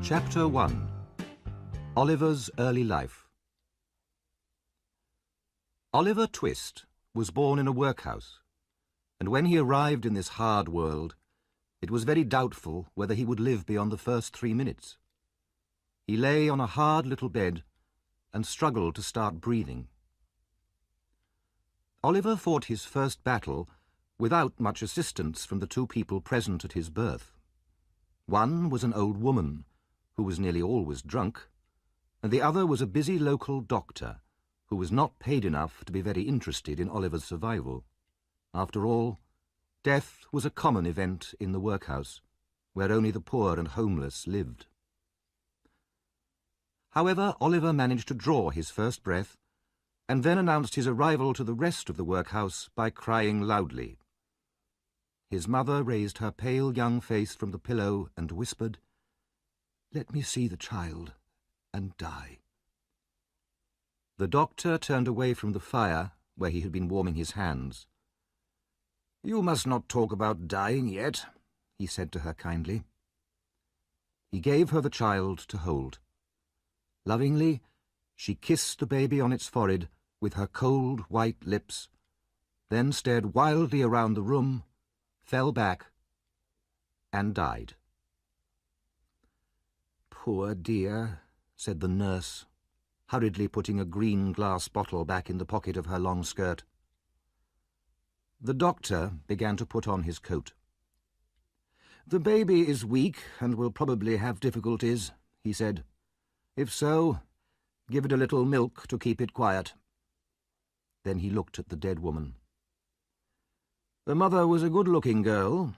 Chapter 1. Oliver's Early Life. Oliver Twist was born in a workhouse, and when he arrived in this hard world, it was very doubtful whether he would live beyond the first 3 minutes. He lay on a hard little bed and struggled to start breathing. Oliver fought his first battle without much assistance from the two people present at his birth. One was an old woman, who was nearly always drunk, and the other was a busy local doctor, who was not paid enough to be very interested in Oliver's survival. After all, death was a common event in the workhouse, where only the poor and homeless lived. However, Oliver managed to draw his first breath, and then announced his arrival to the rest of the workhouse by crying loudly. His mother raised her pale young face from the pillow and whispered, "Let me see the child and die." The doctor turned away from the fire, where he had been warming his hands. "You must not talk about dying yet," he said to her kindly. He gave her the child to hold. Lovingly, she kissed the baby on its forehead with her cold white lips, then stared wildly around the room, fell back, and died. "Poor dear," said the nurse, hurriedly putting a green glass bottle back in the pocket of her long skirt. The doctor began to put on his coat. "The baby is weak and will probably have difficulties," he said. "If so, give it a little milk to keep it quiet." Then he looked at the dead woman. "The mother was a good-looking girl.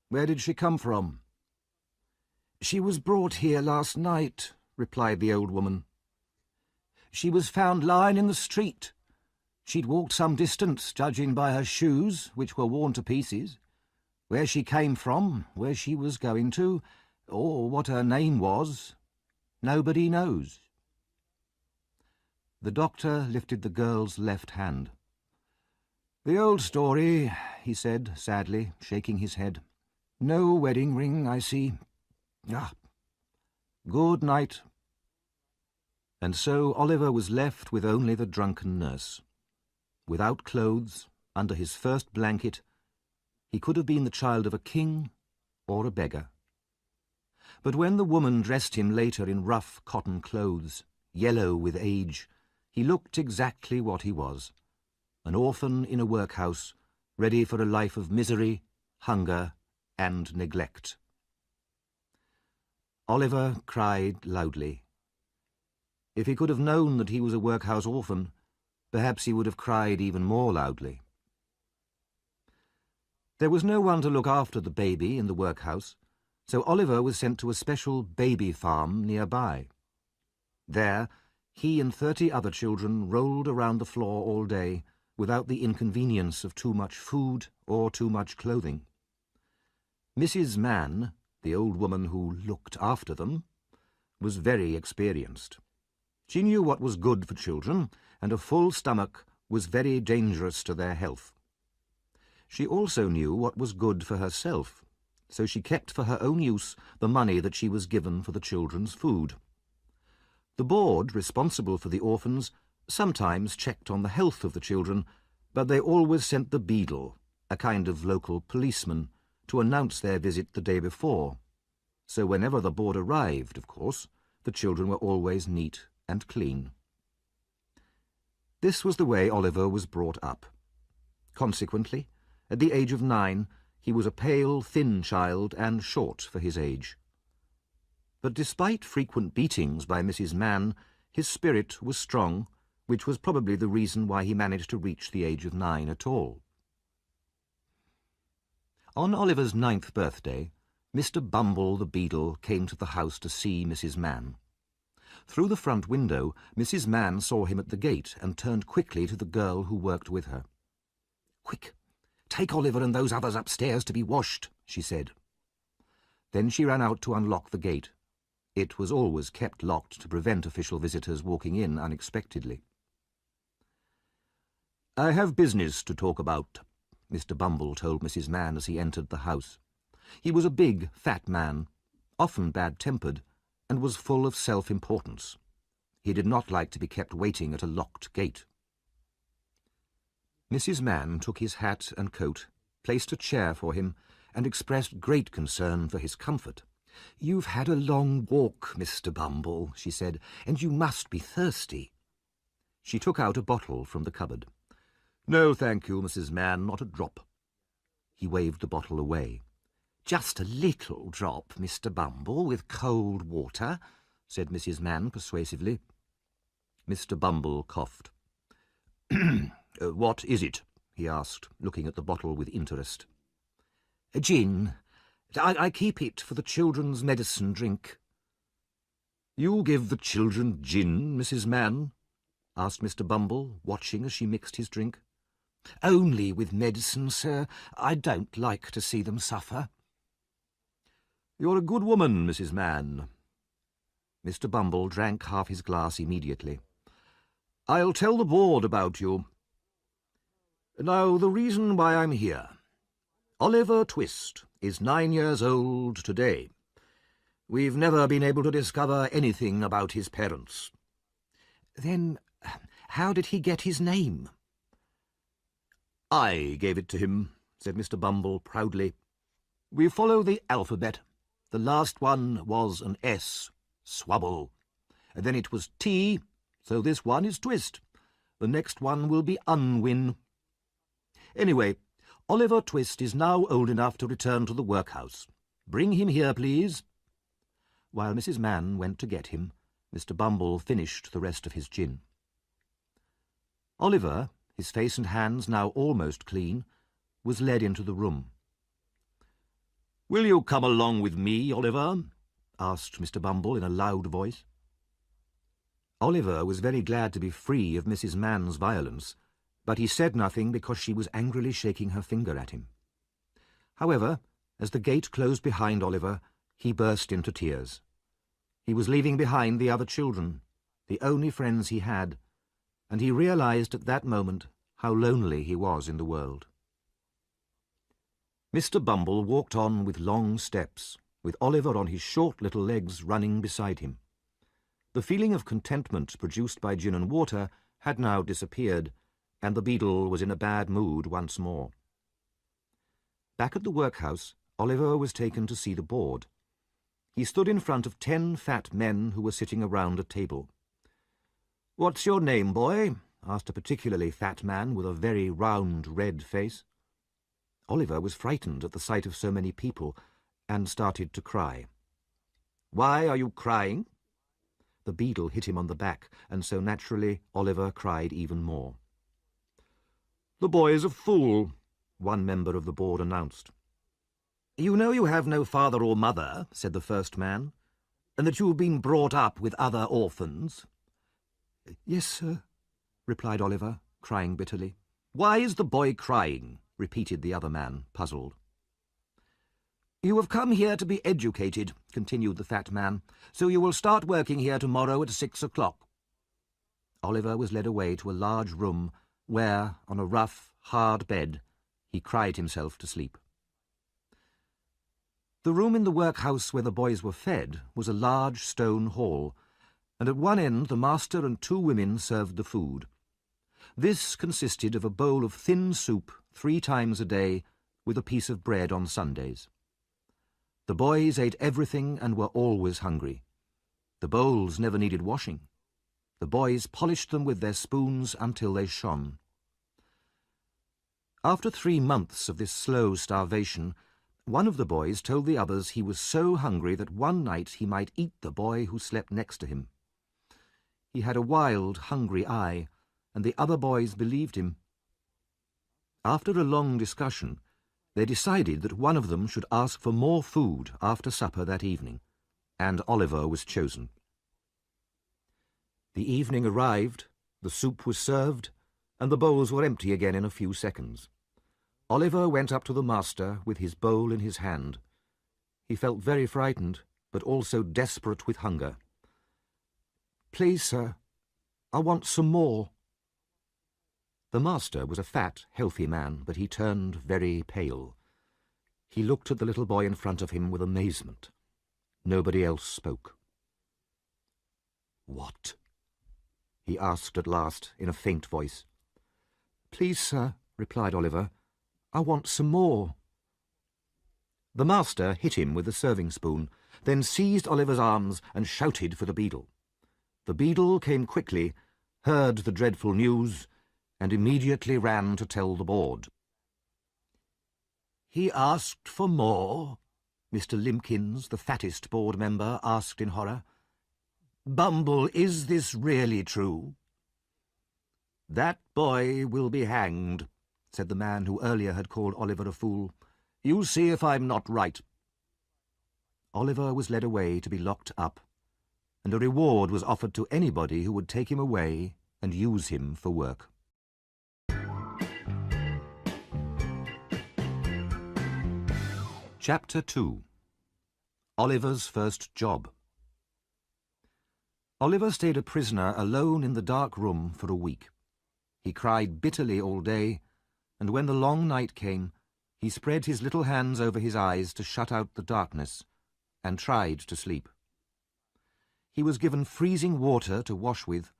Where did she come from?" "She was brought here last night," replied the old woman. "She was found lying in the street. She'd walked some distance, judging by her shoes, which were worn to pieces. Where she came from, where she was going to, or what her name was, nobody knows." The doctor lifted the girl's left hand. "The old story," he said sadly, shaking his head. "No wedding ring, I see. Ah, good night." And so Oliver was left with only the drunken nurse. Without clothes, under his first blanket, he could have been the child of a king or a beggar. But when the woman dressed him later in rough cotton clothes, yellow with age, he looked exactly what he was, an orphan in a workhouse, ready for a life of misery, hunger, and neglect. Oliver cried loudly. If he could have known that he was a workhouse orphan, perhaps he would have cried even more loudly. There was no one to look after the baby in the workhouse, so Oliver was sent to a special baby farm nearby. There, he and 30 other children rolled around the floor all day without the inconvenience of too much food or too much clothing. Mrs. Mann, the old woman who looked after them, was very experienced. She knew what was good for children, and a full stomach was very dangerous to their health. She also knew what was good for herself, so she kept for her own use the money that she was given for the children's food. The board responsible for the orphans sometimes checked on the health of the children, but they always sent the beadle, a kind of local policeman, to announce their visit the day before. So whenever the board arrived, of course, the children were always neat and clean. This was the way Oliver was brought up. Consequently, at the age of 9, he was a pale, thin child and short for his age. But despite frequent beatings by Mrs. Mann, his spirit was strong, which was probably the reason why he managed to reach the age of 9 at all. On Oliver's 9th birthday, Mr. Bumble the Beadle came to the house to see Mrs. Mann. Through the front window, Mrs. Mann saw him at the gate and turned quickly to the girl who worked with her. "Quick, take Oliver and those others upstairs to be washed," she said. Then she ran out to unlock the gate. It was always kept locked to prevent official visitors walking in unexpectedly. "I have business to talk about," Mr. Bumble told Mrs. Mann as he entered the house. He was a big, fat man, often bad-tempered, and was full of self-importance. He did not like to be kept waiting at a locked gate. Mrs. Mann took his hat and coat, placed a chair for him, and expressed great concern for his comfort. "You've had a long walk, Mr. Bumble," she said, "and you must be thirsty." She took out a bottle from the cupboard. "No, thank you, Mrs. Mann, not a drop." He waved the bottle away. "Just a little drop, Mr. Bumble, with cold water," said Mrs. Mann persuasively. Mr. Bumble coughed. "What is it?" he asked, looking at the bottle with interest. "Gin. I keep it for the children's medicine drink." "You give the children gin, Mrs. Mann?" asked Mr. Bumble, watching as she mixed his drink. "Only with medicine, sir. I don't like to see them suffer." "You're a good woman, Mrs. Mann." Mr. Bumble drank half his glass immediately. "I'll tell the board about you. Now, the reason why I'm here. Oliver Twist is 9 years old today. We've never been able to discover anything about his parents." "Then how did he get his name?" "I gave it to him," said Mr. Bumble proudly. "We follow the alphabet. The last one was an S, Swabble. And then it was T, so this one is Twist. The next one will be Unwin. Anyway, Oliver Twist is now old enough to return to the workhouse. Bring him here, please." While Mrs. Mann went to get him, Mr. Bumble finished the rest of his gin. Oliver, his face and hands now almost clean, was led into the room. "Will you come along with me, Oliver?" asked Mr. Bumble in a loud voice. Oliver was very glad to be free of Mrs. Mann's violence, but he said nothing because she was angrily shaking her finger at him. However, as the gate closed behind Oliver, he burst into tears. He was leaving behind the other children, the only friends he had, and he realized at that moment how lonely he was in the world. Mr. Bumble walked on with long steps, with Oliver on his short little legs running beside him. The feeling of contentment produced by gin and water had now disappeared, and the beadle was in a bad mood once more. Back at the workhouse, Oliver was taken to see the board. He stood in front of 10 fat men who were sitting around a table. "What's your name, boy?" asked a particularly fat man with a very round red face. Oliver was frightened at the sight of so many people and started to cry. "Why are you crying?" The beadle hit him on the back, and so naturally Oliver cried even more. "The boy's a fool," one member of the board announced. "You know you have no father or mother," said the first man, "and that you have been brought up with other orphans." "Yes, sir," replied Oliver, crying bitterly. "Why is the boy crying?" repeated the other man, puzzled. "You have come here to be educated," continued the fat man, "so you will start working here tomorrow at 6 o'clock. Oliver was led away to a large room where, on a rough, hard bed, he cried himself to sleep. The room in the workhouse where the boys were fed was a large stone hall, and at one end the master and 2 women served the food. This consisted of a bowl of thin soup 3 times a day, with a piece of bread on Sundays. The boys ate everything and were always hungry. The bowls never needed washing. The boys polished them with their spoons until they shone. After 3 months of this slow starvation, one of the boys told the others he was so hungry that one night he might eat the boy who slept next to him. He had a wild, hungry eye, and the other boys believed him. After a long discussion, they decided that one of them should ask for more food after supper that evening, and Oliver was chosen. The evening arrived, the soup was served, and the bowls were empty again in a few seconds. Oliver went up to the master with his bowl in his hand. He felt very frightened, but also desperate with hunger. "Please, sir, I want some more." The master was a fat, healthy man, but he turned very pale. He looked at the little boy in front of him with amazement. Nobody else spoke. "What?" he asked at last, in a faint voice. "Please, sir," replied Oliver, "I want some more." The master hit him with the serving spoon, then seized Oliver's arms and shouted for the beadle. The beadle came quickly, heard the dreadful news, and immediately ran to tell the board. "He asked for more?" Mr. Limpkins, the fattest board member, asked in horror. "Bumble, is this really true?" "That boy will be hanged," said the man who earlier had called Oliver a fool. "You see if I'm not right." Oliver was led away to be locked up, and a reward was offered to anybody who would take him away and use him for work. Chapter 2. Oliver's First Job. Oliver stayed a prisoner alone in the dark room for a week. He cried bitterly all day, and when the long night came, he spread his little hands over his eyes to shut out the darkness, and tried to sleep. He was given freezing water to wash with,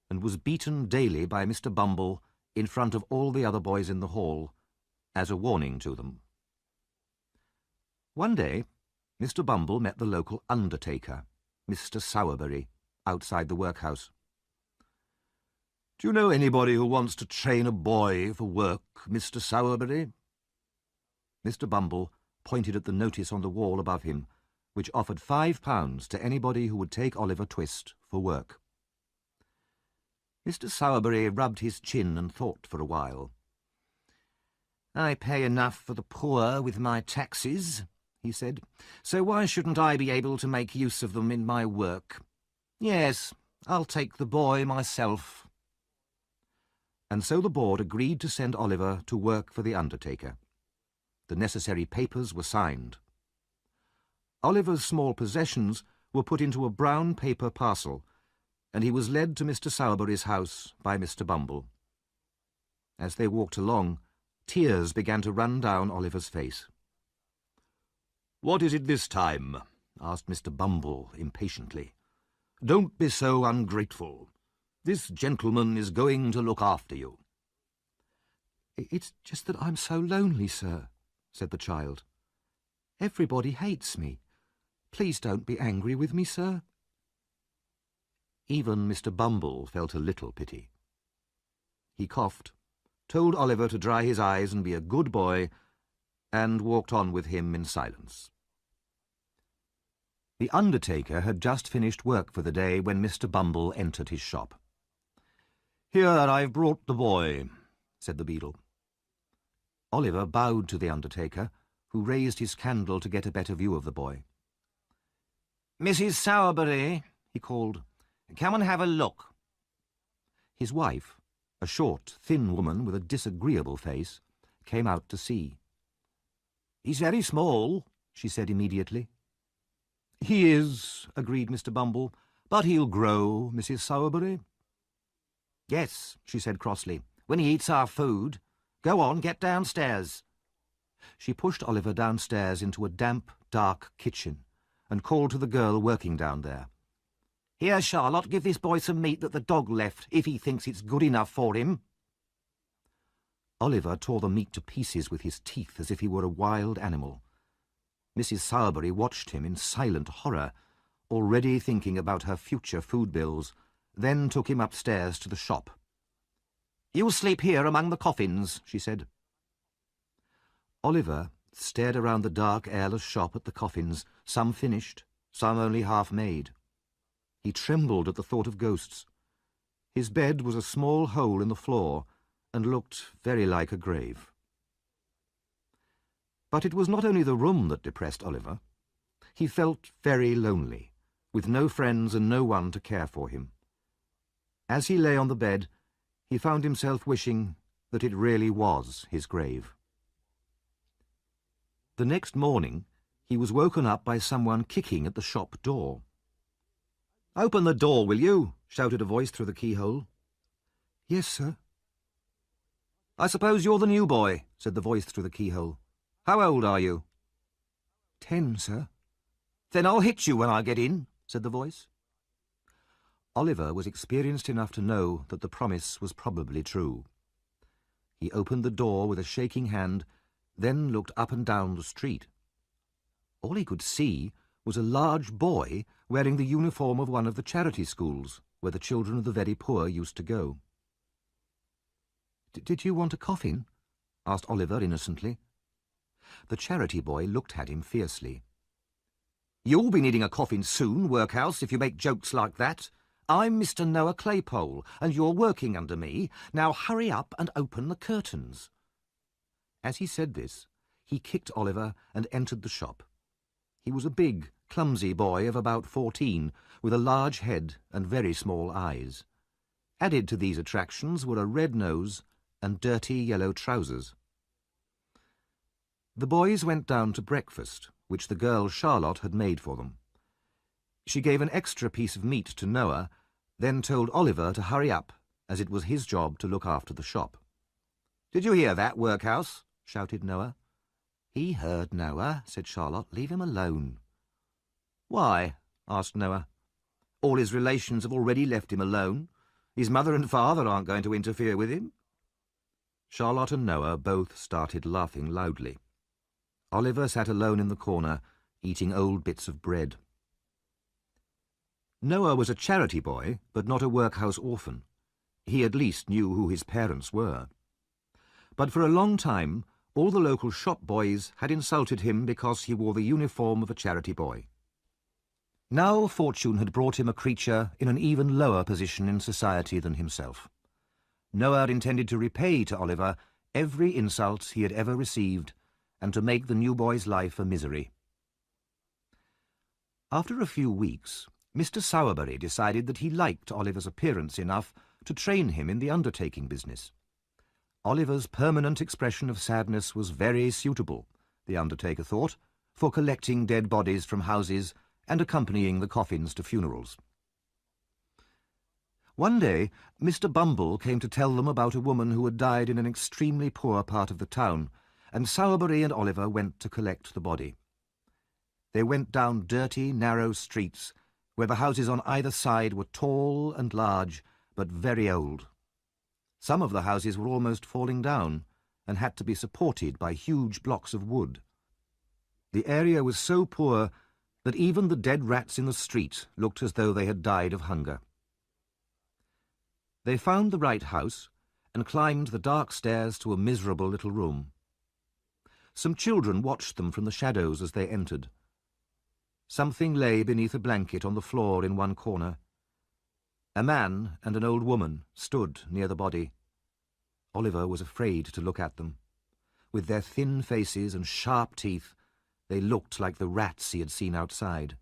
and was beaten daily by Mr. Bumble in front of all the other boys in the hall, as a warning to them. One day, Mr. Bumble met the local undertaker, Mr. Sowerberry, outside the workhouse. "Do you know anybody who wants to train a boy for work, Mr. Sowerberry?" Mr. Bumble pointed at the notice on the wall above him, which offered £5 to anybody who would take Oliver Twist for work. Mr. Sowerberry rubbed his chin and thought for a while. "I pay enough for the poor with my taxes," he said, "so why shouldn't I be able to make use of them in my work? Yes, I'll take the boy myself." And so the board agreed to send Oliver to work for the undertaker. The necessary papers were signed. Oliver's small possessions were put into a brown paper parcel, and he was led to Mr. Sowerberry's house by Mr. Bumble. As they walked along, tears began to run down Oliver's face. "What is it this time?" asked Mr. Bumble impatiently. "Don't be so ungrateful. This gentleman is going to look after you." "It's just that I'm so lonely, sir," said the child. "Everybody hates me. Please don't be angry with me, sir." Even Mr. Bumble felt a little pity. He coughed, told Oliver to dry his eyes and be a good boy, and walked on with him in silence. The undertaker had just finished work for the day when Mr. Bumble entered his shop. "Here, I've brought the boy," said the beadle. Oliver bowed to the undertaker, who raised his candle to get a better view of the boy. "Mrs. Sowerberry," he called, "come and have a look." His wife, a short, thin woman with a disagreeable face, came out to see. "He's very small," she said immediately. "He is," agreed Mr. Bumble, "but he'll grow, Mrs. Sowerberry." "Yes," she said crossly, "when he eats our food. Go on, get downstairs." She pushed Oliver downstairs into a damp, dark kitchen, and called to the girl working down there. "Here, Charlotte, give this boy some meat that the dog left, if he thinks it's good enough for him." Oliver tore the meat to pieces with his teeth as if he were a wild animal. Mrs. Sowerberry watched him in silent horror, already thinking about her future food bills, then took him upstairs to the shop. "You'll sleep here among the coffins," she said. Oliver stared around the dark, airless shop at the coffins, some finished, some only half made. He trembled at the thought of ghosts. His bed was a small hole in the floor, and looked very like a grave. But it was not only the room that depressed Oliver. He felt very lonely, with no friends and no one to care for him. As he lay on the bed, he found himself wishing that it really was his grave. The next morning, he was woken up by someone kicking at the shop door. "Open the door, will you?" shouted a voice through the keyhole. "Yes, sir." "I suppose you're the new boy," said the voice through the keyhole. "How old are you?" 10, sir." "Then I'll hit you when I get in," said the voice. Oliver was experienced enough to know that the promise was probably true. He opened the door with a shaking hand, then looked up and down the street. All he could see was a large boy wearing the uniform of one of the charity schools where the children of the very poor used to go. "Did you want a coffin?" asked Oliver innocently. The charity boy looked at him fiercely. "You'll be needing a coffin soon, workhouse, if you make jokes like that. I'm Mr. Noah Claypole, and you're working under me. Now hurry up and open the curtains." As he said this, he kicked Oliver and entered the shop. He was a big, clumsy boy of about 14, with a large head and very small eyes. Added to these attractions were a red nose and dirty yellow trousers. The boys went down to breakfast, which the girl Charlotte had made for them. She gave an extra piece of meat to Noah, then told Oliver to hurry up, as it was his job to look after the shop. "Did you hear that, workhouse?" shouted Noah. "He heard, Noah," said Charlotte. "Leave him alone." "Why?" asked Noah. "All his relations have already left him alone. His mother and father aren't going to interfere with him." Charlotte and Noah both started laughing loudly. Oliver sat alone in the corner, eating old bits of bread. Noah was a charity boy, but not a workhouse orphan. He at least knew who his parents were. But for a long time, all the local shop boys had insulted him because he wore the uniform of a charity boy. Now fortune had brought him a creature in an even lower position in society than himself. Noah intended to repay to Oliver every insult he had ever received, and to make the new boy's life a misery. After a few weeks, Mr. Sowerberry decided that he liked Oliver's appearance enough to train him in the undertaking business. Oliver's permanent expression of sadness was very suitable, the undertaker thought, for collecting dead bodies from houses and accompanying the coffins to funerals. One day, Mr. Bumble came to tell them about a woman who had died in an extremely poor part of the town, and Sowerberry and Oliver went to collect the body. They went down dirty, narrow streets, where the houses on either side were tall and large, but very old. Some of the houses were almost falling down, and had to be supported by huge blocks of wood. The area was so poor that even the dead rats in the street looked as though they had died of hunger. They found the right house, and climbed the dark stairs to a miserable little room. Some children watched them from the shadows as they entered. Something lay beneath a blanket on the floor in one corner. A man and an old woman stood near the body. Oliver was afraid to look at them. With their thin faces and sharp teeth, they looked like the rats he had seen outside.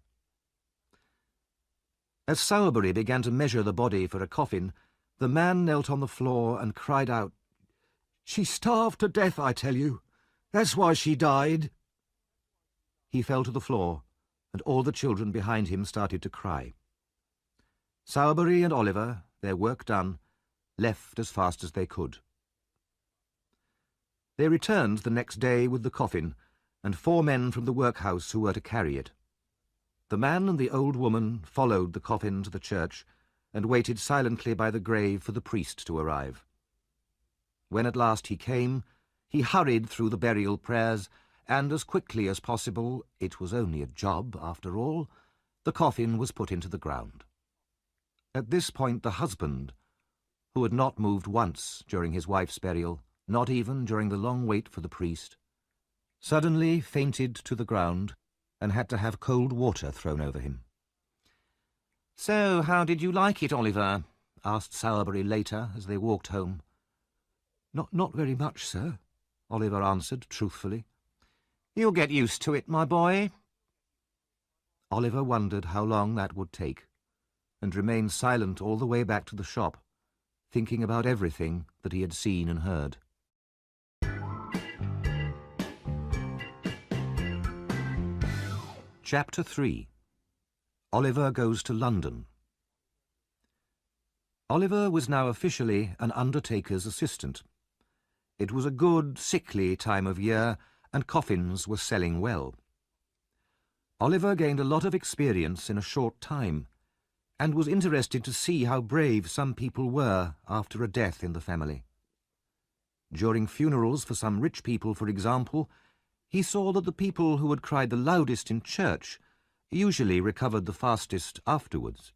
As Sowerberry began to measure the body for a coffin, the man knelt on the floor and cried out, "She starved to death, I tell you. That's why she died." He fell to the floor, and all the children behind him started to cry. Sowerberry and Oliver, their work done, left as fast as they could. They returned the next day with the coffin, and 4 men from the workhouse who were to carry it. The man and the old woman followed the coffin to the church, and waited silently by the grave for the priest to arrive. When at last he came, he hurried through the burial prayers, and as quickly as possible, it was only a job after all, the coffin was put into the ground. At this point the husband, who had not moved once during his wife's burial, not even during the long wait for the priest, suddenly fainted to the ground and had to have cold water thrown over him. "So, how did you like it, Oliver?" asked Sowerberry later as they walked home. Not very much, sir," Oliver answered truthfully. "You'll get used to it, my boy." Oliver wondered how long that would take, and remained silent all the way back to the shop, thinking about everything that he had seen and heard. Chapter 3. Oliver Goes to London. Oliver was now officially an undertaker's assistant. It was a good, sickly time of year, and coffins were selling well. Oliver gained a lot of experience in a short time, and was interested to see how brave some people were after a death in the family. During funerals for some rich people, for example, he saw that the people who had cried the loudest in church usually recovered the fastest afterwards.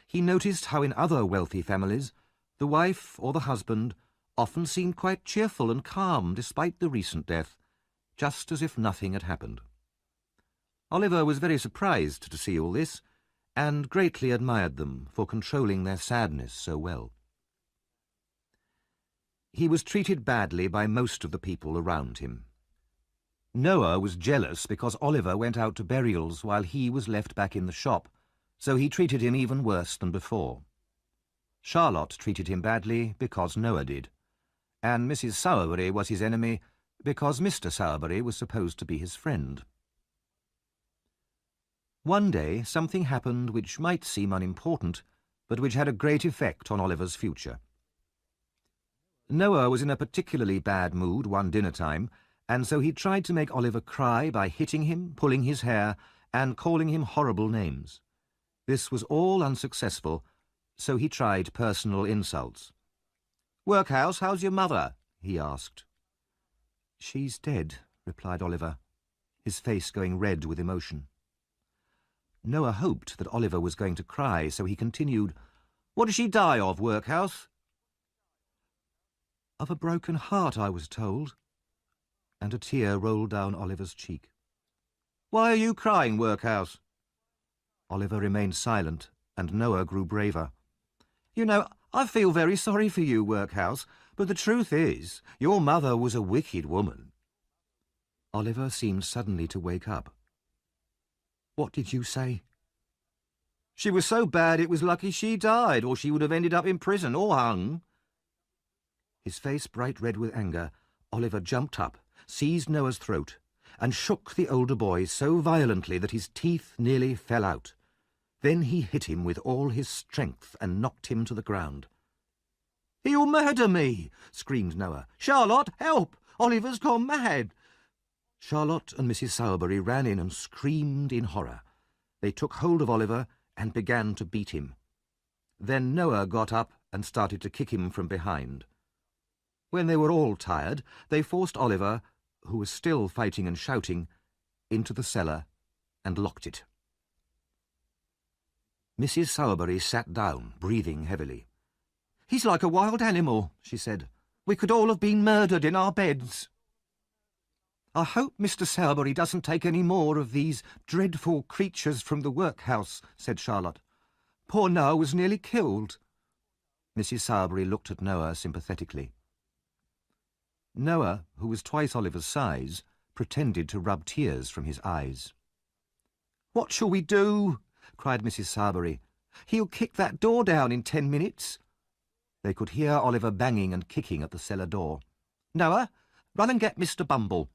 He noticed how in other wealthy families the wife or the husband often seemed quite cheerful and calm despite the recent death, just as if nothing had happened. Oliver was very surprised to see all this, and greatly admired them for controlling their sadness so well. He was treated badly by most of the people around him. Noah was jealous because Oliver went out to burials while he was left back in the shop, so he treated him even worse than before. Charlotte treated him badly because Noah did, and Mrs. Sowerbury was his enemy because Mr. Sowerbury was supposed to be his friend. One day something happened which might seem unimportant, but which had a great effect on Oliver's future. Noah was in a particularly bad mood one dinner time, and so he tried to make Oliver cry by hitting him, pulling his hair, and calling him horrible names. This was all unsuccessful, so he tried personal insults. "Workhouse, how's your mother?" he asked. "She's dead," replied Oliver, his face going red with emotion. Noah hoped that Oliver was going to cry, so he continued, "What did she die of, Workhouse?" "Of a broken heart, I was told," and a tear rolled down Oliver's cheek. "Why are you crying, Workhouse?" Oliver remained silent, and Noah grew braver. "You know, I feel very sorry for you, Workhouse, but the truth is, your mother was a wicked woman." Oliver seemed suddenly to wake up. "What did you say?" "She was so bad it was lucky she died, or she would have ended up in prison or hung." His face bright red with anger, Oliver jumped up, seized Noah's throat, and shook the older boy so violently that his teeth nearly fell out. Then he hit him with all his strength and knocked him to the ground. "He'll murder me!" screamed Noah. "Charlotte, help! Oliver's gone mad!" Charlotte and Mrs. Sowerbury ran in and screamed in horror. They took hold of Oliver and began to beat him. Then Noah got up and started to kick him from behind. When they were all tired, they forced Oliver, who was still fighting and shouting, into the cellar and locked it. Mrs. Sowerbury sat down, breathing heavily. "He's like a wild animal," she said. "We could all have been murdered in our beds." "I hope Mr. Sowerbury doesn't take any more of these dreadful creatures from the workhouse," said Charlotte. "Poor Noah was nearly killed." Mrs. Sowerbury looked at Noah sympathetically. Noah, who was twice Oliver's size, pretended to rub tears from his eyes. "What shall we do?" cried Mrs. Sowerbury. "He'll kick that door down in 10 minutes." They could hear Oliver banging and kicking at the cellar door. "Noah, run and get Mr. Bumble."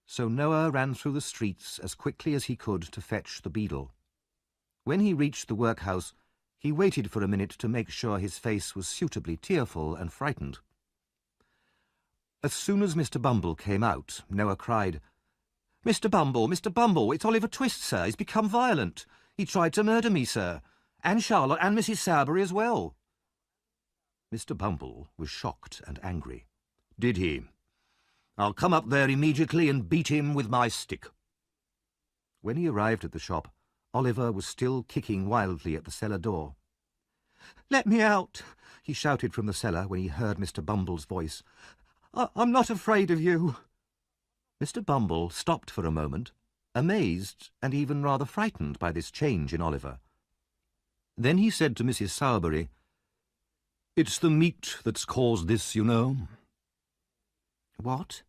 So Noah ran through the streets as quickly as he could to fetch the beadle. When he reached the workhouse, he waited for a minute to make sure his face was suitably tearful and frightened. As soon as Mr. Bumble came out, Noah cried, Mr. Bumble, it's Oliver Twist, sir. He's become violent. He tried to murder me, sir, and Charlotte and Mrs. Sowerbury as well." Mr. Bumble was shocked and angry. "Did he? I'll come up there immediately and beat him with my stick." When he arrived at the shop, Oliver was still kicking wildly at the cellar door. "Let me out," he shouted from the cellar when he heard Mr. Bumble's voice. "I'm not afraid of you." Mr. Bumble stopped for a moment, amazed and even rather frightened by this change in Oliver. Then he said to Mrs. Sowerbury, "It's the meat that's caused this, you know." "What?"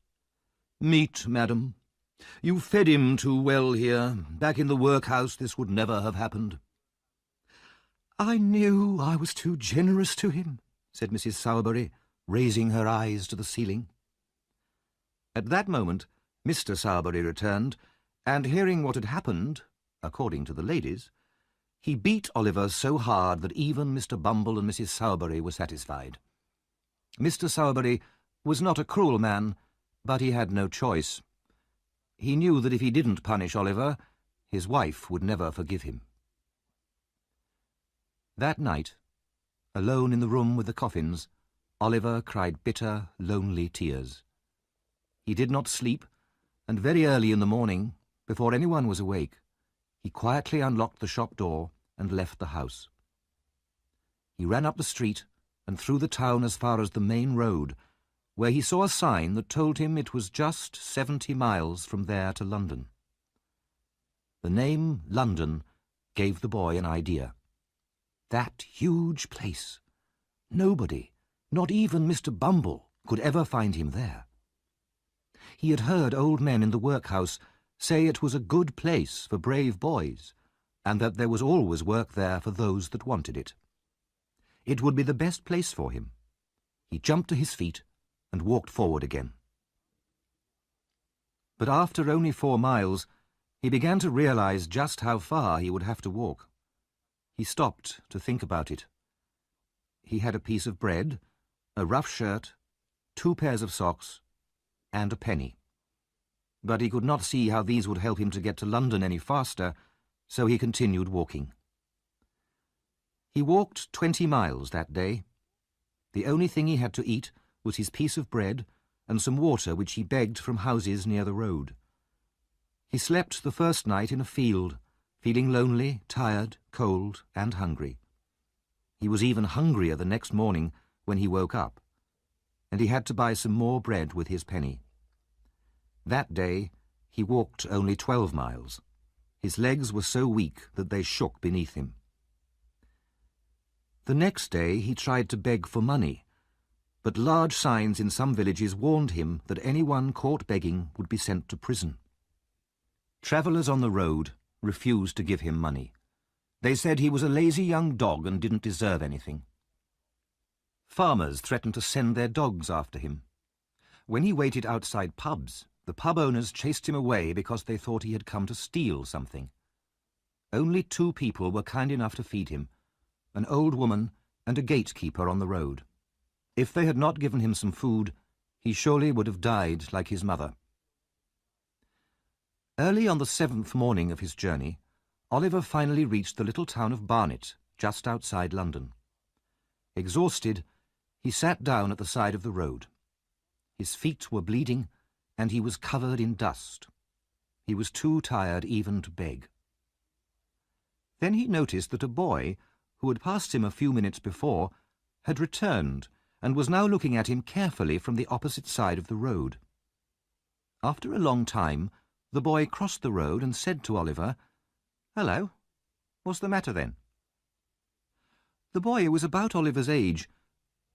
"Meat, madam. You fed him too well here. Back in the workhouse this would never have happened." "I knew I was too generous to him," said Mrs. Sowerbury, raising her eyes to the ceiling. At that moment, Mr. Sowerbury returned, and hearing what had happened, according to the ladies, he beat Oliver so hard that even Mr. Bumble and Mrs. Sowerbury were satisfied. Mr. Sowerbury was not a cruel man, but he had no choice. He knew that if he didn't punish Oliver, his wife would never forgive him. That night, alone in the room with the coffins, Oliver cried bitter, lonely tears. He did not sleep, and very early in the morning, before anyone was awake, he quietly unlocked the shop door and left the house. He ran up the street and through the town as far as the main road, where he saw a sign that told him it was just 70 miles from there to London. The name London gave the boy an idea. That huge place. Nobody, not even Mr. Bumble, could ever find him there. He had heard old men in the workhouse say it was a good place for brave boys, and that there was always work there for those that wanted it. It would be the best place for him. He jumped to his feet and walked forward again. But after only 4 miles, he began to realize just how far he would have to walk. He stopped to think about it. He had a piece of bread, a rough shirt, 2 pairs of socks, and a penny. But he could not see how these would help him to get to London any faster, so he continued walking. He walked 20 miles that day. The only thing he had to eat was his piece of bread and some water which he begged from houses near the road. He slept the first night in a field, feeling lonely, tired, cold, and hungry. He was even hungrier the next morning when he woke up, and he had to buy some more bread with his penny. That day he walked only 12 miles. His legs were so weak that they shook beneath him. The next day he tried to beg for money, but large signs in some villages warned him that anyone caught begging would be sent to prison. Travellers on the road refused to give him money. They said he was a lazy young dog and didn't deserve anything. Farmers threatened to send their dogs after him. When he waited outside pubs, the pub owners chased him away because they thought he had come to steal something. Only 2 people were kind enough to feed him, an old woman and a gatekeeper on the road. If they had not given him some food, he surely would have died like his mother. Early on the 7th morning of his journey, Oliver finally reached the little town of Barnet, just outside London. Exhausted, he sat down at the side of the road. His feet were bleeding, and he was covered in dust. He was too tired even to beg. Then he noticed that a boy, who had passed him a few minutes before, had returned and was now looking at him carefully from the opposite side of the road. After a long time, the boy crossed the road and said to Oliver, "Hello, what's the matter then?" The boy was about Oliver's age,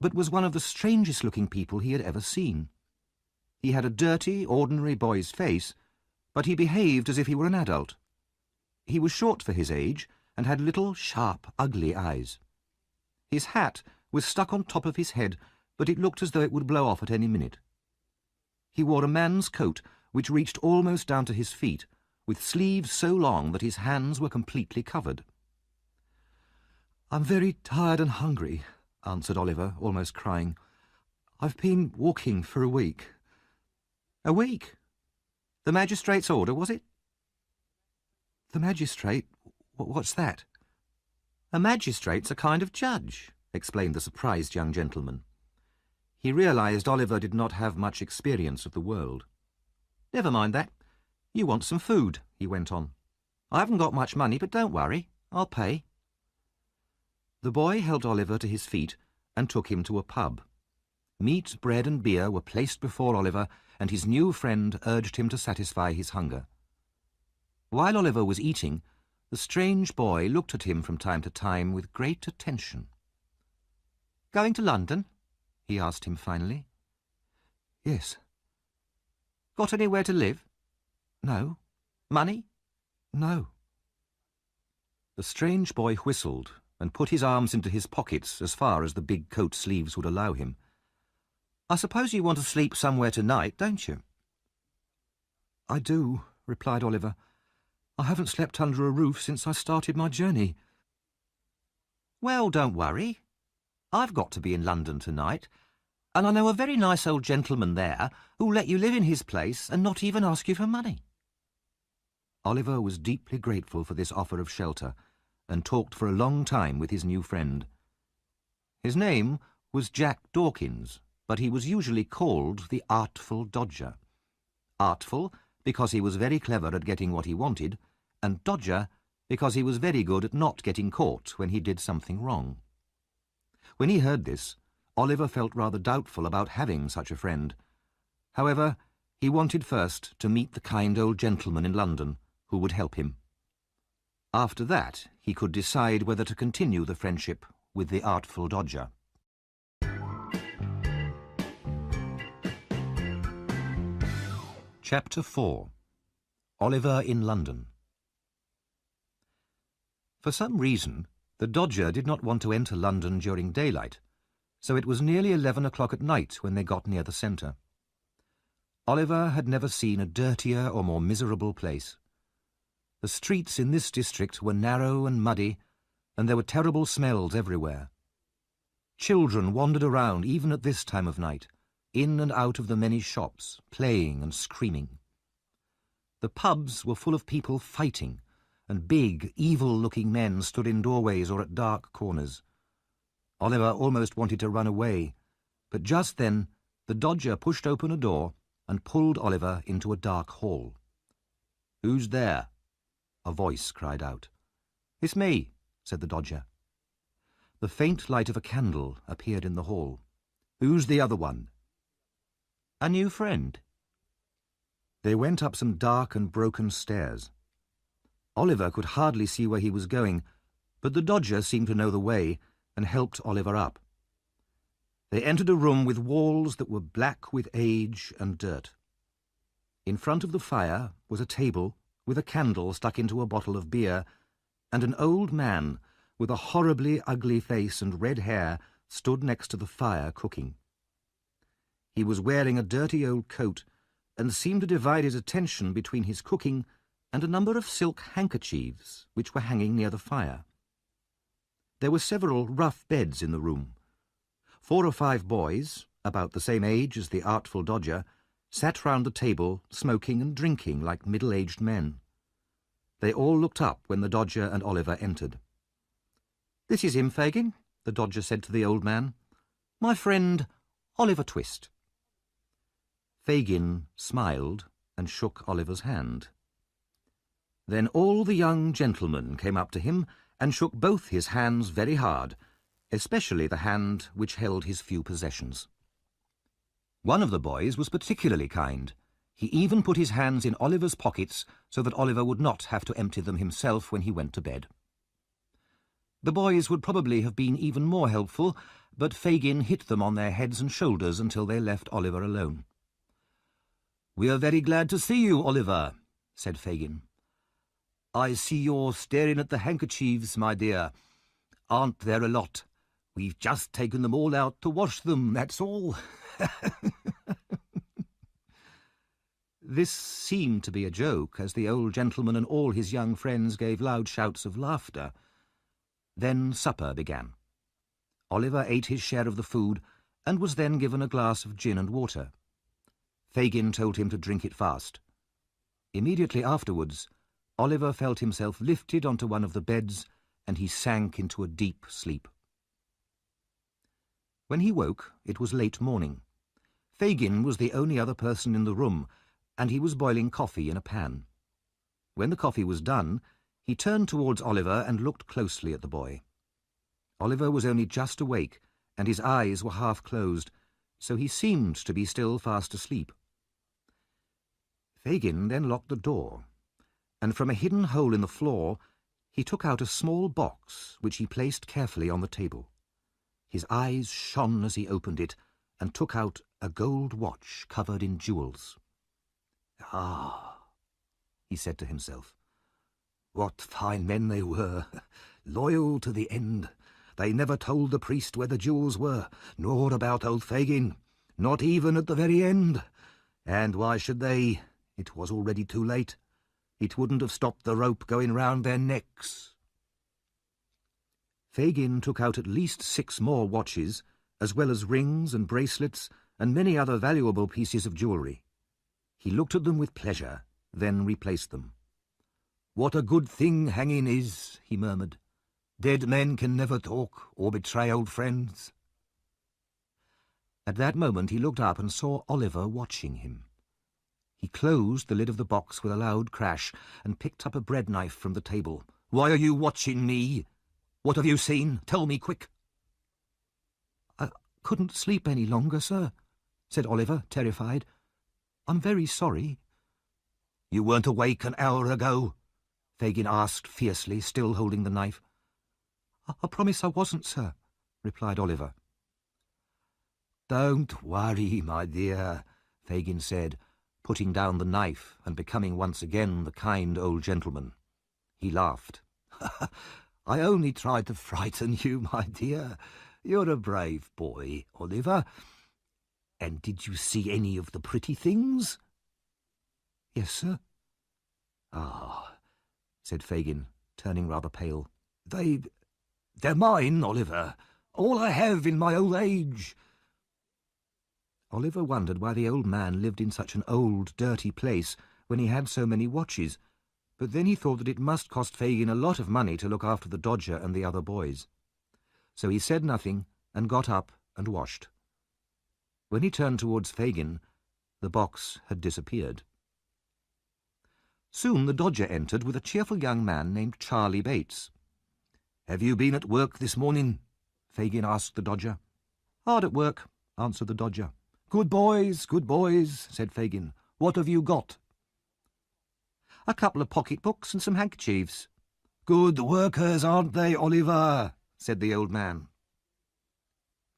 but was one of the strangest-looking people he had ever seen. He had a dirty, ordinary boy's face, but he behaved as if he were an adult. He was short for his age and had little, sharp, ugly eyes. His hat was stuck on top of his head, but it looked as though it would blow off at any minute. He wore a man's coat which reached almost down to his feet, with sleeves so long that his hands were completely covered. "I'm very tired and hungry," answered Oliver, almost crying. "I've been walking for a week." "A week? The magistrate's order, was it?" "The magistrate? What's that?" "A magistrate's a kind of judge," explained the surprised young gentleman. He realized Oliver did not have much experience of the world. "Never mind that. You want some food," he went on. "I haven't got much money, but don't worry. I'll pay." The boy helped Oliver to his feet and took him to a pub. Meat, bread and beer were placed before Oliver, and his new friend urged him to satisfy his hunger. While Oliver was eating, the strange boy looked at him from time to time with great attention. "Going to London?" he asked him finally. "Yes." "Got anywhere to live?" "No." "Money?" "No." The strange boy whistled and put his arms into his pockets as far as the big coat sleeves would allow him. "I suppose you want to sleep somewhere tonight, don't you?" "I do," replied Oliver. "I haven't slept under a roof since I started my journey." "Well, don't worry. I've got to be in London tonight, and I know a very nice old gentleman there who'll let you live in his place and not even ask you for money." Oliver was deeply grateful for this offer of shelter, and talked for a long time with his new friend. His name was Jack Dawkins, but he was usually called the Artful Dodger. Artful because he was very clever at getting what he wanted, and Dodger because he was very good at not getting caught when he did something wrong. When he heard this, Oliver felt rather doubtful about having such a friend. However, he wanted first to meet the kind old gentleman in London who would help him. After that, he could decide whether to continue the friendship with the Artful Dodger. Chapter 4. Oliver in London. For some reason, the Dodger did not want to enter London during daylight, so it was nearly 11 o'clock at night when they got near the centre. Oliver had never seen a dirtier or more miserable place. The streets in this district were narrow and muddy, and there were terrible smells everywhere. Children wandered around even at this time of night, in and out of the many shops, playing and screaming. The pubs were full of people fighting, and big, evil-looking men stood in doorways or at dark corners. Oliver almost wanted to run away, but just then the Dodger pushed open a door and pulled Oliver into a dark hall. "Who's there?" a voice cried out. "It's me," said the Dodger. The faint light of a candle appeared in the hall. "Who's the other one?" "A new friend." They went up some dark and broken stairs. Oliver could hardly see where he was going, but the Dodger seemed to know the way and helped Oliver up. They entered a room with walls that were black with age and dirt. In front of the fire was a table with a candle stuck into a bottle of beer, and an old man with a horribly ugly face and red hair stood next to the fire cooking. He was wearing a dirty old coat and seemed to divide his attention between his cooking and a number of silk handkerchiefs which were hanging near the fire. There were several rough beds in the room. 4 or 5 boys, about the same age as the Artful Dodger, sat round the table smoking and drinking like middle-aged men. They all looked up when the Dodger and Oliver entered. "This is him, Fagin," the Dodger said to the old man. "My friend, Oliver Twist." Fagin smiled and shook Oliver's hand. Then all the young gentlemen came up to him and shook both his hands very hard, especially the hand which held his few possessions. One of the boys was particularly kind. He even put his hands in Oliver's pockets so that Oliver would not have to empty them himself when he went to bed. The boys would probably have been even more helpful, but Fagin hit them on their heads and shoulders until they left Oliver alone. "We are very glad to see you, Oliver," said Fagin. "I see you're staring at the handkerchiefs, my dear. Aren't there a lot? We've just taken them all out to wash them, that's all." This seemed to be a joke, as the old gentleman and all his young friends gave loud shouts of laughter. Then supper began. Oliver ate his share of the food and was then given a glass of gin and water. Fagin told him to drink it fast. Immediately afterwards, Oliver felt himself lifted onto one of the beds and he sank into a deep sleep. When he woke, it was late morning. Fagin was the only other person in the room, and he was boiling coffee in a pan. When the coffee was done, he turned towards Oliver and looked closely at the boy. Oliver was only just awake, and his eyes were half closed, so he seemed to be still fast asleep. Fagin then locked the door, and from a hidden hole in the floor he took out a small box which he placed carefully on the table. His eyes shone as he opened it, and took out a gold watch covered in jewels. "Ah," he said to himself, "what fine men they were, loyal to the end. They never told the priest where the jewels were, nor about old Fagin, not even at the very end. And why should they? It was already too late. It wouldn't have stopped the rope going round their necks." Fagin took out at least 6 more watches, as well as rings and bracelets and many other valuable pieces of jewellery. He looked at them with pleasure, then replaced them. "What a good thing hanging is," he murmured. Dead men can never talk or betray old friends. At that moment he looked up and saw Oliver watching him. He closed the lid of the box with a loud crash and picked up a bread knife from the table. "Why are you watching me? What have you seen? Tell me quick." "I couldn't sleep any longer, sir," said Oliver, terrified. "I'm very sorry." "You weren't awake an hour ago?" Fagin asked fiercely, still holding the knife. "I promise I wasn't, sir," replied Oliver. "Don't worry, my dear," Fagin said, putting down the knife and becoming once again the kind old gentleman. He laughed. "I only tried to frighten you, my dear. You're a brave boy, Oliver. And did you see any of the pretty things?" "Yes, sir." "Ah," said Fagin, turning rather pale. They're mine, Oliver. All I have in my old age." Oliver wondered why the old man lived in such an old, dirty place when he had so many watches, but then he thought that it must cost Fagin a lot of money to look after the Dodger and the other boys. So he said nothing and got up and washed. When he turned towards Fagin, the box had disappeared. Soon the Dodger entered with a cheerful young man named Charlie Bates. "Have you been at work this morning?" Fagin asked the Dodger. "Hard at work," answered the Dodger. Good boys, said Fagin. "What have you got?" "A couple of pocket-books and some handkerchiefs." "Good workers, aren't they, Oliver?" said the old man.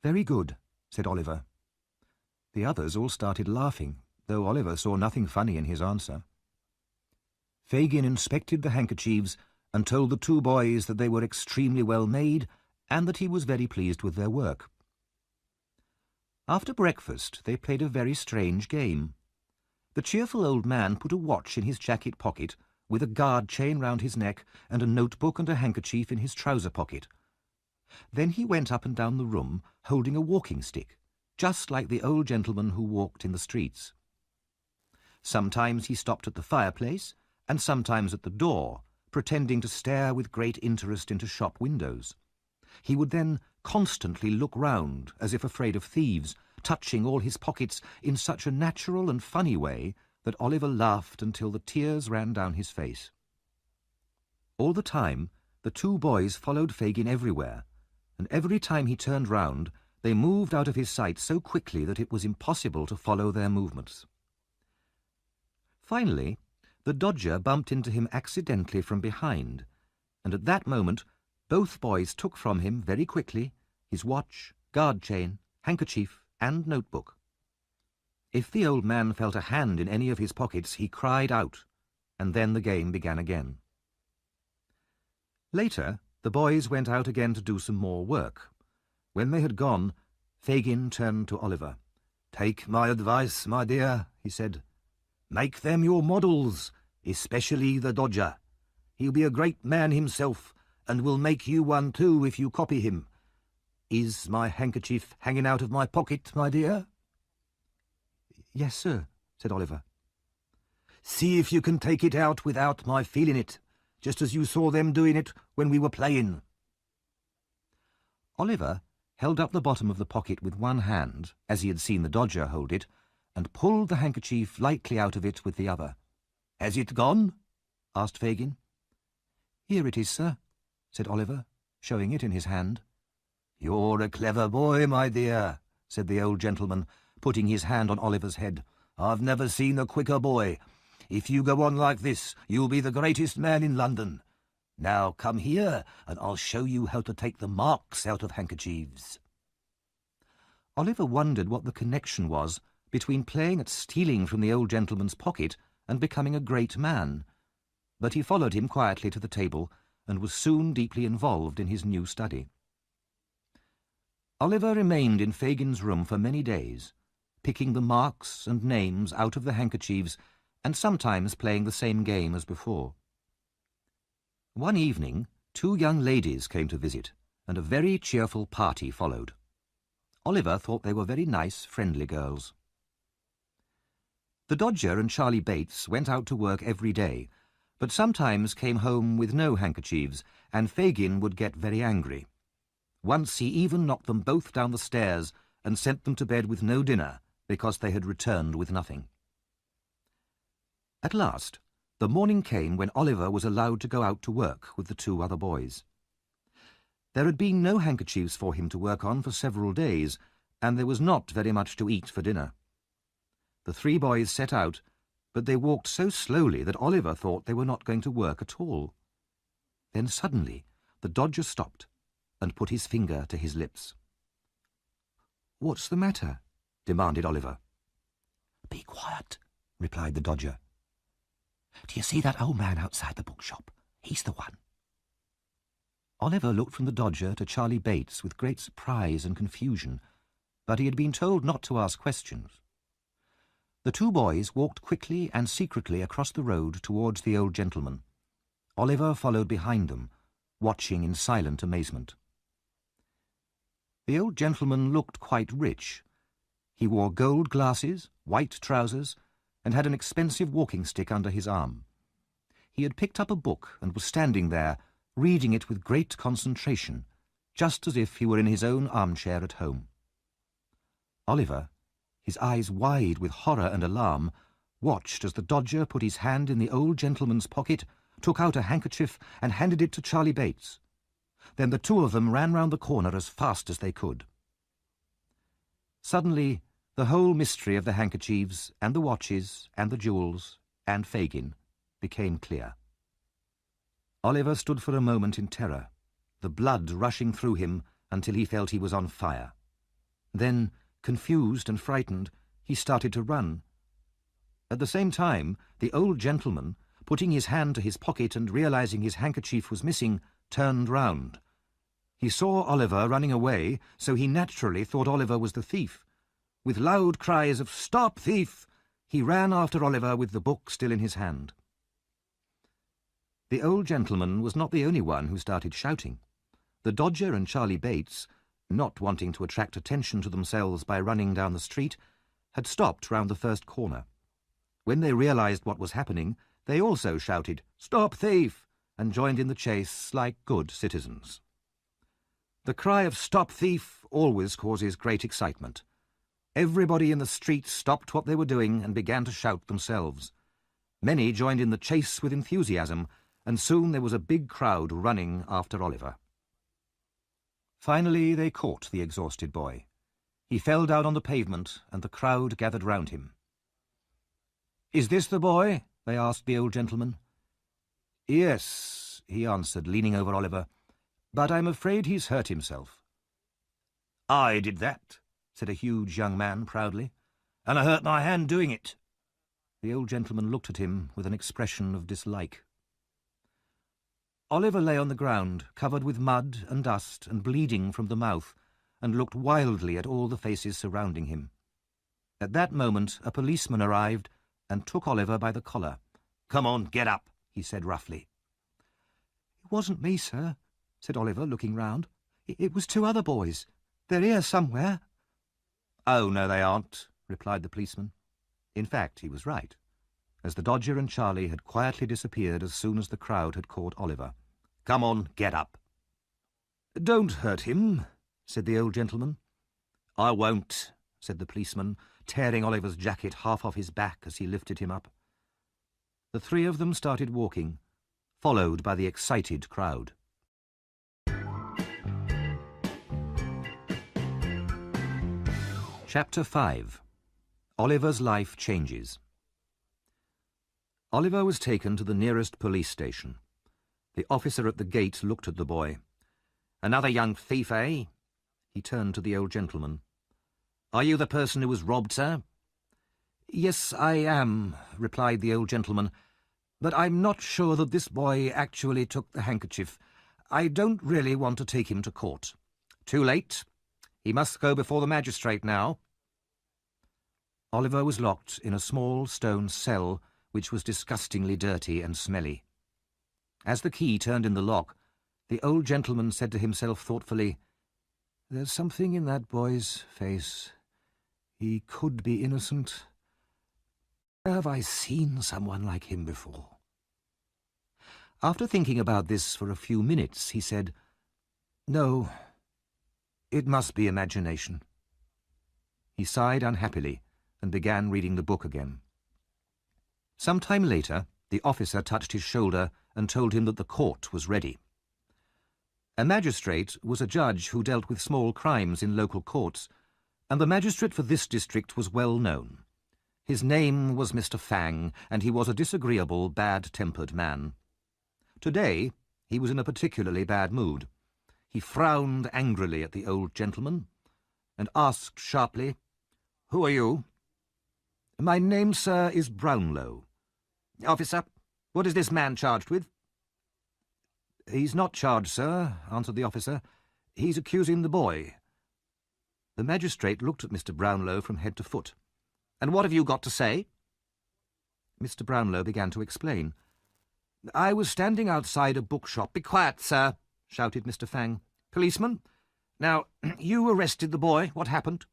"Very good," said Oliver. The others all started laughing, though Oliver saw nothing funny in his answer. Fagin inspected the handkerchiefs and told the two boys that they were extremely well made and that he was very pleased with their work. After breakfast they played a very strange game. The cheerful old man put a watch in his jacket pocket, with a guard chain round his neck and a notebook and a handkerchief in his trouser pocket. Then he went up and down the room, holding a walking stick, just like the old gentleman who walked in the streets. Sometimes he stopped at the fireplace, and sometimes at the door, pretending to stare with great interest into shop windows. He would then constantly look round, as if afraid of thieves, touching all his pockets in such a natural and funny way that Oliver laughed until the tears ran down his face. All the time, the two boys followed Fagin everywhere, and every time he turned round, they moved out of his sight so quickly that it was impossible to follow their movements. Finally, the Dodger bumped into him accidentally from behind, and at that moment both boys took from him very quickly his watch, guard chain, handkerchief, and notebook. If the old man felt a hand in any of his pockets, he cried out, and then the game began again. Later, the boys went out again to do some more work. When they had gone, Fagin turned to Oliver. "Take my advice, my dear," he said. "Make them your models, especially the Dodger. He'll be a great man himself, and will make you one too if you copy him. Is my handkerchief hanging out of my pocket, my dear?" "Yes, sir," said Oliver. "See if you can take it out without my feeling it, just as you saw them doing it when we were playing." Oliver held up the bottom of the pocket with one hand, as he had seen the Dodger hold it, and pulled the handkerchief lightly out of it with the other. "Has it gone?" asked Fagin. "Here it is, sir," said Oliver, showing it in his hand. "You're a clever boy, my dear," said the old gentleman, putting his hand on Oliver's head. "I've never seen a quicker boy. If you go on like this, you'll be the greatest man in London. Now come here, and I'll show you how to take the marks out of handkerchiefs." Oliver wondered what the connection was between playing at stealing from the old gentleman's pocket and becoming a great man, but he followed him quietly to the table and was soon deeply involved in his new study. Oliver remained in Fagin's room for many days, picking the marks and names out of the handkerchiefs and sometimes playing the same game as before. One evening, two young ladies came to visit, and a very cheerful party followed. Oliver thought they were very nice, friendly girls. The Dodger and Charlie Bates went out to work every day, but sometimes came home with no handkerchiefs, and Fagin would get very angry. Once he even knocked them both down the stairs and sent them to bed with no dinner because they had returned with nothing. At last, the morning came when Oliver was allowed to go out to work with the two other boys. There had been no handkerchiefs for him to work on for several days, and there was not very much to eat for dinner. The three boys set out, but they walked so slowly that Oliver thought they were not going to work at all. Then suddenly the Dodger stopped and put his finger to his lips. "What's the matter?" demanded Oliver. "Be quiet," replied the Dodger. "Do you see that old man outside the bookshop? He's the one." Oliver looked from the Dodger to Charlie Bates with great surprise and confusion, but he had been told not to ask questions. The two boys walked quickly and secretly across the road towards the old gentleman. Oliver followed behind them, watching in silent amazement. The old gentleman looked quite rich. He wore gold glasses, white trousers, and had an expensive walking stick under his arm. He had picked up a book and was standing there, reading it with great concentration, just as if he were in his own armchair at home. Oliver, his eyes wide with horror and alarm, watched as the Dodger put his hand in the old gentleman's pocket, took out a handkerchief and handed it to Charlie Bates. Then the two of them ran round the corner as fast as they could. Suddenly, the whole mystery of the handkerchiefs and the watches and the jewels and Fagin became clear. Oliver stood for a moment in terror, the blood rushing through him until he felt he was on fire. Then, confused and frightened, he started to run. At the same time, the old gentleman, putting his hand to his pocket and realizing his handkerchief was missing, turned round. He saw Oliver running away, so he naturally thought Oliver was the thief. With loud cries of "Stop, thief!" he ran after Oliver with the book still in his hand. The old gentleman was not the only one who started shouting. The Dodger and Charlie Bates, not wanting to attract attention to themselves by running down the street, had stopped round the first corner. When they realized what was happening, they also shouted, "Stop, thief!" and joined in the chase like good citizens. The cry of "Stop, thief!" always causes great excitement. Everybody in the street stopped what they were doing and began to shout themselves. Many joined in the chase with enthusiasm, and soon there was a big crowd running after Oliver. Finally they caught the exhausted boy. He fell down on the pavement, and the crowd gathered round him. "Is this the boy?" they asked the old gentleman. "Yes," he answered, leaning over Oliver, "but I'm afraid he's hurt himself." "I did that," said a huge young man proudly, "and I hurt my hand doing it." The old gentleman looked at him with an expression of dislike. Oliver lay on the ground, covered with mud and dust and bleeding from the mouth, and looked wildly at all the faces surrounding him. At that moment a policeman arrived and took Oliver by the collar. "Come on, get up," he said roughly. "It wasn't me, sir," said Oliver, looking round. "It was two other boys. They're here somewhere." "Oh, no, they aren't," replied the policeman. In fact, he was right, as the Dodger and Charlie had quietly disappeared as soon as the crowd had caught Oliver. "Come on, get up." "Don't hurt him," said the old gentleman. "I won't," said the policeman, tearing Oliver's jacket half off his back as he lifted him up. The three of them started walking, followed by the excited crowd. Chapter 5. Oliver's life changes. Oliver was taken to the nearest police station. The officer at the gate looked at the boy. "Another young thief, eh?" He turned to the old gentleman. "Are you the person who was robbed, sir?" "Yes, I am," replied the old gentleman, "but I'm not sure that this boy actually took the handkerchief. I don't really want to take him to court." "Too late. He must go before the magistrate now." Oliver was locked in a small stone cell which was disgustingly dirty and smelly. As the key turned in the lock, the old gentleman said to himself thoughtfully, "There's something in that boy's face. He could be innocent. Where have I seen someone like him before?" After thinking about this for a few minutes, he said, "No, it must be imagination." He sighed unhappily and began reading the book again. Some time later, the officer touched his shoulder and told him that the court was ready. A magistrate was a judge who dealt with small crimes in local courts, and the magistrate for this district was well known. His name was Mr. Fang, and he was a disagreeable, bad-tempered man. Today, he was in a particularly bad mood. He frowned angrily at the old gentleman and asked sharply, "Who are you?" "My name, sir, is Brownlow." "Officer, what is this man charged with?" "He's not charged, sir," answered the officer. "He's accusing the boy." The magistrate looked at Mr. Brownlow from head to foot. "And what have you got to say?" Mr. Brownlow began to explain. "I was standing outside a bookshop—" "Be quiet, sir," shouted Mr. Fang. "Policeman, now, you arrested the boy. What happened?"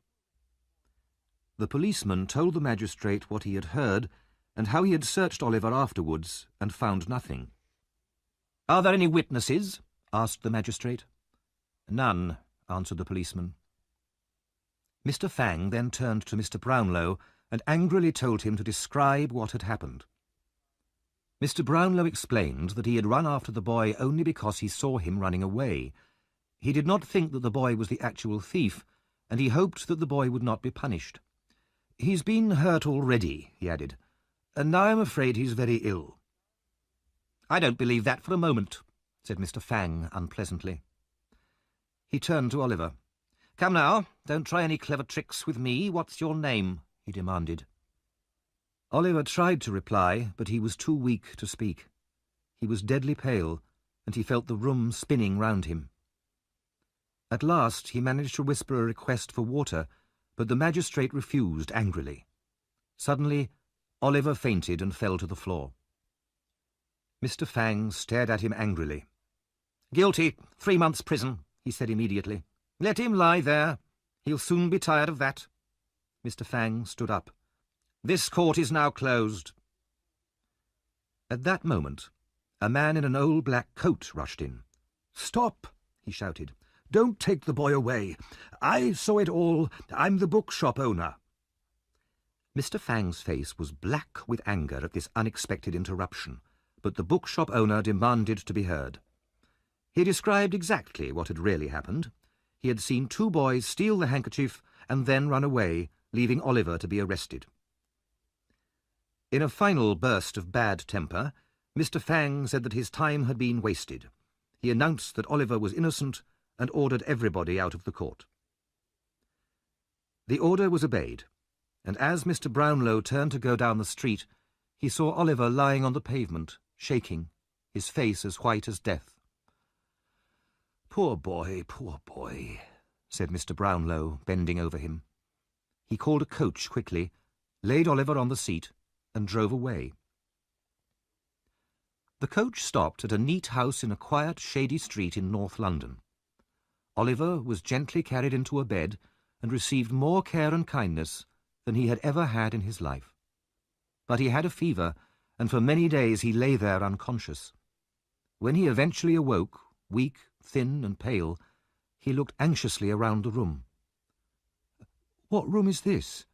The policeman told the magistrate what he had heard and how he had searched Oliver afterwards and found nothing. "Are there any witnesses?" asked the magistrate. "None," answered the policeman. Mr. Fang then turned to Mr. Brownlow and angrily told him to describe what had happened. Mr. Brownlow explained that he had run after the boy only because he saw him running away. He did not think that the boy was the actual thief, and he hoped that the boy would not be punished. "He's been hurt already," he added, "and now I'm afraid he's very ill." "I don't believe that for a moment," said Mr. Fang unpleasantly. He turned to Oliver. "Come now, don't try any clever tricks with me. What's your name?" he demanded. Oliver tried to reply, but he was too weak to speak. He was deadly pale, and he felt the room spinning round him. At last he managed to whisper a request for water, but the magistrate refused angrily. Suddenly, Oliver fainted and fell to the floor. Mr. Fang stared at him angrily. "Guilty, 3 months' prison," he said immediately. "Let him lie there. He'll soon be tired of that." Mr. Fang stood up. "This court is now closed." At that moment, a man in an old black coat rushed in. "Stop!" he shouted. "Don't take the boy away. I saw it all. I'm the bookshop owner." Mr. Fang's face was black with anger at this unexpected interruption, but the bookshop owner demanded to be heard. He described exactly what had really happened. He had seen 2 boys steal the handkerchief and then run away, leaving Oliver to be arrested. In a final burst of bad temper, Mr. Fang said that his time had been wasted. He announced that Oliver was innocent and ordered everybody out of the court. The order was obeyed, and as Mr. Brownlow turned to go down the street, he saw Oliver lying on the pavement, shaking, his face as white as death. Poor boy," said Mr. Brownlow, bending over him. He called a coach quickly, laid Oliver on the seat, and drove away. The coach stopped at a neat house in a quiet, shady street in North London. Oliver was gently carried into a bed and received more care and kindness than he had ever had in his life. But he had a fever, and for many days he lay there unconscious. When he eventually awoke, weak, thin and pale, he looked anxiously around the room. "What room is this?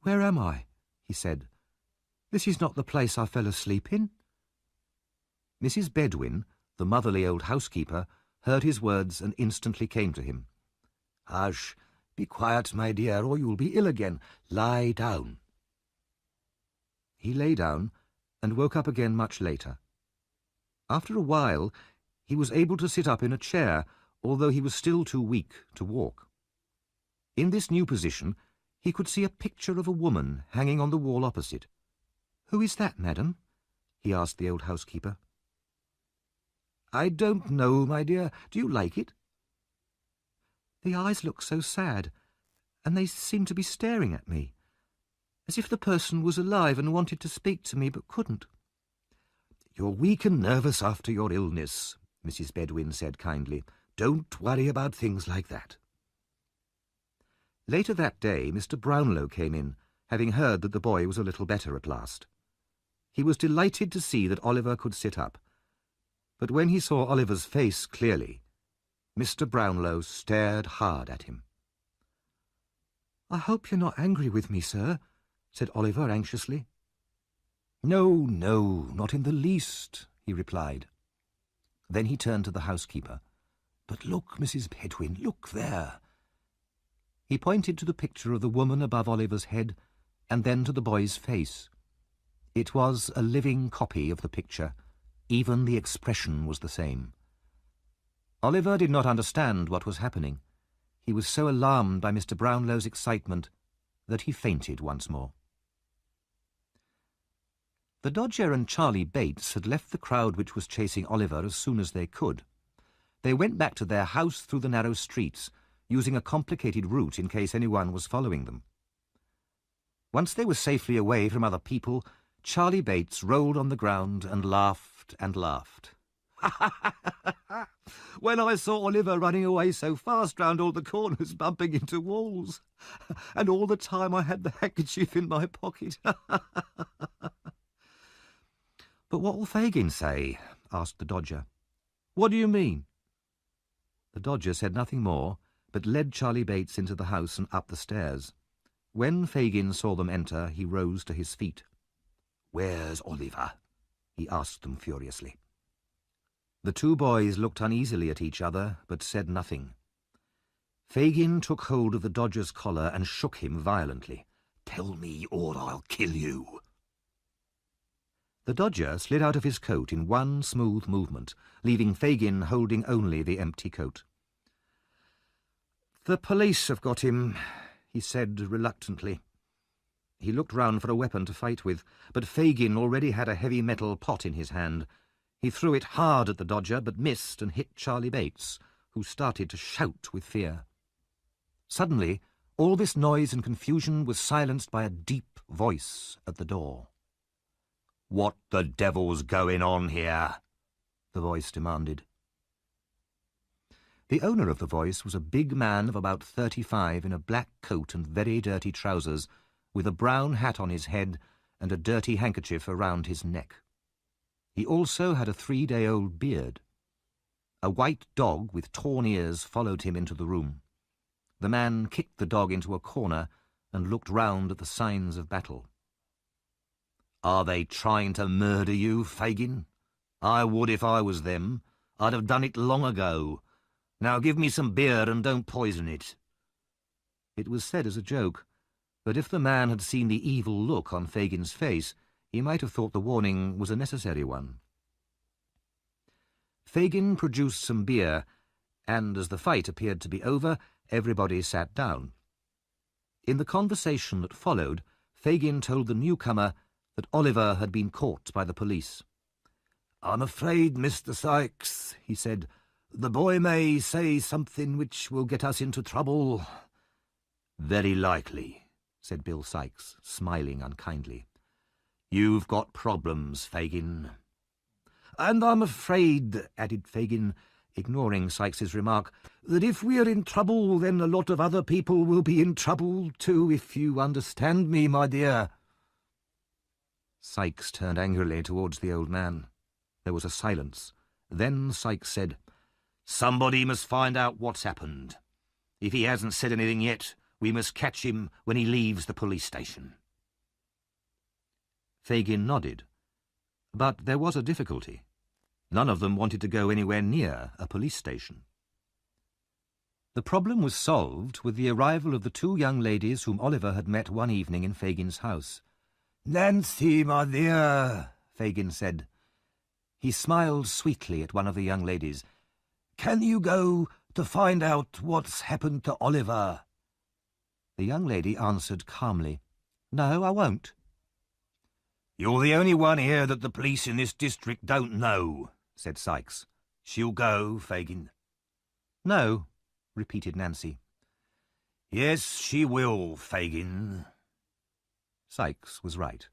Where am I?" he said. "This is not the place I fell asleep in." Mrs. Bedwin, the motherly old housekeeper, heard his words and instantly came to him. "Hush! Be quiet, my dear, or you'll be ill again. Lie down." He lay down and woke up again much later. After a while, he was able to sit up in a chair, although he was still too weak to walk. In this new position, he could see a picture of a woman hanging on the wall opposite. "Who is that, madam?" he asked the old housekeeper. "I don't know, my dear. Do you like it?" "The eyes look so sad, and they seem to be staring at me, as if the person was alive and wanted to speak to me but couldn't." "You're weak and nervous after your illness," Mrs. Bedwin said kindly. "Don't worry about things like that." Later that day, Mr. Brownlow came in, having heard that the boy was a little better at last. He was delighted to see that Oliver could sit up. But when he saw Oliver's face clearly, Mr. Brownlow stared hard at him. "I hope you're not angry with me, sir," said Oliver anxiously. "No, no, not in the least," he replied. Then he turned to the housekeeper. "But look, Mrs. Bedwin, look there." He pointed to the picture of the woman above Oliver's head, and then to the boy's face. It was a living copy of the picture. Even the expression was the same. Oliver did not understand what was happening. He was so alarmed by Mr. Brownlow's excitement that he fainted once more. The Dodger and Charlie Bates had left the crowd which was chasing Oliver as soon as they could. They went back to their house through the narrow streets, using a complicated route in case anyone was following them. Once they were safely away from other people, Charlie Bates rolled on the ground and laughed and laughed. When I saw Oliver running away so fast round all the corners, bumping into walls, and all the time I had the handkerchief in my pocket. "But what will Fagin say?" asked the Dodger. What do you mean? The Dodger said nothing more, but led Charlie Bates into the house and up the stairs. When Fagin saw them enter, he rose to his feet. "Where's Oliver?" he asked them furiously. The two boys looked uneasily at each other, but said nothing. Fagin took hold of the Dodger's collar and shook him violently. "Tell me, or I'll kill you." The Dodger slid out of his coat in one smooth movement, leaving Fagin holding only the empty coat. "The police have got him," he said reluctantly. He looked round for a weapon to fight with, but Fagin already had a heavy metal pot in his hand. He threw it hard at the Dodger, but missed and hit Charlie Bates, who started to shout with fear. Suddenly, all this noise and confusion was silenced by a deep voice at the door. "What the devil's going on here?" the voice demanded. The owner of the voice was a big man of about 35 in a black coat and very dirty trousers, with a brown hat on his head and a dirty handkerchief around his neck. He also had a 3-day-old beard. A white dog with torn ears followed him into the room. The man kicked the dog into a corner and looked round at the signs of battle. "Are they trying to murder you, Fagin? I would if I was them. I'd have done it long ago. Now give me some beer and don't poison it." It was said as a joke, but if the man had seen the evil look on Fagin's face, he might have thought the warning was a necessary one. Fagin produced some beer, and as the fight appeared to be over, everybody sat down. In the conversation that followed, Fagin told the newcomer that Oliver had been caught by the police. "I'm afraid, Mr. Sykes," he said, "the boy may say something which will get us into trouble." "Very likely," said Bill Sykes, smiling unkindly. "You've got problems, Fagin." "And I'm afraid," added Fagin, ignoring Sykes's remark, "that if we're in trouble, then a lot of other people will be in trouble too, if you understand me, my dear." Sykes turned angrily towards the old man. There was a silence. Then Sykes said, "Somebody must find out what's happened. If he hasn't said anything yet, we must catch him when he leaves the police station." Fagin nodded. But there was a difficulty. None of them wanted to go anywhere near a police station. The problem was solved with the arrival of the two young ladies whom Oliver had met one evening in Fagin's house. "Nancy, my dear," Fagin said. He smiled sweetly at one of the young ladies. "Can you go to find out what's happened to Oliver?" The young lady answered calmly, "No, I won't." "You're the only one here that the police in this district don't know," said Sykes. "She'll go, Fagin." "No," repeated Nancy. "Yes, she will, Fagin." Sykes was right.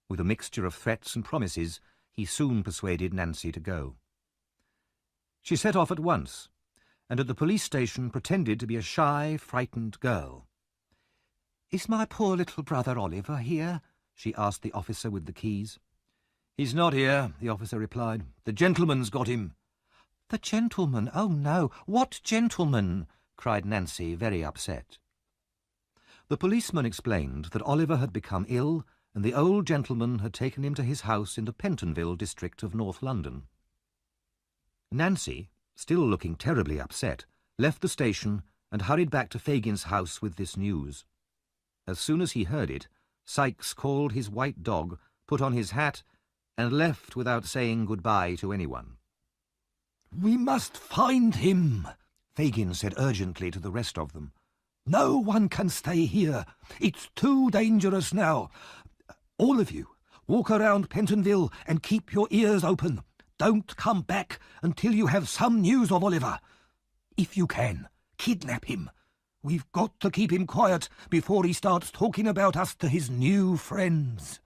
With a mixture of threats and promises, he soon persuaded Nancy to go. She set off at once, and at the police station pretended to be a shy, frightened girl. "Is my poor little brother Oliver here?" she asked the officer with the keys. "He's not here," the officer replied. "The gentleman's got him." "The gentleman? Oh, no. What gentleman?" cried Nancy, very upset. The policeman explained that Oliver had become ill and the old gentleman had taken him to his house in the Pentonville district of North London. Nancy, still looking terribly upset, left the station and hurried back to Fagin's house with this news. As soon as he heard it, Sykes called his white dog, put on his hat, and left without saying goodbye to anyone. "We must find him," Fagin said urgently to the rest of them. "No one can stay here. It's too dangerous now. All of you, walk around Pentonville and keep your ears open. Don't come back until you have some news of Oliver. If you can, kidnap him. We've got to keep him quiet before he starts talking about us to his new friends."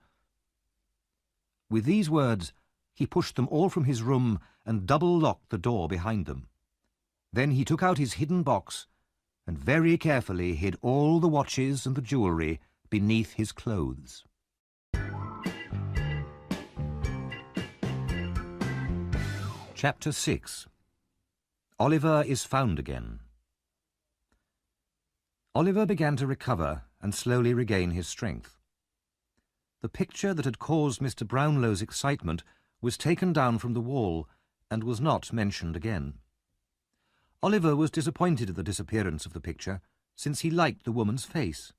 With these words, he pushed them all from his room and double-locked the door behind them. Then he took out his hidden box and very carefully hid all the watches and the jewellery beneath his clothes. Chapter 6. Oliver is found again. Oliver began to recover and slowly regain his strength. The picture that had caused Mr. Brownlow's excitement was taken down from the wall and was not mentioned again. Oliver was disappointed at the disappearance of the picture, since he liked the woman's face,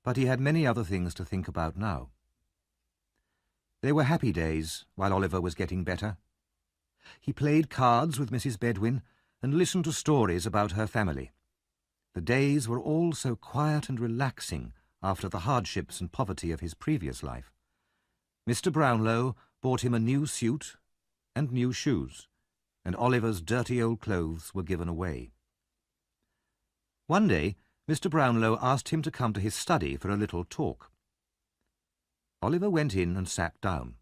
but he had many other things to think about now. They were happy days while Oliver was getting better. He played cards with Mrs. Bedwin and listened to stories about her family. The days were all so quiet and relaxing after the hardships and poverty of his previous life. Mr. Brownlow bought him a new suit and new shoes, and Oliver's dirty old clothes were given away. One day, Mr. Brownlow asked him to come to his study for a little talk. Oliver went in and sat down.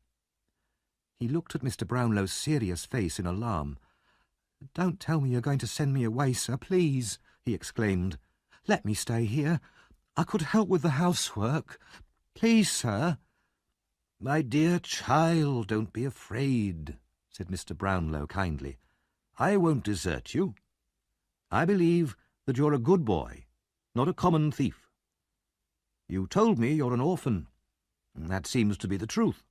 He looked at Mr. Brownlow's serious face in alarm. "Don't tell me you're going to send me away, sir, please," he exclaimed. "Let me stay here. I could help with the housework. Please, sir." "My dear child, don't be afraid," said Mr. Brownlow kindly. "I won't desert you. I believe that you're a good boy, not a common thief. You told me you're an orphan. That seems to be the truth.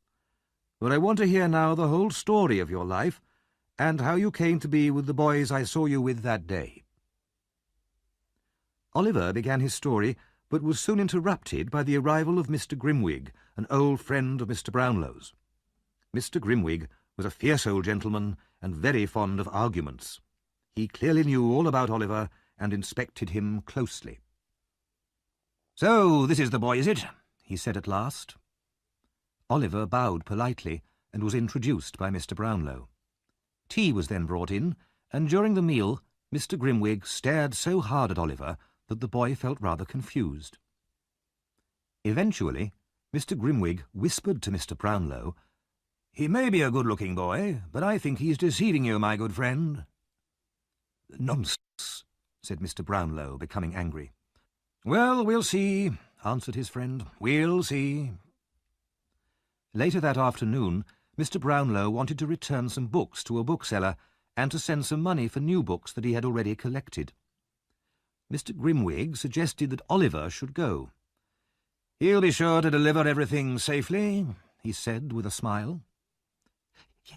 But I want to hear now the whole story of your life, and how you came to be with the boys I saw you with that day." Oliver began his story, but was soon interrupted by the arrival of Mr. Grimwig, an old friend of Mr. Brownlow's. Mr. Grimwig was a fierce old gentleman and very fond of arguments. He clearly knew all about Oliver and inspected him closely. "So this is the boy, is it?" he said at last. Oliver bowed politely and was introduced by Mr. Brownlow. Tea was then brought in, and during the meal Mr. Grimwig stared so hard at Oliver that the boy felt rather confused. Eventually, Mr. Grimwig whispered to Mr. Brownlow, "He may be a good-looking boy, but I think he's deceiving you, my good friend." "Nonsense," said Mr. Brownlow, becoming angry. "Well, we'll see," answered his friend. "We'll see." Later that afternoon, Mr. Brownlow wanted to return some books to a bookseller and to send some money for new books that he had already collected. Mr. Grimwig suggested that Oliver should go. "He'll be sure to deliver everything safely," he said with a smile.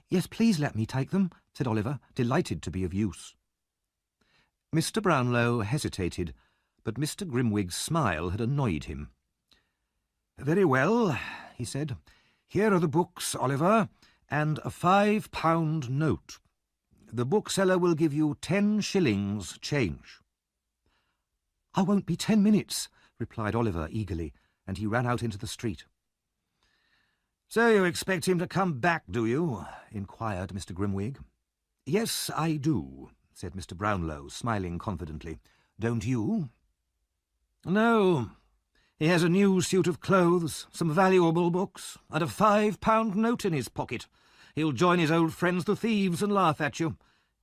"Yes, please let me take them," said Oliver, delighted to be of use. Mr. Brownlow hesitated, but Mr. Grimwig's smile had annoyed him. "Very well," he said. "Here are the books, Oliver, and a £5 note. The bookseller will give you 10 shillings change." "I won't be 10 minutes," replied Oliver eagerly, and he ran out into the street. "So you expect him to come back, do you?" inquired Mr. Grimwig. "Yes, I do," said Mr. Brownlow, smiling confidently. "Don't you?" "No. He has a new suit of clothes, some valuable books, and a £5 note in his pocket. He'll join his old friends the thieves and laugh at you.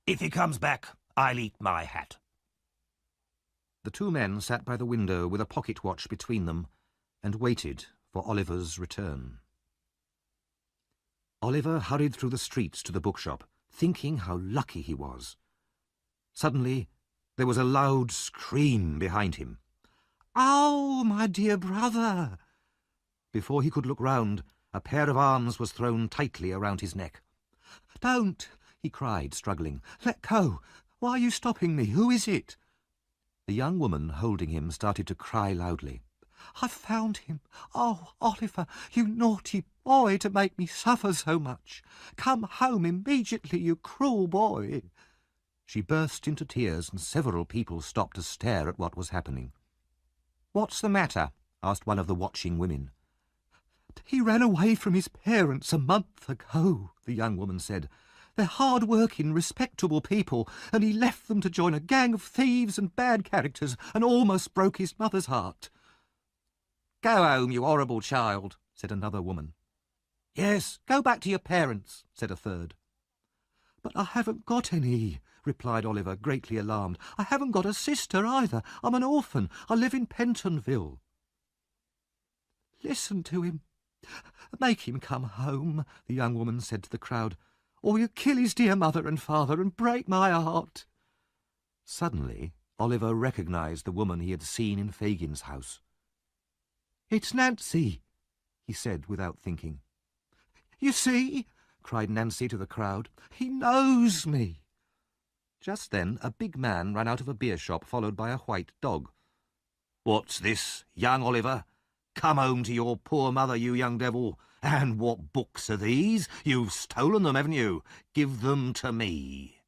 If he comes back, I'll eat my hat." The two men sat by the window with a pocket watch between them and waited for Oliver's return. Oliver hurried through the streets to the bookshop, thinking how lucky he was. Suddenly, there was a loud scream behind him. "Oh, my dear brother!" Before he could look round, a pair of arms was thrown tightly around his neck. "Don't!" he cried, struggling. "Let go! Why are you stopping me? Who is it?" The young woman holding him started to cry loudly. "I've found him! Oh, Oliver, you naughty boy, to make me suffer so much! Come home immediately, you cruel boy!" She burst into tears, and several people stopped to stare at what was happening. "What's the matter?" asked one of the watching women. "He ran away from his parents a month ago," the young woman said. "They're hard-working, respectable people, and he left them to join a gang of thieves and bad characters and almost broke his mother's heart." "Go home, you horrible child," said another woman. "Yes, go back to your parents," said a third. "But I haven't got any," replied Oliver, greatly alarmed. "I haven't got a sister either. I'm an orphan. I live in Pentonville." "Listen to him. Make him come home," the young woman said to the crowd, "or you kill his dear mother and father and break my heart." Suddenly, Oliver recognised the woman he had seen in Fagin's house. "It's Nancy," he said without thinking. "You see," cried Nancy to the crowd, "he knows me." Just then a big man ran out of a beer shop, followed by a white dog. "What's this, young Oliver? Come home to your poor mother, you young devil. And what books are these? You've stolen them, haven't you? Give them to me."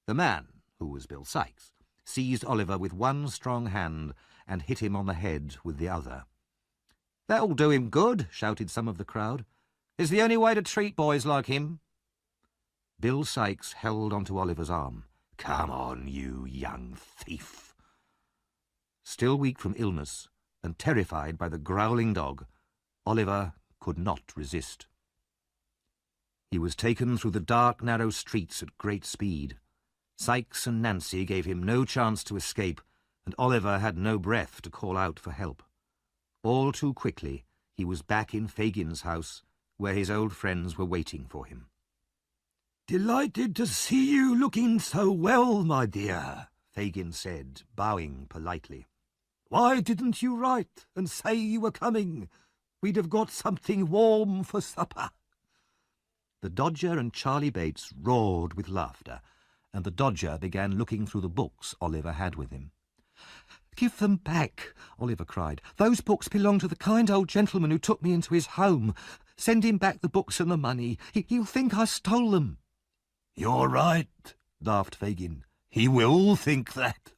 The man, who was Bill Sikes, seized Oliver with one strong hand and hit him on the head with the other. "That'll do him good," shouted some of the crowd. "It's the only way to treat boys like him." Bill Sikes held onto Oliver's arm. "Come on, you young thief." Still weak from illness and terrified by the growling dog, Oliver could not resist. He was taken through the dark, narrow streets at great speed. Sikes and Nancy gave him no chance to escape, and Oliver had no breath to call out for help. All too quickly, he was back in Fagin's house, where his old friends were waiting for him. "Delighted to see you looking so well, my dear," Fagin said, bowing politely. "Why didn't you write and say you were coming? We'd have got something warm for supper." The Dodger and Charlie Bates roared with laughter, and the Dodger began looking through the books Oliver had with him. "Give them back," Oliver cried. "Those books belong to the kind old gentleman who took me into his home. Send him back the books and the money. He'll think I stole them." "You're right," laughed Fagin. "He will think that."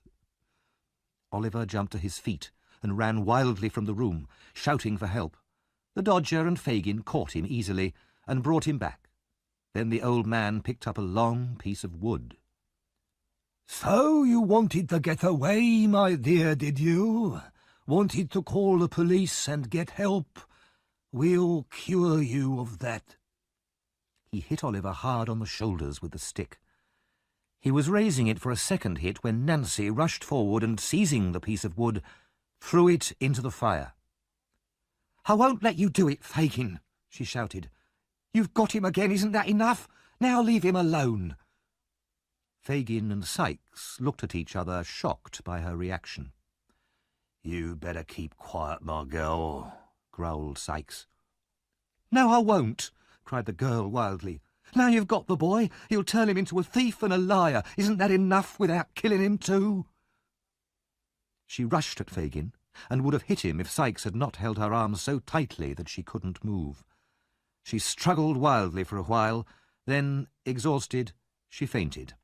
Oliver jumped to his feet and ran wildly from the room, shouting for help. The Dodger and Fagin caught him easily and brought him back. Then the old man picked up a long piece of wood. "So you wanted to get away, my dear, did you? Wanted to call the police and get help? We'll cure you of that." He hit Oliver hard on the shoulders with the stick. He was raising it for a second hit when Nancy rushed forward and, seizing the piece of wood, threw it into the fire. "I won't let you do it, Fagin," she shouted. "You've got him again, isn't that enough? Now leave him alone." Fagin and Sikes looked at each other, shocked by her reaction. "You better keep quiet, my girl," growled Sikes. "No, I won't," cried the girl wildly. "Now you've got the boy, you'll turn him into a thief and a liar. Isn't that enough without killing him too?" She rushed at Fagin and would have hit him if Sikes had not held her arms so tightly that she couldn't move. She struggled wildly for a while, then, exhausted, she fainted.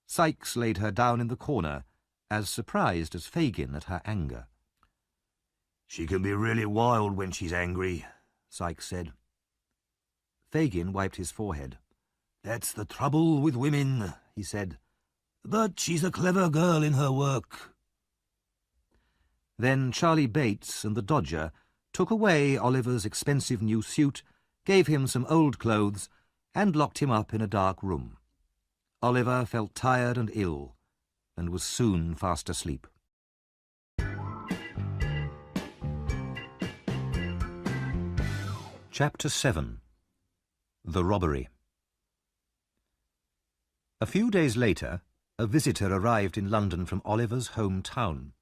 Sikes laid her down in the corner, as surprised as Fagin at her anger. "She can be really wild when she's angry," Sikes said. Fagin wiped his forehead. "That's the trouble with women," he said. "But she's a clever girl in her work." Then Charlie Bates and the Dodger took away Oliver's expensive new suit, gave him some old clothes, and locked him up in a dark room. Oliver felt tired and ill, and was soon fast asleep. Chapter 7. The Robbery. A few days later, a visitor arrived in London from Oliver's hometown.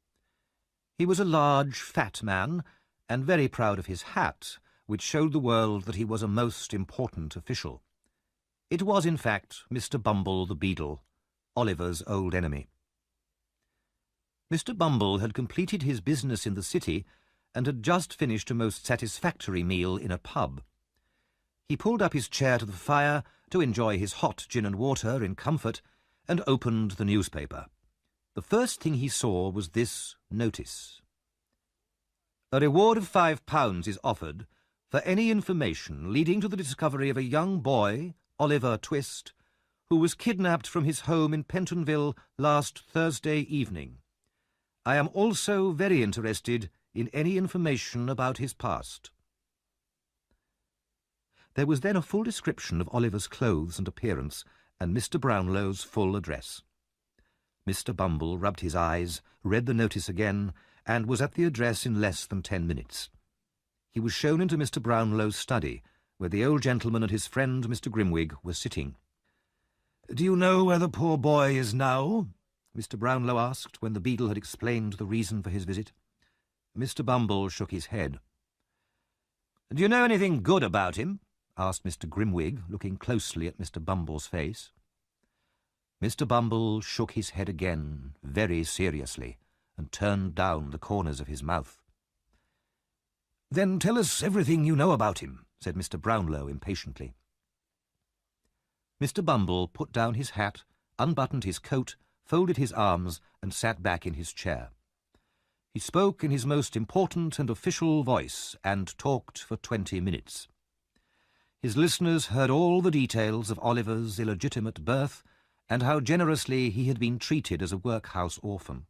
He was a large, fat man, and very proud of his hat, which showed the world that he was a most important official. It was, in fact, Mr. Bumble the Beadle, Oliver's old enemy. Mr. Bumble had completed his business in the city and had just finished a most satisfactory meal in a pub. He pulled up his chair to the fire to enjoy his hot gin and water in comfort and opened the newspaper. The first thing he saw was this notice. A reward of £5 is offered for any information leading to the discovery of a young boy, Oliver Twist, who was kidnapped from his home in Pentonville last Thursday evening. I am also very interested in any information about his past. There was then a full description of Oliver's clothes and appearance, and Mr. Brownlow's full address. Mr. Bumble rubbed his eyes, read the notice again, and was at the address in less than 10 minutes. He was shown into Mr. Brownlow's study, where the old gentleman and his friend Mr. Grimwig were sitting. "Do you know where the poor boy is now?" Mr. Brownlow asked, when the beadle had explained the reason for his visit. Mr. Bumble shook his head. "Do you know anything good about him?" asked Mr. Grimwig, looking closely at Mr. Bumble's face. Mr. Bumble shook his head again, very seriously, and turned down the corners of his mouth. "Then tell us everything you know about him," said Mr. Brownlow impatiently. Mr. Bumble put down his hat, unbuttoned his coat, folded his arms, and sat back in his chair. He spoke in his most important and official voice, and talked for 20 minutes. His listeners heard all the details of Oliver's illegitimate birth, and how generously he had been treated as a workhouse orphan.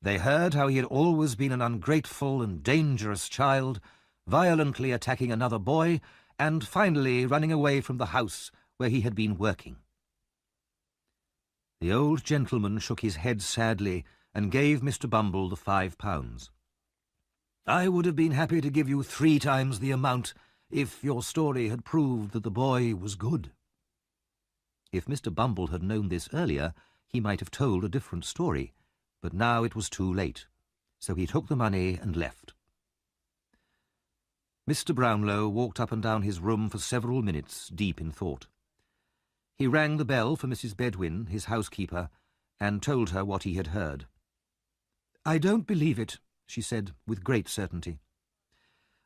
They heard how he had always been an ungrateful and dangerous child, violently attacking another boy, and finally running away from the house where he had been working. The old gentleman shook his head sadly and gave Mr. Bumble the £5. "I would have been happy to give you 3 times the amount if your story had proved that the boy was good." If Mr. Bumble had known this earlier, he might have told a different story, but now it was too late, so he took the money and left. Mr. Brownlow walked up and down his room for several minutes, deep in thought. He rang the bell for Mrs. Bedwin, his housekeeper, and told her what he had heard. "I don't believe it," she said, with great certainty.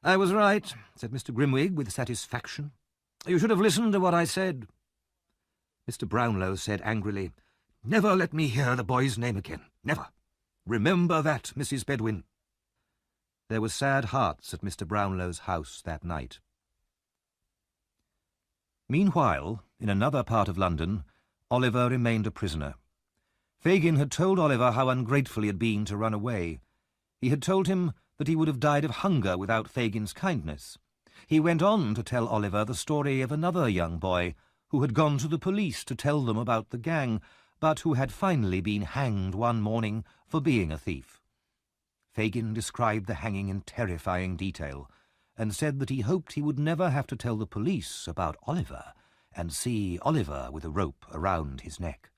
"I was right," said Mr. Grimwig, with satisfaction. "You should have listened to what I said." Mr. Brownlow said angrily, "Never let me hear the boy's name again. Never. Remember that, Mrs. Bedwin." There were sad hearts at Mr. Brownlow's house that night. Meanwhile, in another part of London, Oliver remained a prisoner. Fagin had told Oliver how ungrateful he had been to run away. He had told him that he would have died of hunger without Fagin's kindness. He went on to tell Oliver the story of another young boy who had gone to the police to tell them about the gang, but who had finally been hanged one morning for being a thief. Fagin described the hanging in terrifying detail, and said that he hoped he would never have to tell the police about Oliver, and see Oliver with a rope around his neck.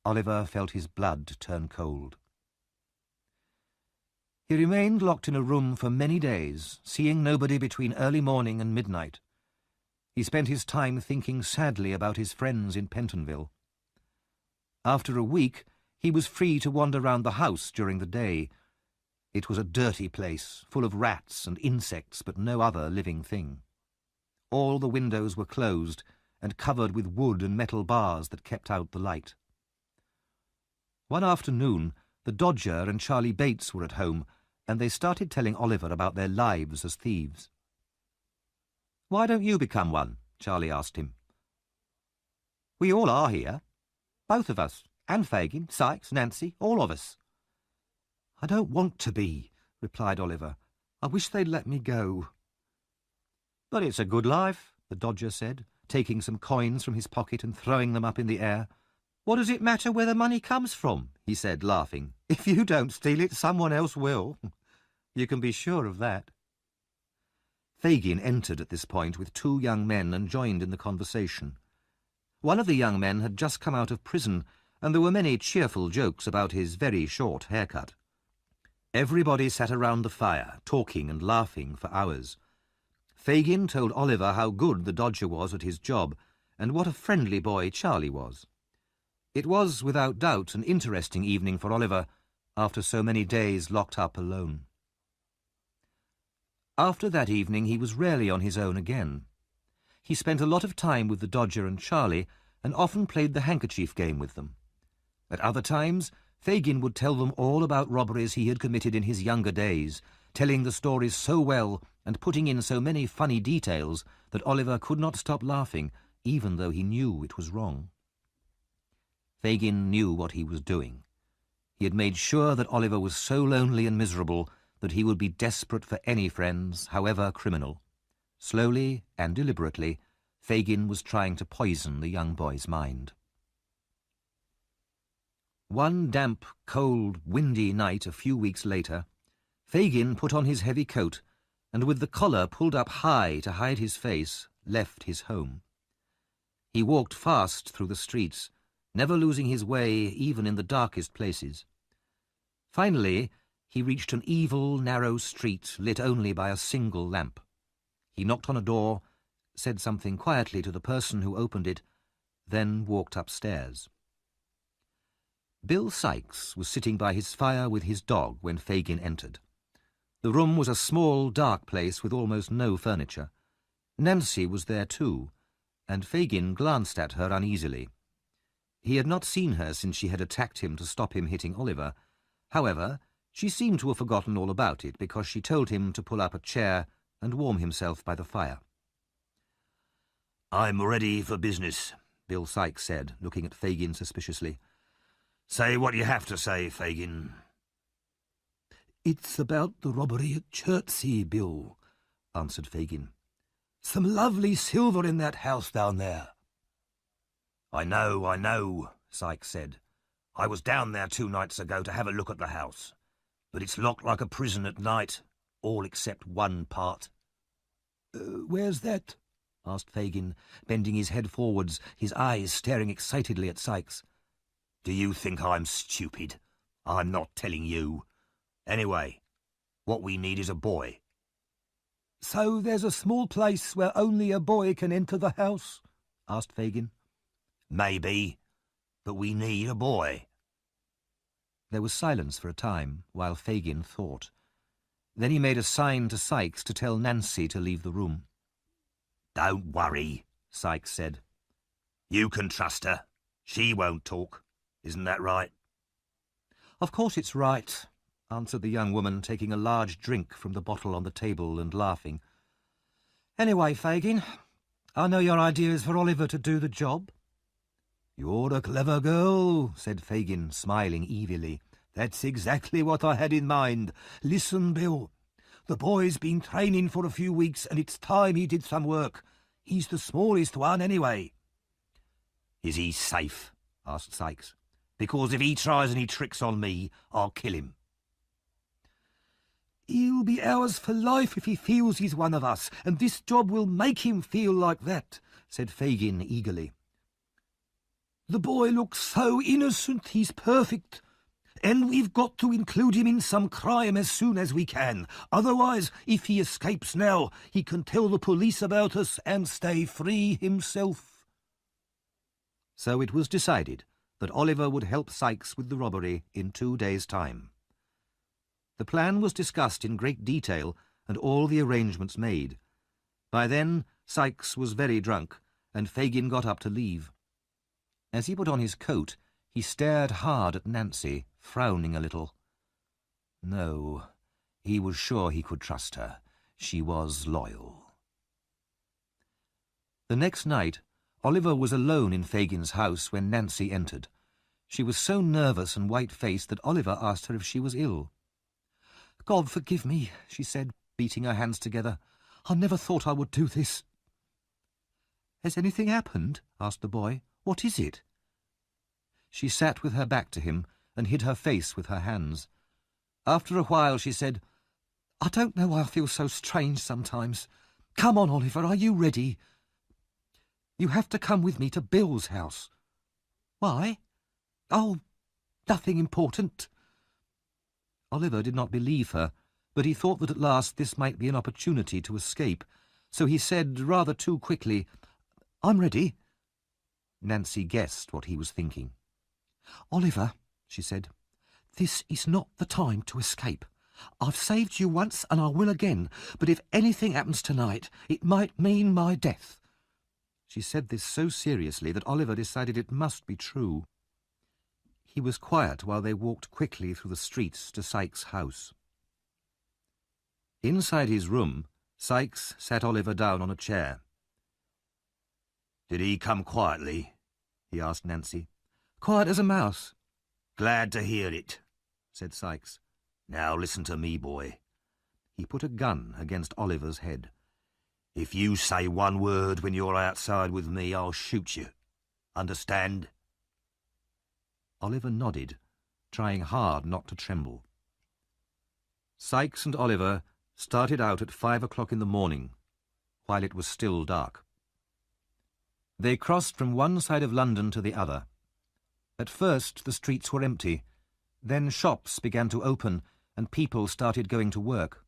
Oliver felt his blood turn cold. He remained locked in a room for many days, seeing nobody between early morning and midnight. He spent his time thinking sadly about his friends in Pentonville. After a week, he was free to wander round the house during the day. It was a dirty place, full of rats and insects, but no other living thing. All the windows were closed and covered with wood and metal bars that kept out the light. One afternoon, the Dodger and Charlie Bates were at home, and they started telling Oliver about their lives as thieves. "Why don't you become one?" Charlie asked him. "We all are here. Both of us, and Fagin, Sykes, Nancy, all of us." "I don't want to be," replied Oliver. "I wish they'd let me go." "But it's a good life," the Dodger said, taking some coins from his pocket and throwing them up in the air. "What does it matter where the money comes from?" he said, laughing. "If you don't steal it, someone else will. You can be sure of that." Fagin entered at this point with 2 young men and joined in the conversation. One of the young men had just come out of prison, and there were many cheerful jokes about his very short haircut. Everybody sat around the fire, talking and laughing for hours. Fagin told Oliver how good the Dodger was at his job, and what a friendly boy Charlie was. It was, without doubt, an interesting evening for Oliver, after so many days locked up alone. After that evening he was rarely on his own again. He spent a lot of time with the Dodger and Charlie, and often played the handkerchief game with them. At other times, Fagin would tell them all about robberies he had committed in his younger days, telling the stories so well and putting in so many funny details that Oliver could not stop laughing, even though he knew it was wrong. Fagin knew what he was doing. He had made sure that Oliver was so lonely and miserable that he would be desperate for any friends, however criminal. Slowly and deliberately, Fagin was trying to poison the young boy's mind. One damp, cold, windy night a few weeks later, Fagin put on his heavy coat and, with the collar pulled up high to hide his face, left his home. He walked fast through the streets, never losing his way even in the darkest places. Finally, he reached an evil, narrow street lit only by a single lamp. He knocked on a door, said something quietly to the person who opened it, then walked upstairs. Bill Sikes was sitting by his fire with his dog when Fagin entered. The room was a small, dark place with almost no furniture. Nancy was there too, and Fagin glanced at her uneasily. He had not seen her since she had attacked him to stop him hitting Oliver. However, she seemed to have forgotten all about it because she told him to pull up a chair and warm himself by the fire. "I'm ready for business," Bill Sikes said, looking at Fagin suspiciously. "Say what you have to say, Fagin." "It's about the robbery at Chertsey, Bill," answered Fagin. "Some lovely silver in that house down there." I know, Sikes said. "I was down there 2 nights ago to have a look at the house, but it's locked like a prison at night, all except one part." "Where's that?" asked Fagin, bending his head forwards, his eyes staring excitedly at Sikes. "Do you think I'm stupid? I'm not telling you. Anyway, what we need is a boy." "So there's a small place where only a boy can enter the house?" asked Fagin. "Maybe, but we need a boy." There was silence for a time, while Fagin thought. Then he made a sign to Sikes to tell Nancy to leave the room. "Don't worry," Sikes said. "You can trust her. She won't talk. Isn't that right?" "Of course it's right," answered the young woman, taking a large drink from the bottle on the table and laughing. "Anyway, Fagin, I know your idea is for Oliver to do the job." "You're a clever girl," said Fagin, smiling evilly. "That's exactly what I had in mind. Listen, Bill. The boy's been training for a few weeks, and it's time he did some work. He's the smallest one, anyway." "Is he safe?" asked Sikes. "Because if he tries any tricks on me, I'll kill him." "He'll be ours for life if he feels he's one of us, and this job will make him feel like that," said Fagin eagerly. "The boy looks so innocent, he's perfect. And we've got to include him in some crime as soon as we can. Otherwise, if he escapes now, he can tell the police about us and stay free himself." So it was decided that Oliver would help Sikes with the robbery in 2 days' time. The plan was discussed in great detail and all the arrangements made. By then, Sikes was very drunk, and Fagin got up to leave. As he put on his coat, he stared hard at Nancy, frowning a little. No, he was sure he could trust her. She was loyal. The next night, Oliver was alone in Fagin's house when Nancy entered. She was so nervous and white-faced that Oliver asked her if she was ill. "God forgive me," she said, beating her hands together. "I never thought I would do this." "Has anything happened?" asked the boy. "What is it?" She sat with her back to him and hid her face with her hands. After a while she said, "I don't know why I feel so strange sometimes. Come on, Oliver, are you ready? You have to come with me to Bill's house. Why? Oh, nothing important. Oliver did not believe her, but he thought that at last this might be an opportunity to escape, so he said rather too quickly, "I'm ready." Nancy guessed what he was thinking. Oliver, she said, this is not the time to escape. I've saved you once and I will again, but if anything happens tonight, it might mean my death. She said this so seriously that Oliver decided it must be true. He was quiet while they walked quickly through the streets to Sykes' house. Inside his room, Sykes sat Oliver down on a chair. "Did he come quietly?" he asked Nancy. Quiet as a mouse. "Glad to hear it," said Sykes. "Now listen to me, boy." He put a gun against Oliver's head. "If you say one word when you're outside with me, I'll shoot you. Understand?" Oliver nodded, trying hard not to tremble. Sykes and Oliver started out at 5 o'clock in the morning, while it was still dark. They crossed from one side of London to the other. At first the streets were empty, then shops began to open and people started going to work.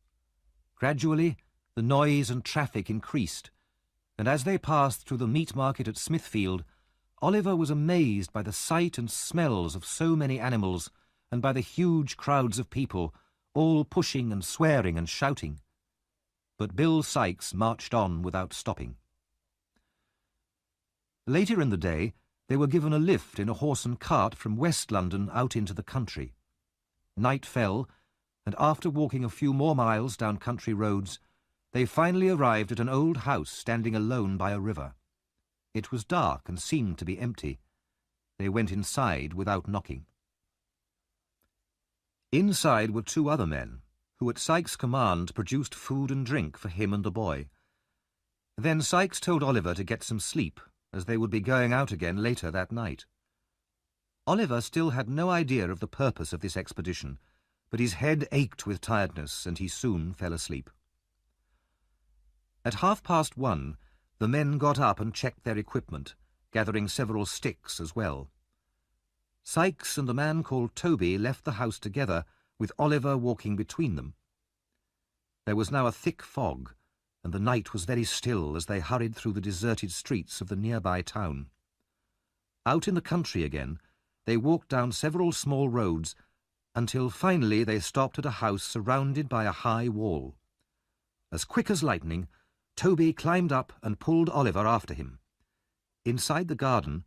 Gradually, the noise and traffic increased, and as they passed through the meat market at Smithfield, Oliver was amazed by the sight and smells of so many animals and by the huge crowds of people, all pushing and swearing and shouting. But Bill Sykes marched on without stopping. Later in the day, they were given a lift in a horse and cart from West London out into the country. Night fell, and after walking a few more miles down country roads, they finally arrived at an old house standing alone by a river. It was dark and seemed to be empty. They went inside without knocking. Inside were two other men, who at Sykes' command produced food and drink for him and the boy. Then Sykes told Oliver to get some sleep, as they would be going out again later that night. Oliver still had no idea of the purpose of this expedition, but his head ached with tiredness, and he soon fell asleep. At 1:30, the men got up and checked their equipment, gathering several sticks as well. Sykes and a man called Toby left the house together, with Oliver walking between them. There was now a thick fog, and the night was very still as they hurried through the deserted streets of the nearby town. Out in the country again, they walked down several small roads until finally they stopped at a house surrounded by a high wall. As quick as lightning, Toby climbed up and pulled Oliver after him. Inside the garden,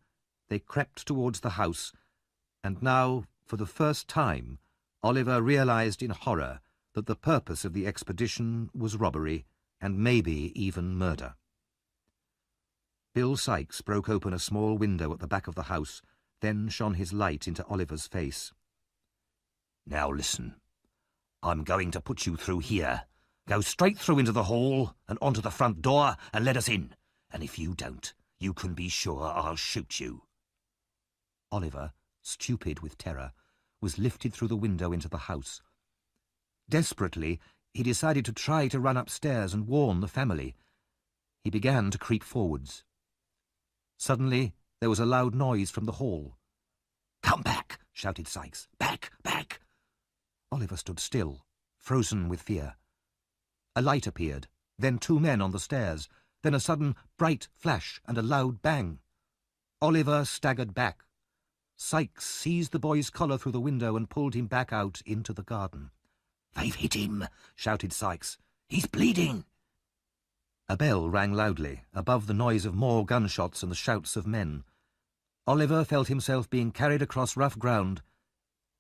they crept towards the house, and now, for the first time, Oliver realized in horror that the purpose of the expedition was robbery, and maybe even murder. Bill Sykes broke open a small window at the back of the house, then shone his light into Oliver's face. "Now listen. I'm going to put you through here. Go straight through into the hall and onto the front door and let us in. And if you don't, you can be sure I'll shoot you." Oliver, stupid with terror, was lifted through the window into the house. Desperately, he decided to try to run upstairs and warn the family. He began to creep forwards. Suddenly, there was a loud noise from the hall. "Come back!" shouted Sykes. "Back, back!" Oliver stood still, frozen with fear. A light appeared, then two men on the stairs, then a sudden bright flash and a loud bang. Oliver staggered back. Sykes seized the boy's collar through the window and pulled him back out into the garden. "They've hit him!" shouted Sykes. "He's bleeding!" A bell rang loudly, above the noise of more gunshots and the shouts of men. Oliver felt himself being carried across rough ground,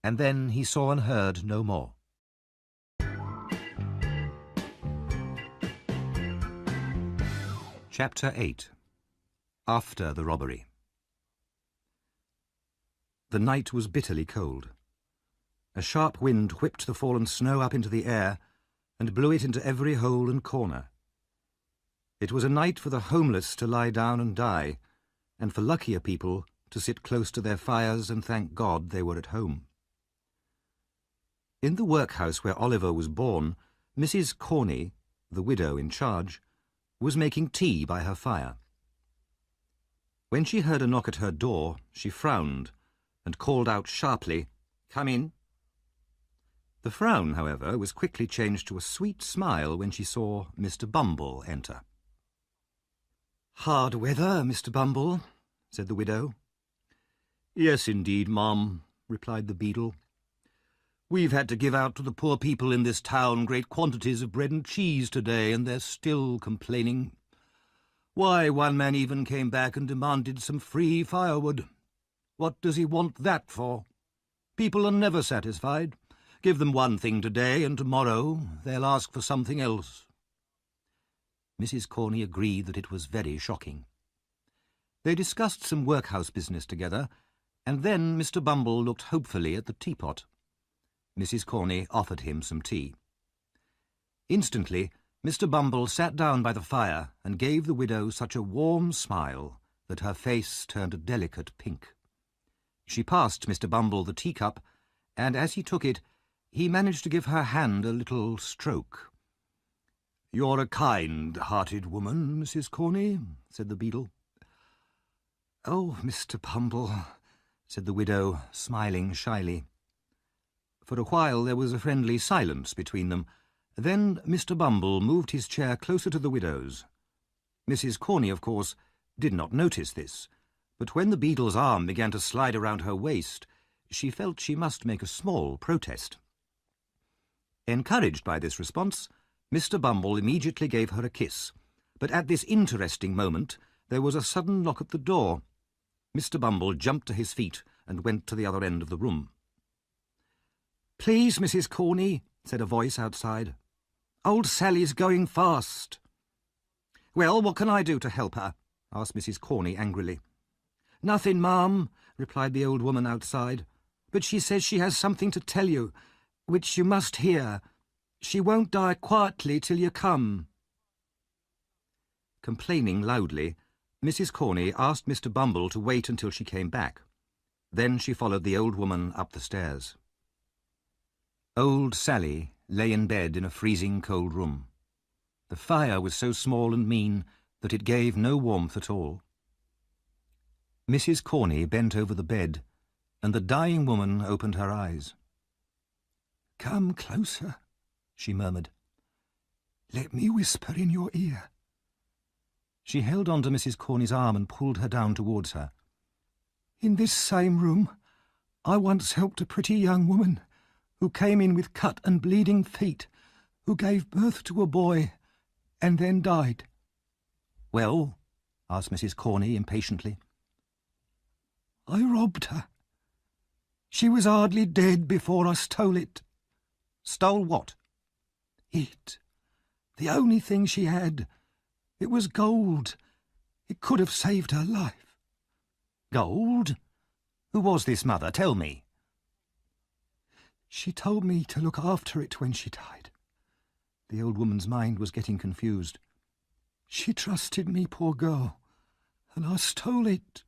and then he saw and heard no more. Chapter 8. After the Robbery. The night was bitterly cold. A sharp wind whipped the fallen snow up into the air and blew it into every hole and corner. It was a night for the homeless to lie down and die, and for luckier people to sit close to their fires and thank God they were at home. In the workhouse where Oliver was born, Mrs. Corney, the widow in charge, was making tea by her fire. When she heard a knock at her door, she frowned and called out sharply, "Come in." The frown, however, was quickly changed to a sweet smile when she saw Mr. Bumble enter. "Hard weather, Mr. Bumble," said the widow. "Yes, indeed, ma'am," replied the beadle. "We've had to give out to the poor people in this town great quantities of bread and cheese today, and they're still complaining. Why, one man even came back and demanded some free firewood. What does he want that for? People are never satisfied. Give them one thing today, and tomorrow they'll ask for something else." Mrs. Corney agreed that it was very shocking. They discussed some workhouse business together, and then Mr. Bumble looked hopefully at the teapot. Mrs. Corney offered him some tea. Instantly, Mr. Bumble sat down by the fire and gave the widow such a warm smile that her face turned a delicate pink. She passed Mr. Bumble the teacup, and as he took it, he managed to give her hand a little stroke. "You're a kind-hearted woman, Mrs. Corney," said the beadle. "Oh, Mr. Bumble," said the widow, smiling shyly. For a while there was a friendly silence between them. Then Mr. Bumble moved his chair closer to the widow's. Mrs. Corney, of course, did not notice this, but when the beadle's arm began to slide around her waist, she felt she must make a small protest. Encouraged by this response, Mr. Bumble immediately gave her a kiss, but at this interesting moment there was a sudden knock at the door. Mr. Bumble jumped to his feet and went to the other end of the room. "Please, Mrs. Corney," said a voice outside. "Old Sally's going fast." "Well, what can I do to help her?" asked Mrs. Corney angrily. "Nothing, ma'am," replied the old woman outside, "but she says she has something to tell you, which you must hear. She won't die quietly till you come." Complaining loudly, Mrs. Corney asked Mr. Bumble to wait until she came back. Then she followed the old woman up the stairs. Old Sally lay in bed in a freezing cold room. The fire was so small and mean that it gave no warmth at all. Mrs. Corney bent over the bed, and the dying woman opened her eyes. "Come closer," she murmured. "Let me whisper in your ear." She held on to Mrs. Corney's arm and pulled her down towards her. "In this same room, I once helped a pretty young woman who came in with cut and bleeding feet, who gave birth to a boy and then died." "Well?" asked Mrs. Corney impatiently. "I robbed her. She was hardly dead before I stole it." "Stole what?" "It. The only thing she had. It was gold. It could have saved her life." "Gold? Who was this mother? Tell me." "She told me to look after it when she died." The old woman's mind was getting confused. "She trusted me, poor girl, and I stole it."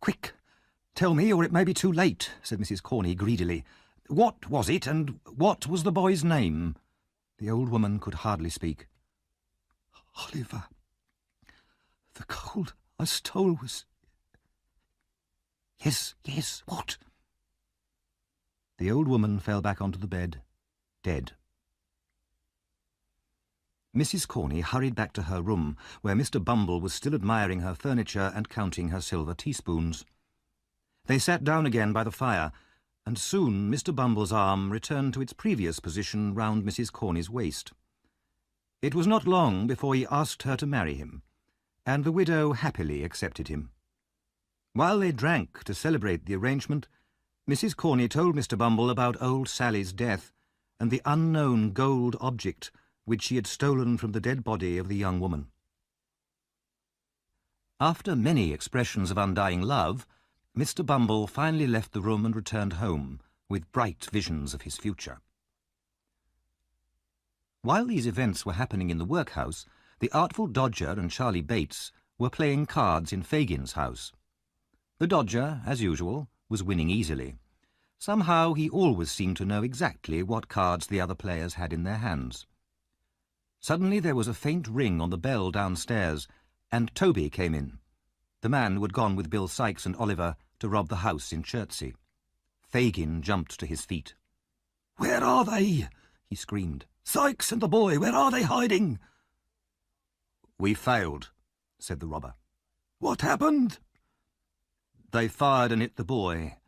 "Quick, tell me, or it may be too late," said Mrs. Corney greedily. "What was it, and what was the boy's name?" The old woman could hardly speak. "Oliver. The gold I stole was—" Yes, what?" The old woman fell back onto the bed, dead. Mrs. Corney hurried back to her room, where Mr. Bumble was still admiring her furniture and counting her silver teaspoons. They sat down again by the fire, and soon Mr. Bumble's arm returned to its previous position round Mrs. Corney's waist. It was not long before he asked her to marry him, and the widow happily accepted him. While they drank to celebrate the arrangement, Mrs. Corney told Mr. Bumble about old Sally's death and the unknown gold object which she had stolen from the dead body of the young woman. After many expressions of undying love, Mr. Bumble finally left the room and returned home, with bright visions of his future. While these events were happening in the workhouse, the Artful Dodger and Charlie Bates were playing cards in Fagin's house. The Dodger, as usual, was winning easily. Somehow he always seemed to know exactly what cards the other players had in their hands. Suddenly there was a faint ring on the bell downstairs, and Toby came in, the man who had gone with Bill Sikes and Oliver to rob the house in Chertsey. Fagin jumped to his feet. "Where are they?" he screamed. "Sikes and the boy, where are they hiding?" "We failed," said the robber. "What happened?" "They fired and hit the boy.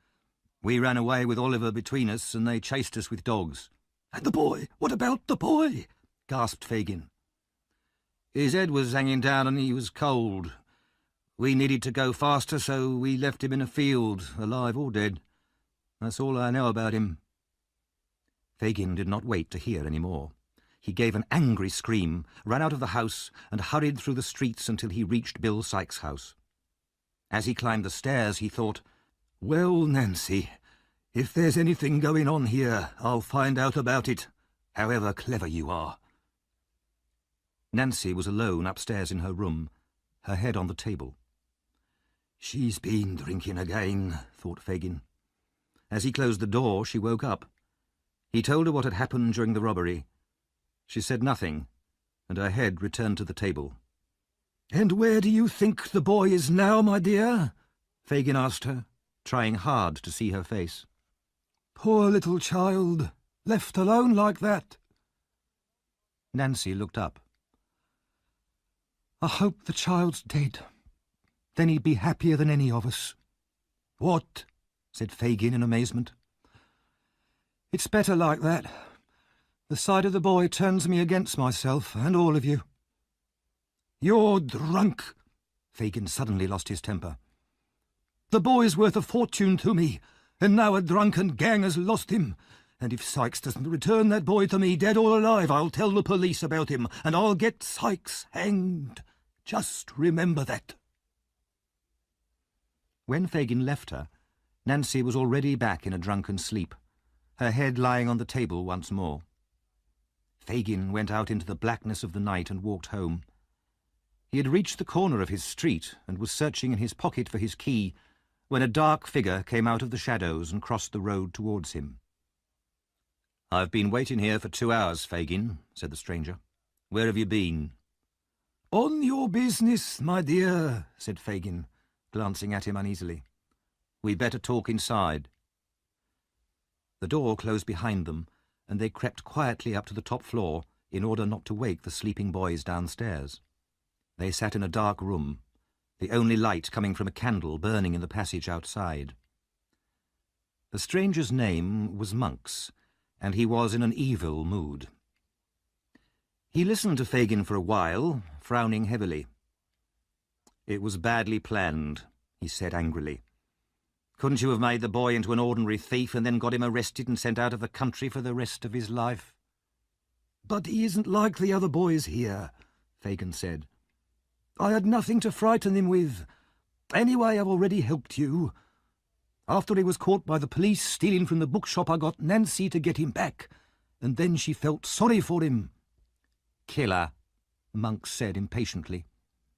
We ran away with Oliver between us, and they chased us with dogs." "And the boy? What about the boy?" gasped Fagin. "His head was hanging down and he was cold. We needed to go faster, so we left him in a field, alive or dead. That's all I know about him." Fagin did not wait to hear any more. He gave an angry scream, ran out of the house, and hurried through the streets until he reached Bill Sikes' house. As he climbed the stairs, he thought, "Well, Nancy, if there's anything going on here, I'll find out about it, however clever you are." Nancy was alone upstairs in her room, her head on the table. "She's been drinking again," thought Fagin. As he closed the door, she woke up. He told her what had happened during the robbery. She said nothing, and her head returned to the table. "And where do you think the boy is now, my dear?" Fagin asked her, trying hard to see her face. "Poor little child, left alone like that." Nancy looked up. "I hope the child's dead. Then he'd be happier than any of us." "What?" said Fagin in amazement. "It's better like that. The sight of the boy turns me against myself and all of you." "You're drunk." Fagin suddenly lost his temper. "The boy's worth a fortune to me, and now a drunken gang has lost him. And if Sikes doesn't return that boy to me, dead or alive, I'll tell the police about him, and I'll get Sikes hanged. Just remember that." When Fagin left her, Nancy was already back in a drunken sleep, her head lying on the table once more. Fagin went out into the blackness of the night and walked home. He had reached the corner of his street and was searching in his pocket for his key when a dark figure came out of the shadows and crossed the road towards him. "I've been waiting here for 2 hours, Fagin," said the stranger. "Where have you been?" "On your business, my dear," said Fagin, glancing at him uneasily. "We'd better talk inside." The door closed behind them, and they crept quietly up to the top floor in order not to wake the sleeping boys downstairs. They sat in a dark room, the only light coming from a candle burning in the passage outside. The stranger's name was Monks, and he was in an evil mood. He listened to Fagin for a while, frowning heavily. "It was badly planned," he said angrily. "Couldn't you have made the boy into an ordinary thief and then got him arrested and sent out of the country for the rest of his life?" "But he isn't like the other boys here," Fagin said. "I had nothing to frighten him with. Anyway, I've already helped you. After he was caught by the police stealing from the bookshop, I got Nancy to get him back, and then she felt sorry for him." "Killer," Monks said impatiently.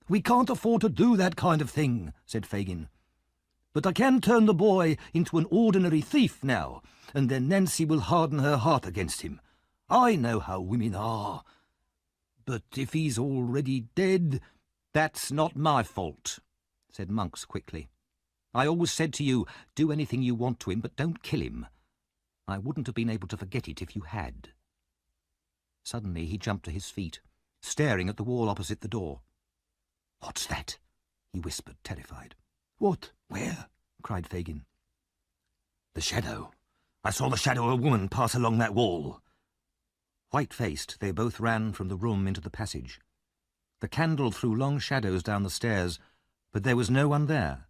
"We can't afford to do that kind of thing," said Fagin. "But I can turn the boy into an ordinary thief now, and then Nancy will harden her heart against him. I know how women are. But if he's already dead—" "That's not my fault," said Monks quickly. "I always said to you, do anything you want to him, but don't kill him. I wouldn't have been able to forget it if you had." Suddenly he jumped to his feet, staring at the wall opposite the door. "What's that?" he whispered, terrified. "What? Where?" cried Fagin. "The shadow. I saw the shadow of a woman pass along that wall." White-faced, they both ran from the room into the passage. The candle threw long shadows down the stairs, but there was no one there.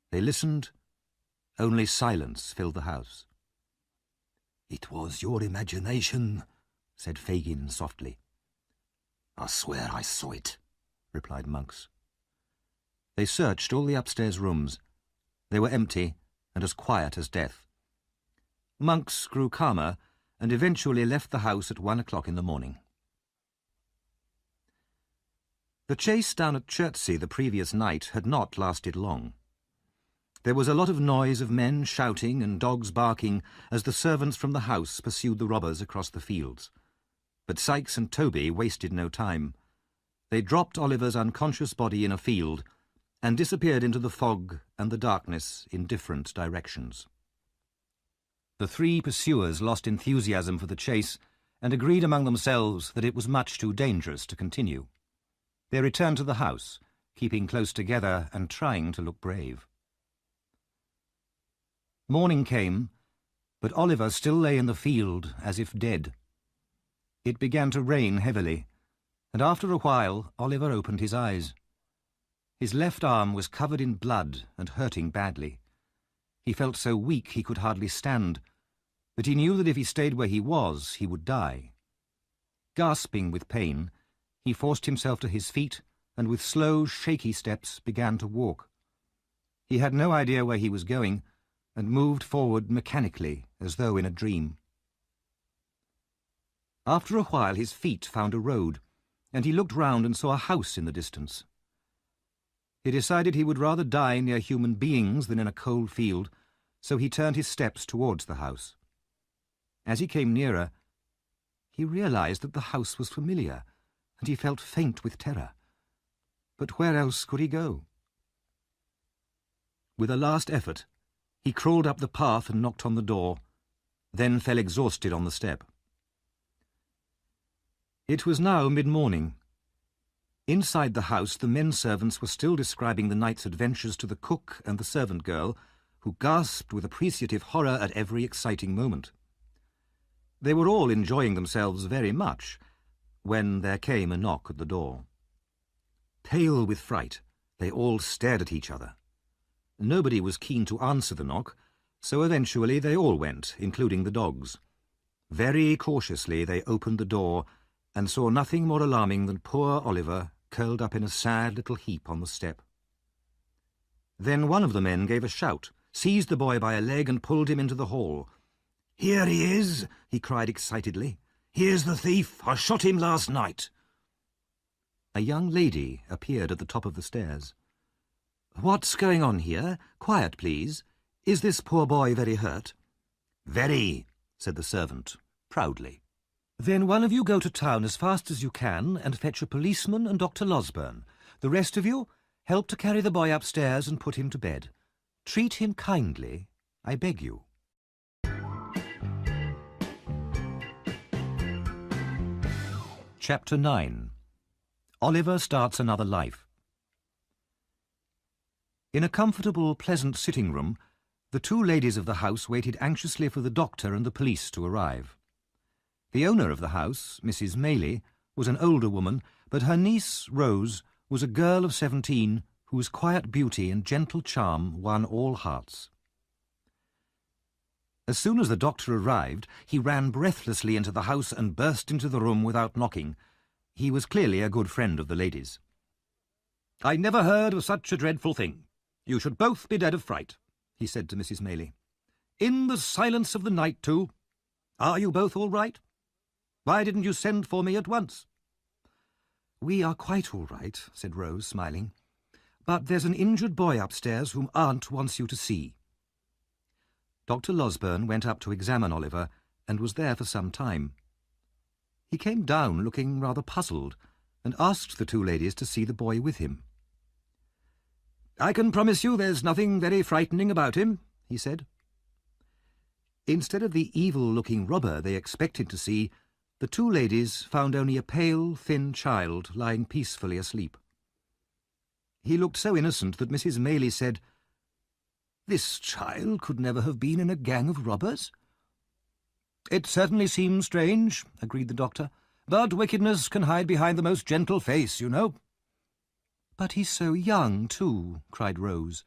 They listened. Only silence filled the house. "It was your imagination," said Fagin softly. "I swear I saw it," replied Monks. They searched all the upstairs rooms. They were empty and as quiet as death. Monks grew calmer and eventually left the house at 1 o'clock in the morning. The chase down at Chertsey the previous night had not lasted long. There was a lot of noise of men shouting and dogs barking as the servants from the house pursued the robbers across the fields. But Sykes and Toby wasted no time. They dropped Oliver's unconscious body in a field and disappeared into the fog and the darkness in different directions. The three pursuers lost enthusiasm for the chase and agreed among themselves that it was much too dangerous to continue. They returned to the house, keeping close together and trying to look brave. Morning came, but Oliver still lay in the field as if dead. It began to rain heavily, and after a while Oliver opened his eyes. His left arm was covered in blood and hurting badly. He felt so weak he could hardly stand, but he knew that if he stayed where he was, he would die. Gasping with pain, he forced himself to his feet and with slow, shaky steps began to walk. He had no idea where he was going and moved forward mechanically as though in a dream. After a while his feet found a road, and he looked round and saw a house in the distance. He decided he would rather die near human beings than in a cold field, so he turned his steps towards the house. As he came nearer, he realized that the house was familiar, and he felt faint with terror. But where else could he go? With a last effort, he crawled up the path and knocked on the door, then fell exhausted on the step. It was now mid-morning. Inside the house, the men servants were still describing the night's adventures to the cook and the servant girl, who gasped with appreciative horror at every exciting moment. They were all enjoying themselves very much, when there came a knock at the door. Pale with fright, they all stared at each other. Nobody was keen to answer the knock, so eventually they all went, including the dogs. Very cautiously they opened the door and saw nothing more alarming than poor Oliver curled up in a sad little heap on the step. Then one of the men gave a shout, seized the boy by a leg and pulled him into the hall. "Here he is," he cried excitedly. "Here's the thief. I shot him last night." A young lady appeared at the top of the stairs. "What's going on here? Quiet, please. Is this poor boy very hurt?" "Very," said the servant, proudly. "Then one of you go to town as fast as you can and fetch a policeman and Dr. Losberne. The rest of you help to carry the boy upstairs and put him to bed. Treat him kindly, I beg you." Chapter 9. Oliver starts another life. In a comfortable, pleasant sitting room, the two ladies of the house waited anxiously for the doctor and the police to arrive. The owner of the house, Mrs. Maylie, was an older woman, but her niece, Rose, was a girl of 17 whose quiet beauty and gentle charm won all hearts. As soon as the doctor arrived, he ran breathlessly into the house and burst into the room without knocking. He was clearly a good friend of the ladies. "I never heard of such a dreadful thing. You should both be dead of fright," he said to Mrs. Maylie. "In the silence of the night, too. Are you both all right? Why didn't you send for me at once?" "We are quite all right," said Rose, smiling. "But there's an injured boy upstairs whom Aunt wants you to see." Dr. Losberne went up to examine Oliver and was there for some time. He came down looking rather puzzled and asked the two ladies to see the boy with him. "I can promise you there's nothing very frightening about him," he said. Instead of the evil-looking robber they expected to see, the two ladies found only a pale, thin child lying peacefully asleep. He looked so innocent that Mrs. Maylie said, "This child could never have been in a gang of robbers." "It certainly seems strange," agreed the doctor, "but wickedness can hide behind the most gentle face, you know." "But he's so young, too," cried Rose.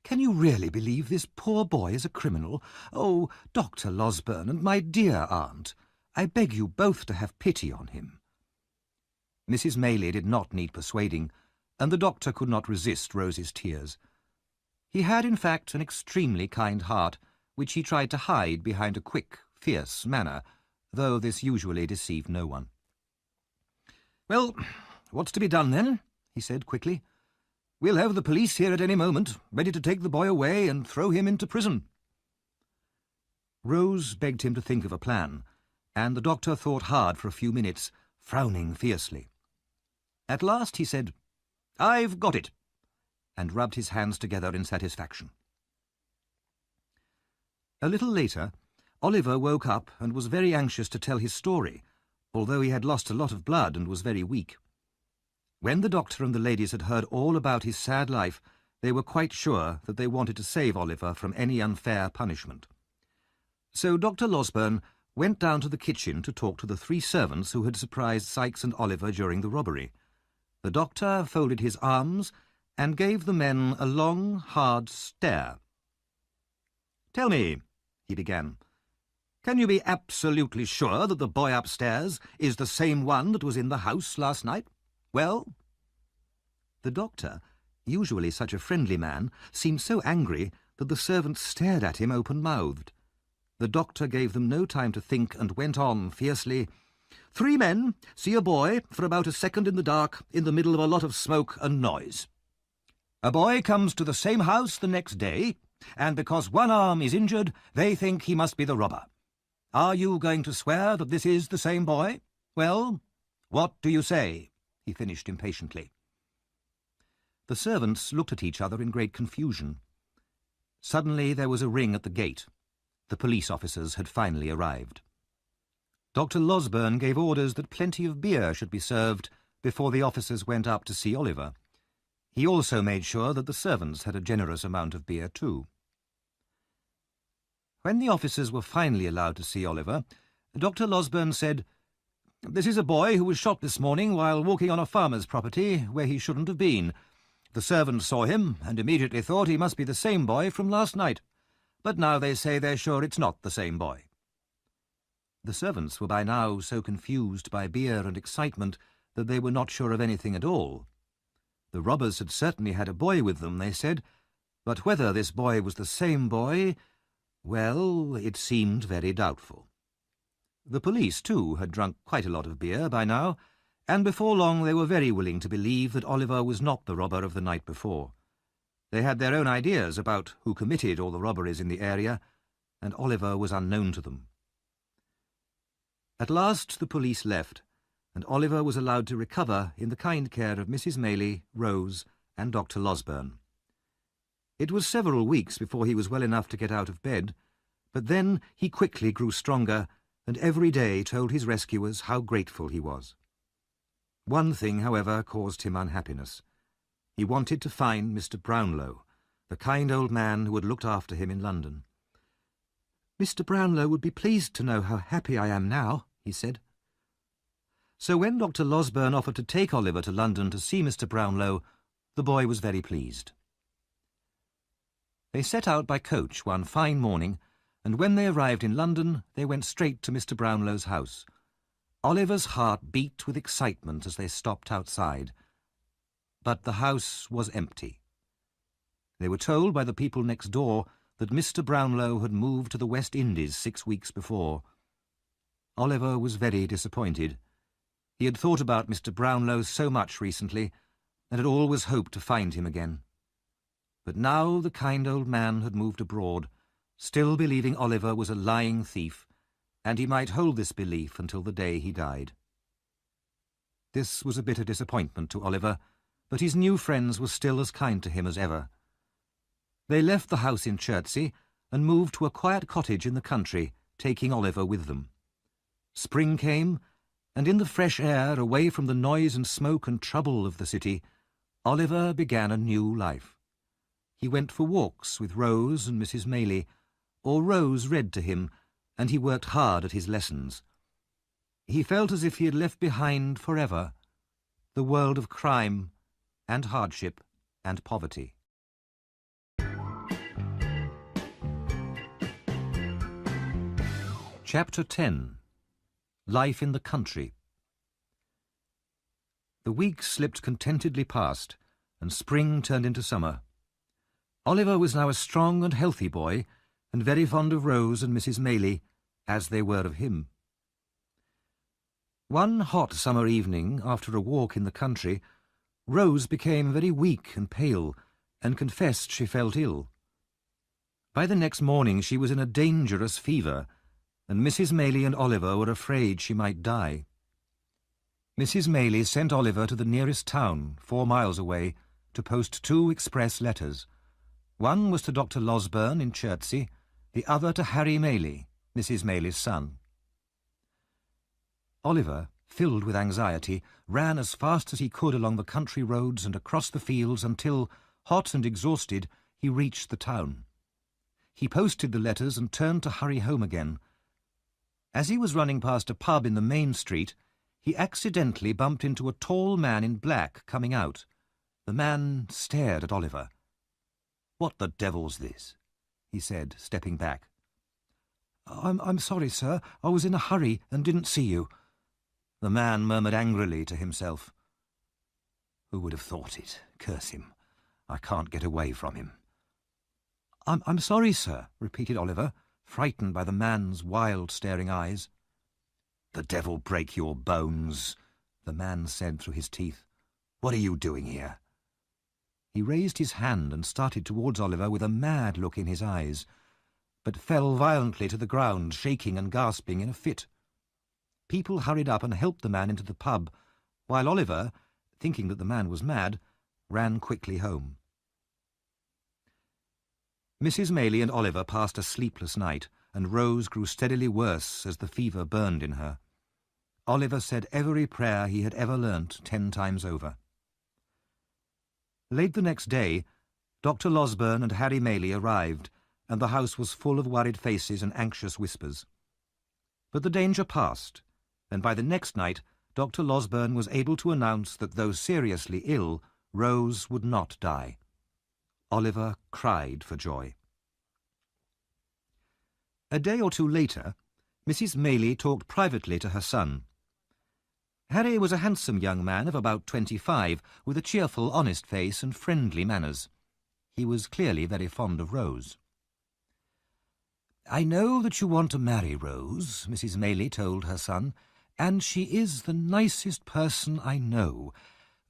"Can you really believe this poor boy is a criminal? Oh, Dr. Losberne and my dear aunt, I beg you both to have pity on him." Mrs. Maylie did not need persuading, and the doctor could not resist Rose's tears. He had, in fact, an extremely kind heart, which he tried to hide behind a quick, fierce manner, though this usually deceived no one. "Well, what's to be done, then?" he said quickly. "We'll have the police here at any moment, ready to take the boy away and throw him into prison." Rose begged him to think of a plan, and the doctor thought hard for a few minutes, frowning fiercely. At last he said, "I've got it," and rubbed his hands together in satisfaction. A little later, Oliver woke up and was very anxious to tell his story, although he had lost a lot of blood and was very weak. When the doctor and the ladies had heard all about his sad life, they were quite sure that they wanted to save Oliver from any unfair punishment. So Dr. Losberne went down to the kitchen to talk to the 3 servants who had surprised Sikes and Oliver during the robbery. The doctor folded his arms and gave the men a long, hard stare. "Tell me," he began, "can you be absolutely sure that the boy upstairs is the same one that was in the house last night? Well?" The doctor, usually such a friendly man, seemed so angry that the servants stared at him open-mouthed. The doctor gave them no time to think and went on fiercely, "3 men see a boy for about a second in the dark in the middle of a lot of smoke and noise. A boy comes to the same house the next day, and because one arm is injured, they think he must be the robber. Are you going to swear that this is the same boy? Well, what do you say?" he finished impatiently. The servants looked at each other in great confusion. Suddenly there was a ring at the gate. The police officers had finally arrived. Dr. Losberne gave orders that plenty of beer should be served before the officers went up to see Oliver. He also made sure that the servants had a generous amount of beer too. When the officers were finally allowed to see Oliver, Dr. Losberne said, "This is a boy who was shot this morning while walking on a farmer's property where he shouldn't have been. The servants saw him and immediately thought he must be the same boy from last night. But now they say they're sure it's not the same boy." The servants were by now so confused by beer and excitement that they were not sure of anything at all. The robbers had certainly had a boy with them, they said, but whether this boy was the same boy, well, it seemed very doubtful. The police, too, had drunk quite a lot of beer by now, and before long they were very willing to believe that Oliver was not the robber of the night before. They had their own ideas about who committed all the robberies in the area, and Oliver was unknown to them. At last the police left, and Oliver was allowed to recover in the kind care of Mrs. Maylie, Rose, and Dr. Losberne. It was several weeks before he was well enough to get out of bed, but then he quickly grew stronger, and every day told his rescuers how grateful he was. One thing, however, caused him unhappiness. He wanted to find Mr. Brownlow, the kind old man who had looked after him in London. "Mr. Brownlow would be pleased to know how happy I am now," he said. So when Dr. Losberne offered to take Oliver to London to see Mr. Brownlow, the boy was very pleased. They set out by coach one fine morning, and when they arrived in London, they went straight to Mr. Brownlow's house. Oliver's heart beat with excitement as they stopped outside. But the house was empty. They were told by the people next door that Mr. Brownlow had moved to the West Indies 6 weeks before. Oliver was very disappointed. He had thought about Mr. Brownlow so much recently, and had always hoped to find him again. But now the kind old man had moved abroad, still believing Oliver was a lying thief, and he might hold this belief until the day he died. This was a bitter disappointment to Oliver, but his new friends were still as kind to him as ever. They left the house in Chertsey and moved to a quiet cottage in the country, taking Oliver with them. Spring came, and in the fresh air, away from the noise and smoke and trouble of the city, Oliver began a new life. He went for walks with Rose and Mrs. Maylie, or Rose read to him, and he worked hard at his lessons. He felt as if he had left behind forever the world of crime and hardship and poverty. Chapter 10. Life in the Country. The weeks slipped contentedly past, and spring turned into summer. Oliver was now a strong and healthy boy, and very fond of Rose and Mrs. Maylie, as they were of him. One hot summer evening, after a walk in the country, Rose became very weak and pale, and confessed she felt ill. By the next morning she was in a dangerous fever, and Mrs. Maylie and Oliver were afraid she might die. Mrs. Maylie sent Oliver to the nearest town, 4 miles away, to post 2 express letters. One was to Dr. Losberne in Chertsey, the other to Harry Maylie, Mrs. Maylie's son. Oliver, filled with anxiety, ran as fast as he could along the country roads and across the fields until, hot and exhausted, he reached the town. He posted the letters and turned to hurry home again. As he was running past a pub in the main street, he accidentally bumped into a tall man in black coming out. The man stared at Oliver. "What the devil's this?" he said, stepping back. I'm sorry, sir. I was in a hurry and didn't see you." The man murmured angrily to himself. "Who would have thought it? Curse him. I can't get away from him." I'm sorry, sir," repeated Oliver, frightened by the man's wild, staring eyes. "The devil break your bones," the man said through his teeth. "What are you doing here?" He raised his hand and started towards Oliver with a mad look in his eyes, but fell violently to the ground, shaking and gasping in a fit. People hurried up and helped the man into the pub, while Oliver, thinking that the man was mad, ran quickly home. Mrs. Maylie and Oliver passed a sleepless night, and Rose grew steadily worse as the fever burned in her. Oliver said every prayer he had ever learnt 10 times over. Late the next day, Dr. Losberne and Harry Maylie arrived, and the house was full of worried faces and anxious whispers. But the danger passed, and by the next night Dr. Losberne was able to announce that though seriously ill, Rose would not die. Oliver cried for joy. A day or 2 later, Mrs. Maylie talked privately to her son. Harry was a handsome young man of about 25, with a cheerful, honest face and friendly manners. He was clearly very fond of Rose. "I know that you want to marry Rose," Mrs. Maylie told her son, "and she is the nicest person I know.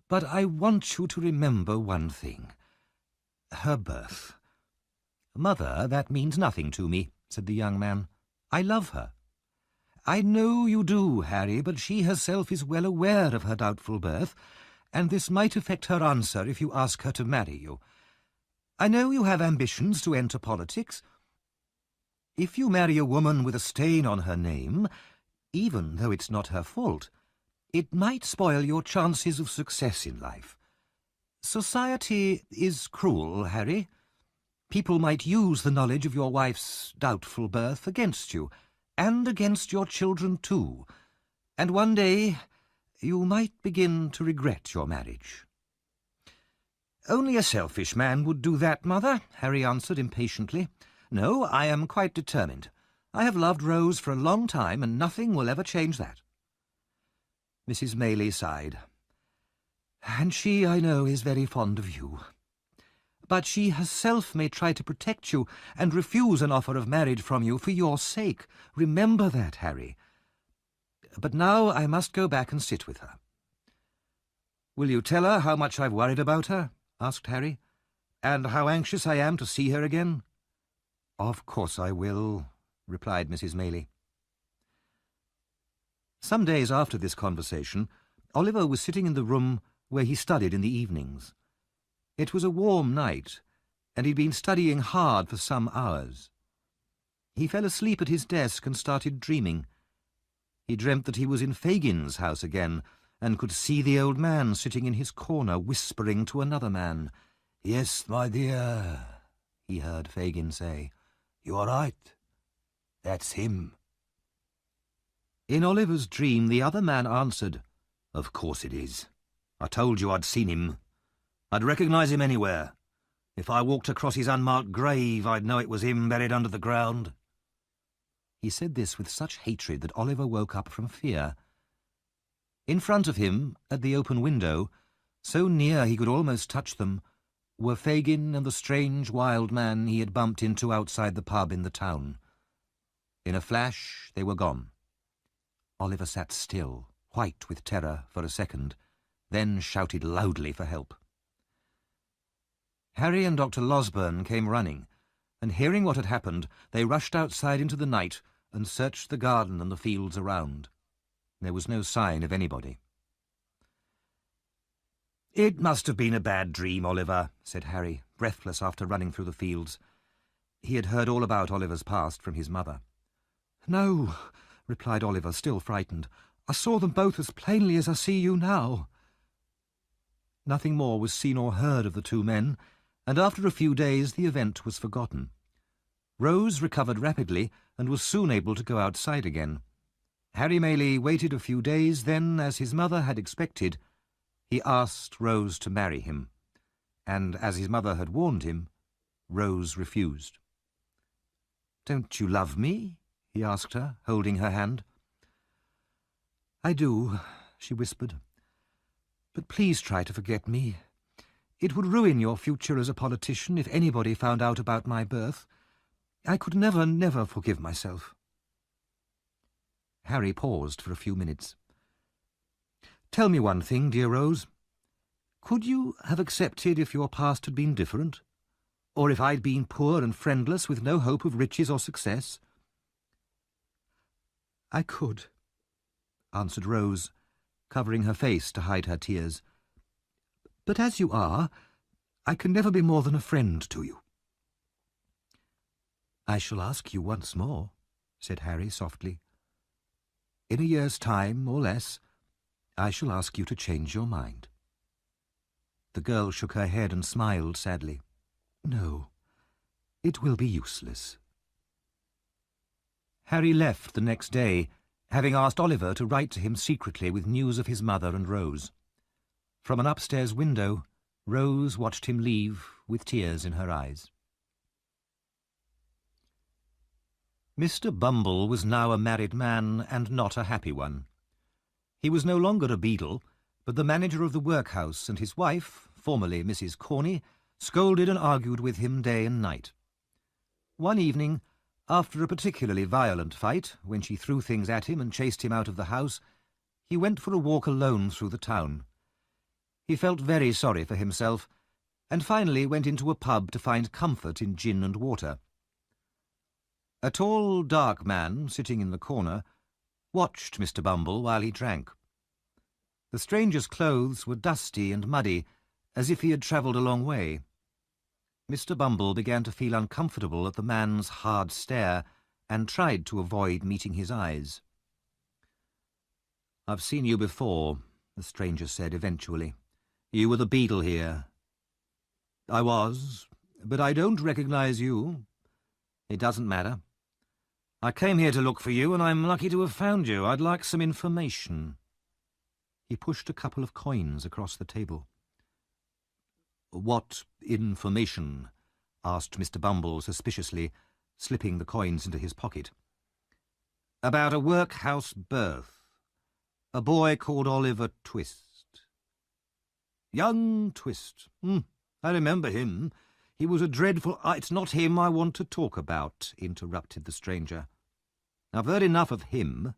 But I want you to remember one thing. Her birth." "Mother, that means nothing to me," said the young man. "I love her." "I know you do, Harry, but she herself is well aware of her doubtful birth, and this might affect her answer if you ask her to marry you. I know you have ambitions to enter politics. If you marry a woman with a stain on her name, even though it's not her fault, it might spoil your chances of success in life. Society is cruel, Harry. People might use the knowledge of your wife's doubtful birth against you, and against your children too, and one day you might begin to regret your marriage." "Only a selfish man would do that, Mother," Harry answered impatiently. "No, I am quite determined. I have loved Rose for a long time, and nothing will ever change that." Mrs. Maylie sighed. "And she, I know, is very fond of you. But she herself may try to protect you and refuse an offer of marriage from you for your sake. Remember that, Harry. But now I must go back and sit with her." "Will you tell her how much I've worried about her?" asked Harry. "And how anxious I am to see her again?" "Of course I will," replied Mrs. Maylie. Some days after this conversation, Oliver was sitting in the room where he studied in the evenings. It was a warm night, and he'd been studying hard for some hours. He fell asleep at his desk and started dreaming. He dreamt that he was in Fagin's house again, and could see the old man sitting in his corner whispering to another man. "Yes, my dear," he heard Fagin say. "You are right. That's him." In Oliver's dream, the other man answered, "Of course it is. I told you I'd seen him. I'd recognise him anywhere. If I walked across his unmarked grave, I'd know it was him buried under the ground." He said this with such hatred that Oliver woke up from fear. In front of him, at the open window, so near he could almost touch them, were Fagin and the strange wild man he had bumped into outside the pub in the town. In a flash, they were gone. Oliver sat still, white with terror, for a second, then shouted loudly for help. Harry and Dr. Losberne came running, and hearing what had happened, they rushed outside into the night and searched the garden and the fields around. There was no sign of anybody. "It must have been a bad dream, Oliver," said Harry, breathless after running through the fields. He had heard all about Oliver's past from his mother. "No," replied Oliver, still frightened. "I saw them both as plainly as I see you now." Nothing more was seen or heard of the two men, and after a few days the event was forgotten. Rose recovered rapidly and was soon able to go outside again. Harry Maylie waited a few days, then, as his mother had expected, he asked Rose to marry him, and as his mother had warned him, Rose refused. "Don't you love me?" he asked her, holding her hand. "I do," she whispered. "But please try to forget me. It would ruin your future as a politician if anybody found out about my birth. I could never forgive myself." Harry paused for a few minutes. "Tell me one thing, dear Rose. Could you have accepted if your past had been different? Or if I'd been poor and friendless with no hope of riches or success?" "I could," answered Rose, covering her face to hide her tears. "But as you are, I can never be more than a friend to you." "I shall ask you once more," said Harry softly. "In a year's time, or less, I shall ask you to change your mind." The girl shook her head and smiled sadly. "No, it will be useless." Harry left the next day, having asked Oliver to write to him secretly with news of his mother and Rose. From an upstairs window, Rose watched him leave with tears in her eyes. Mr. Bumble was now a married man, and not a happy one. He was no longer a beadle, but the manager of the workhouse, and his wife, formerly Mrs. Corney, scolded and argued with him day and night. One evening, after a particularly violent fight, when she threw things at him and chased him out of the house, he went for a walk alone through the town. He felt very sorry for himself, and finally went into a pub to find comfort in gin and water. A tall, dark man, sitting in the corner, watched Mr. Bumble while he drank. The stranger's clothes were dusty and muddy, as if he had travelled a long way. Mr. Bumble began to feel uncomfortable at the man's hard stare, and tried to avoid meeting his eyes. "I've seen you before," the stranger said eventually. "You were the beadle here." "I was, but I don't recognise you." "It doesn't matter. I came here to look for you, and I'm lucky to have found you. I'd like some information." He pushed a couple of coins across the table. "What information?" asked Mr. Bumble suspiciously, slipping the coins into his pocket. "About a workhouse birth. A boy called Oliver Twist." "Young Twist. I remember him. He was a dreadful—" "It's not him I want to talk about," interrupted the stranger. "I've heard enough of him.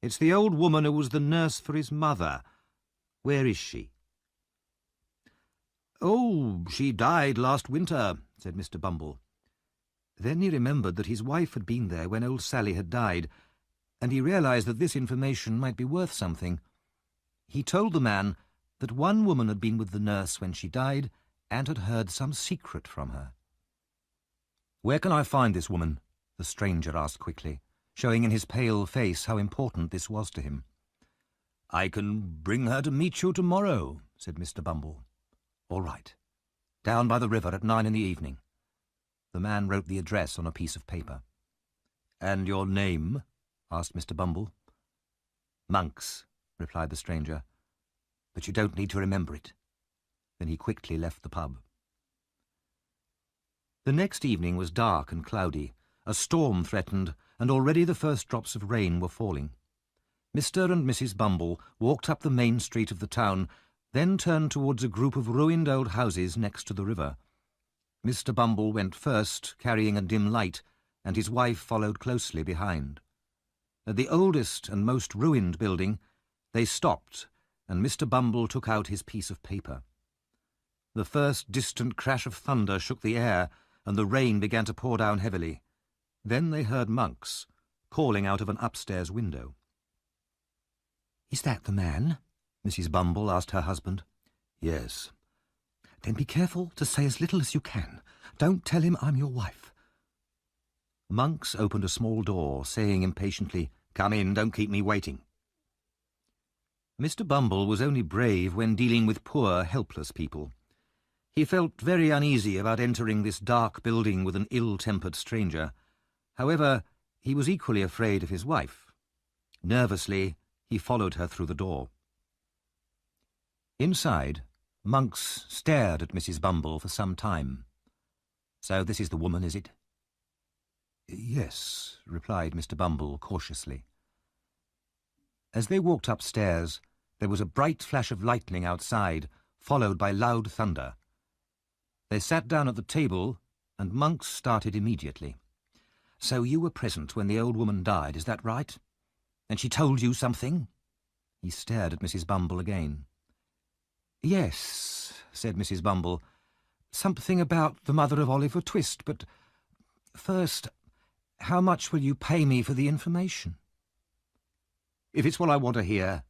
It's the old woman who was the nurse for his mother. Where is she?" "Oh, she died last winter," said Mr. Bumble. Then he remembered that his wife had been there when old Sally had died, and he realised that this information might be worth something. He told the man that one woman had been with the nurse when she died, and had heard some secret from her. "Where can I find this woman?" the stranger asked quickly, showing in his pale face how important this was to him. "I can bring her to meet you tomorrow," said Mr. Bumble. "All right. Down by the river at 9 in the evening." The man wrote the address on a piece of paper. "And your name?" asked Mr. Bumble. "Monks," replied the stranger. "But you don't need to remember it." Then he quickly left the pub. The next evening was dark and cloudy. A storm threatened, and already the first drops of rain were falling. Mr. and Mrs. Bumble walked up the main street of the town, then turned towards a group of ruined old houses next to the river. Mr. Bumble went first, carrying a dim light, and his wife followed closely behind. At the oldest and most ruined building, they stopped, and Mr. Bumble took out his piece of paper. The first distant crash of thunder shook the air, and the rain began to pour down heavily. Then they heard Monks, calling out of an upstairs window. "Is that the man?" Mrs. Bumble asked her husband. "Yes." "Then be careful to say as little as you can. Don't tell him I'm your wife." Monks opened a small door, saying impatiently, "Come in, don't keep me waiting." Mr. Bumble was only brave when dealing with poor, helpless people. He felt very uneasy about entering this dark building with an ill-tempered stranger. However, he was equally afraid of his wife. Nervously, he followed her through the door. Inside, Monks stared at Mrs. Bumble for some time. "So this is the woman, is it?" "Yes," replied Mr. Bumble cautiously. As they walked upstairs, there was a bright flash of lightning outside, followed by loud thunder. They sat down at the table, and Monks started immediately. "So you were present when the old woman died, is that right? And she told you something?" He stared at Mrs. Bumble again. "Yes," said Mrs. Bumble, "something about the mother of Oliver Twist, but first, how much will you pay me for the information?" "If it's what I want to hear,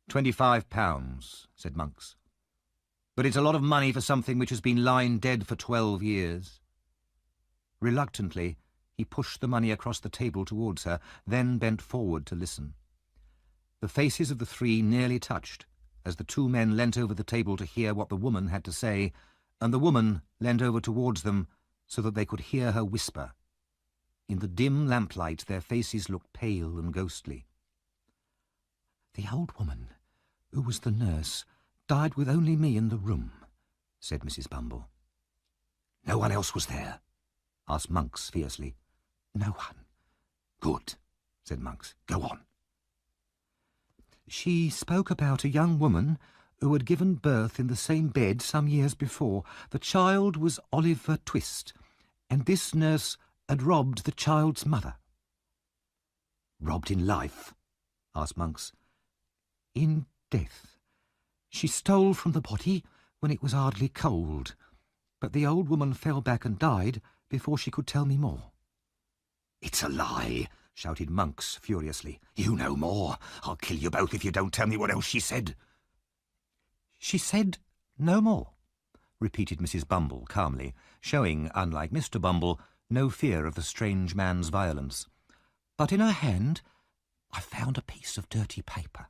£25, said Monks. "But it's a lot of money for something which has been lying dead for 12 years. Reluctantly, he pushed the money across the table towards her, then bent forward to listen. The faces of the three nearly touched, as the two men leant over the table to hear what the woman had to say, and the woman leant over towards them so that they could hear her whisper. In the dim lamplight their faces looked pale and ghostly. "The old woman, who was the nurse, died with only me in the room," said Mrs. Bumble. "No one else was there?" asked Monks fiercely. "No one." "Good," said Monks. "Go on." "She spoke about a young woman who had given birth in the same bed some years before. The child was Oliver Twist, and this nurse had robbed the child's mother." "Robbed in life?" asked Monks. "In death. She stole from the body when it was hardly cold, but the old woman fell back and died before she could tell me more." "It's a lie!" shouted Monks furiously. "You know more. I'll kill you both if you don't tell me what else she said." "She said no more," repeated Mrs. Bumble calmly, showing, unlike Mr. Bumble, no fear of the strange man's violence. "But in her hand I found a piece of dirty paper."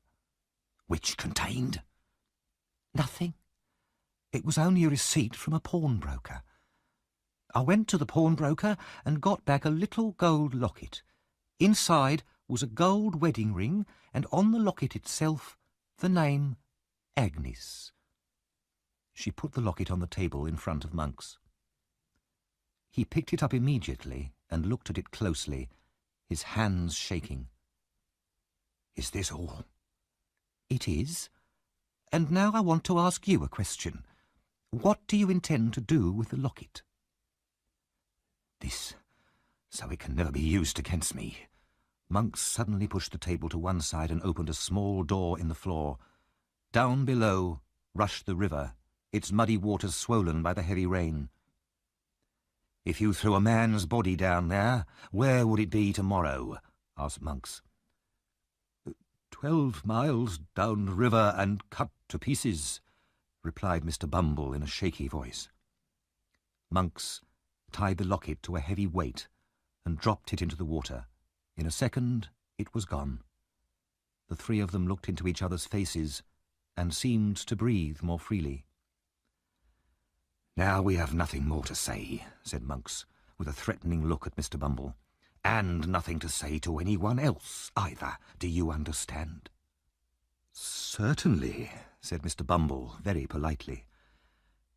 "Which contained?" "Nothing. It was only a receipt from a pawnbroker. I went to the pawnbroker and got back a little gold locket. Inside was a gold wedding ring, and on the locket itself the name Agnes." She put the locket on the table in front of Monks. He picked it up immediately and looked at it closely, his hands shaking. "Is this all?" "It is. And now I want to ask you a question. What do you intend to do with the locket?" "This, so it can never be used against me." Monks suddenly pushed the table to one side and opened a small door in the floor. Down below rushed the river, its muddy waters swollen by the heavy rain. "If you threw a man's body down there, where would it be tomorrow?" asked Monks. 12 miles down the river and cut to pieces," replied Mr. Bumble in a shaky voice. Monks tied the locket to a heavy weight and dropped it into the water. In a second it was gone. The three of them looked into each other's faces and seemed to breathe more freely. "Now we have nothing more to say," said Monks, with a threatening look at Mr. Bumble. "And nothing to say to anyone else either. Do you understand?" "Certainly," said Mr. Bumble very politely.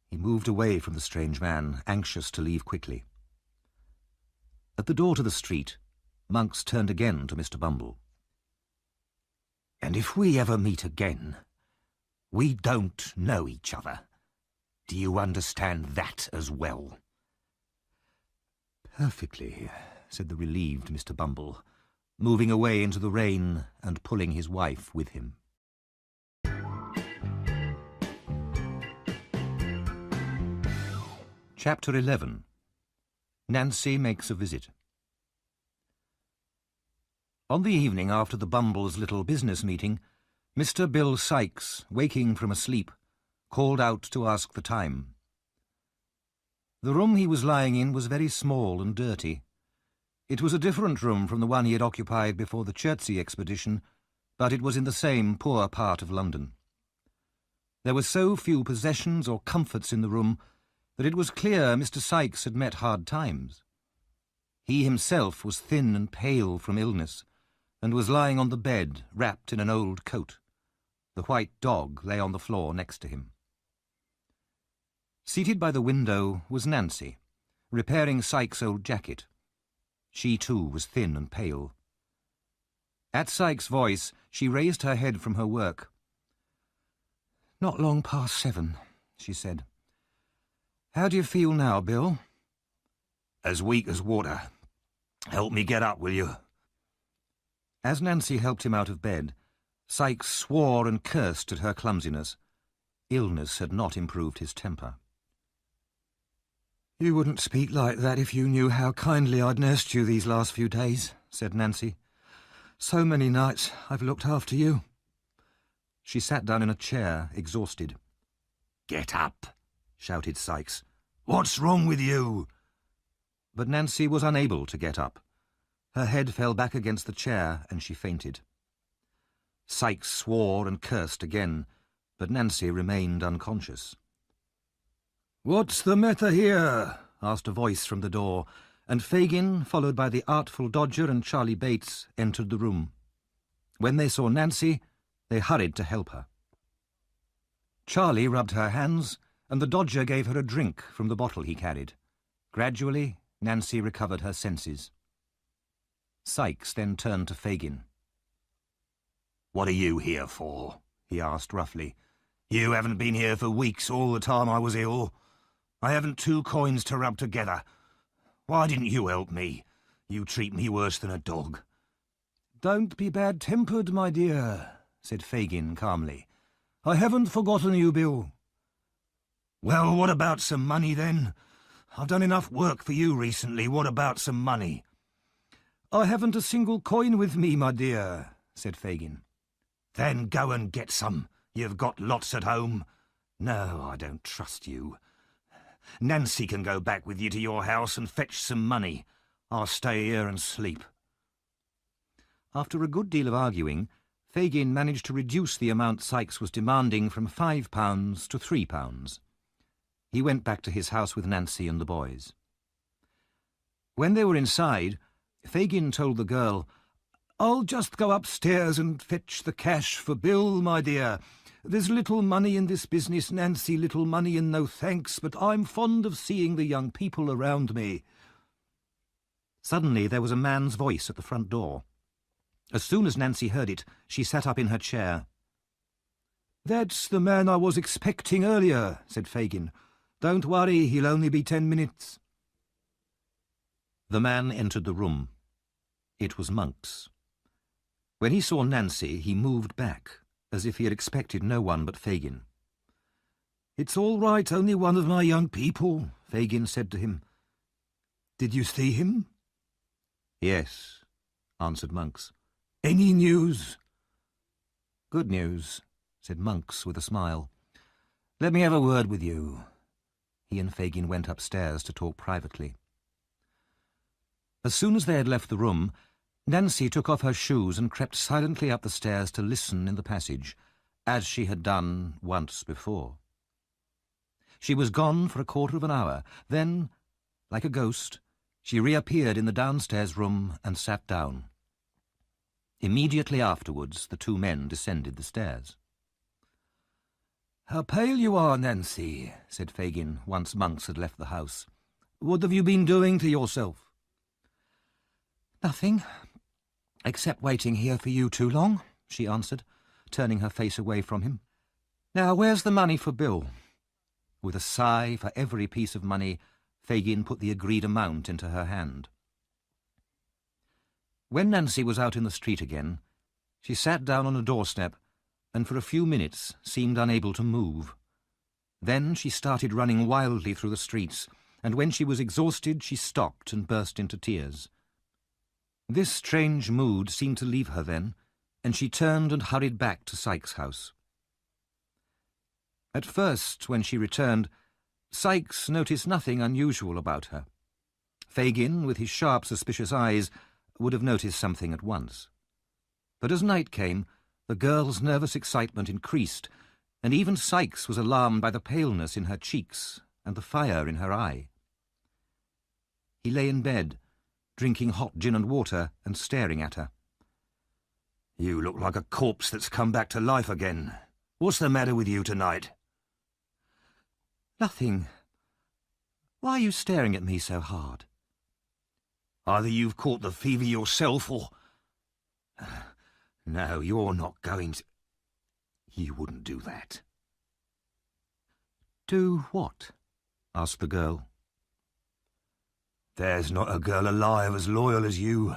He moved away from the strange man, anxious to leave quickly. At the door to the street, Monks turned again to Mr. Bumble. "And if we ever meet again, we don't know each other. Do you understand that as well?" "Perfectly," said the relieved Mr. Bumble, moving away into the rain and pulling his wife with him. Chapter 11. Nancy Makes a Visit. On the evening after the Bumbles' little business meeting, Mr. Bill Sykes, waking from a sleep, called out to ask the time. The room he was lying in was very small and dirty. It was a different room from the one he had occupied before the Chertsey expedition, but it was in the same poor part of London. There were so few possessions or comforts in the room that it was clear Mr. Sykes had met hard times. He himself was thin and pale from illness, and was lying on the bed, wrapped in an old coat. The white dog lay on the floor next to him. Seated by the window was Nancy, repairing Sykes' old jacket. She too was thin and pale. At Sykes' voice, she raised her head from her work. "Not long past 7, she said. "How do you feel now, Bill?" "As weak as water. Help me get up, will you?" As Nancy helped him out of bed, Sykes swore and cursed at her clumsiness. Illness had not improved his temper. "You wouldn't speak like that if you knew how kindly I'd nursed you these last few days," said Nancy. "So many nights I've looked after you." She sat down in a chair, exhausted. "Get up," shouted Sykes. "What's wrong with you?" But Nancy was unable to get up. Her head fell back against the chair and she fainted. Sykes swore and cursed again, but Nancy remained unconscious. "What's the matter here?" asked a voice from the door, and Fagin, followed by the Artful Dodger and Charlie Bates, entered the room. When they saw Nancy, they hurried to help her. Charlie rubbed her hands, and the Dodger gave her a drink from the bottle he carried. Gradually, Nancy recovered her senses. Sykes then turned to Fagin. "What are you here for?" he asked roughly. "You haven't been here for weeks, all the time I was ill. I haven't 2 coins to rub together. Why didn't you help me? You treat me worse than a dog." "Don't be bad-tempered, my dear," said Fagin calmly. "I haven't forgotten you, Bill." "Well, what about some money, then? I've done enough work for you recently. What about some money?" "I haven't a single coin with me, my dear," said Fagin. "Then go and get some. You've got lots at home." "No, I don't trust you. Nancy can go back with you to your house and fetch some money. I'll stay here and sleep." After a good deal of arguing, Fagin managed to reduce the amount Sykes was demanding from £5 to £3. He went back to his house with Nancy and the boys. When they were inside, Fagin told the girl, "I'll just go upstairs and fetch the cash for Bill, my dear. There's little money in this business, Nancy, little money and no thanks, but I'm fond of seeing the young people around me." Suddenly there was a man's voice at the front door. As soon as Nancy heard it, she sat up in her chair. "That's the man I was expecting earlier," said Fagin. "Don't worry, he'll only be 10 minutes. The man entered the room. It was Monks. When he saw Nancy, he moved back, as if he had expected no one but Fagin. "It's all right, only one of my young people," Fagin said to him. "Did you see him?" "Yes," answered Monks. "Any news?" "Good news," said Monks with a smile. "Let me have a word with you." He and Fagin went upstairs to talk privately. As soon as they had left the room, Nancy took off her shoes and crept silently up the stairs to listen in the passage, as she had done once before. She was gone for a quarter of an hour. Then, like a ghost, she reappeared in the downstairs room and sat down. Immediately afterwards, the 2 men descended the stairs. "How pale you are, Nancy," said Fagin, once Monks had left the house. "What have you been doing to yourself?" "Nothing, except waiting here for you too long," she answered, turning her face away from him. "Now, where's the money for Bill?" With a sigh for every piece of money, Fagin put the agreed amount into her hand. When Nancy was out in the street again, she sat down on a doorstep and for a few minutes seemed unable to move. Then she started running wildly through the streets, and when she was exhausted she stopped and burst into tears. This strange mood seemed to leave her then, and she turned and hurried back to Sykes' house. At first, when she returned, Sykes noticed nothing unusual about her. Fagin, with his sharp, suspicious eyes, would have noticed something at once. But as night came, the girl's nervous excitement increased, and even Sykes was alarmed by the paleness in her cheeks and the fire in her eye. He lay in bed, drinking hot gin and water and staring at her. "You look like a corpse that's come back to life again. What's the matter with you tonight?" "Nothing. Why are you staring at me so hard?" "Either you've caught the fever yourself or... No, you're not going to... You wouldn't do that." "Do what?" asked the girl. "There's not a girl alive as loyal as you.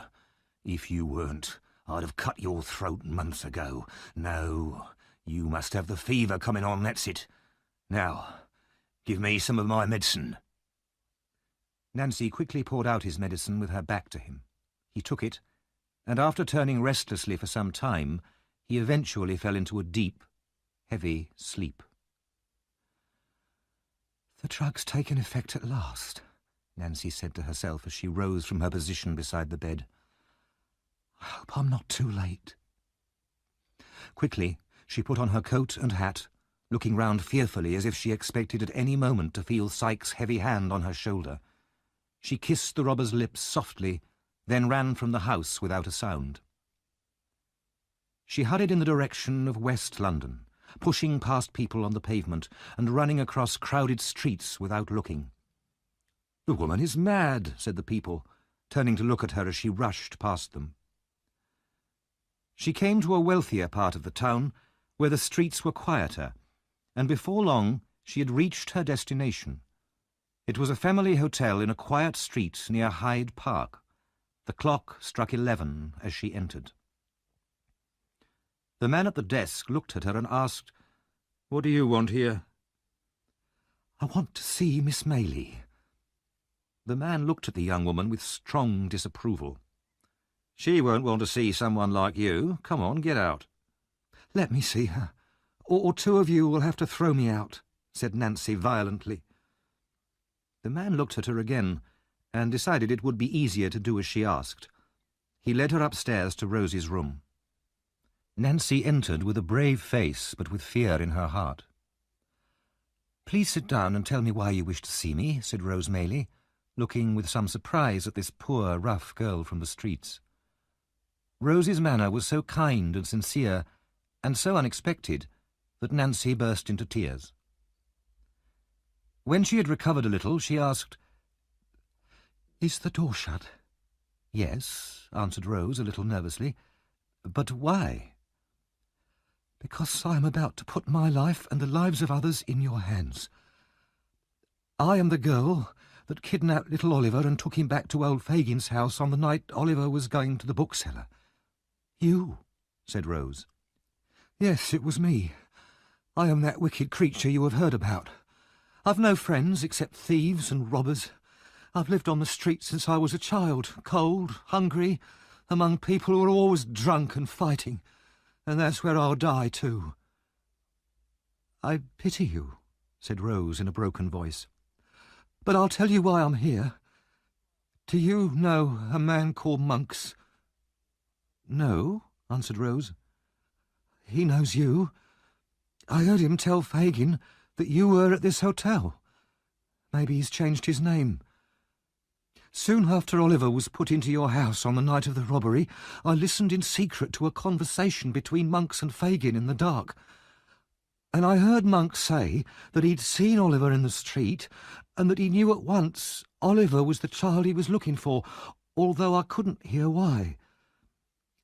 If you weren't, I'd have cut your throat months ago. No, you must have the fever coming on, that's it. Now, give me some of my medicine." Nancy quickly poured out his medicine with her back to him. He took it, and after turning restlessly for some time, he eventually fell into a deep, heavy sleep. "The drug's taken effect at last," Nancy said to herself as she rose from her position beside the bed. "I hope I'm not too late." Quickly, she put on her coat and hat, looking round fearfully as if she expected at any moment to feel Sykes' heavy hand on her shoulder. She kissed the robber's lips softly, then ran from the house without a sound. She hurried in the direction of West London, pushing past people on the pavement and running across crowded streets without looking. "The woman is mad," said the people, turning to look at her as she rushed past them. She came to a wealthier part of the town, where the streets were quieter, and before long she had reached her destination. It was a family hotel in a quiet street near Hyde Park. The clock struck 11 as she entered. The man at the desk looked at her and asked, "What do you want here?" "I want to see Miss Maylie." The man looked at the young woman with strong disapproval. "She won't want to see someone like you. Come on, get out." "Let me see her, or two of you will have to throw me out," said Nancy violently. The man looked at her again, and decided it would be easier to do as she asked. He led her upstairs to Rose's room. Nancy entered with a brave face, but with fear in her heart. "Please sit down and tell me why you wish to see me," said Rose Maylie, looking with some surprise at this poor, rough girl from the streets. Rose's manner was so kind and sincere, and so unexpected, that Nancy burst into tears. When she had recovered a little, she asked, "Is the door shut?" "Yes," answered Rose a little nervously. "But why?" "Because I am about to put my life and the lives of others in your hands. I am the girl that kidnapped little Oliver and took him back to old Fagin's house on the night Oliver was going to the bookseller." "You?" said Rose. "Yes, it was me. I am that wicked creature you have heard about. I've no friends except thieves and robbers. I've lived on the street since I was a child, cold, hungry, among people who are always drunk and fighting, and that's where I'll die too." "I pity you," said Rose in a broken voice. "But I'll tell you why I'm here. Do you know a man called Monks?" "No," answered Rose. "He knows you. I heard him tell Fagin that you were at this hotel. Maybe he's changed his name. Soon after Oliver was put into your house on the night of the robbery, I listened in secret to a conversation between Monks and Fagin in the dark. And I heard Monks say that he'd seen Oliver in the street, and that he knew at once Oliver was the child he was looking for, although I couldn't hear why.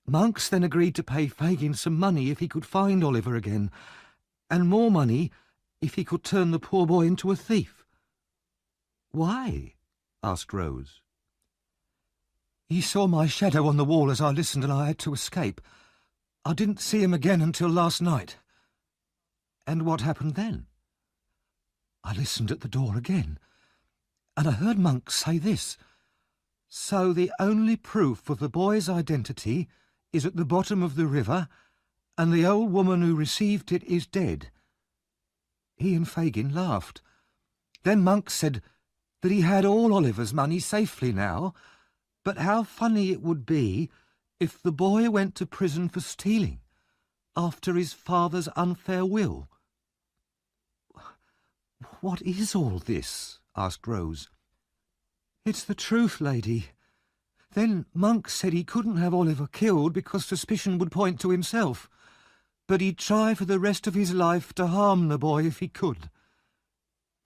Monks then agreed to pay Fagin some money if he could find Oliver again, and more money if he could turn the poor boy into a thief." "Why?" asked Rose. "He saw my shadow on the wall as I listened, and I had to escape. I didn't see him again until last night." "And what happened then?" "I listened at the door again, and I heard Monks say this. So the only proof of the boy's identity is at the bottom of the river, and the old woman who received it is dead. He and Fagin laughed. Then Monk said that he had all Oliver's money safely now, but how funny it would be if the boy went to prison for stealing after his father's unfair will. "What is all this?" asked Rose. "It's the truth, lady. Then Monk said he couldn't have Oliver killed because suspicion would point to himself, but he'd try for the rest of his life to harm the boy if he could.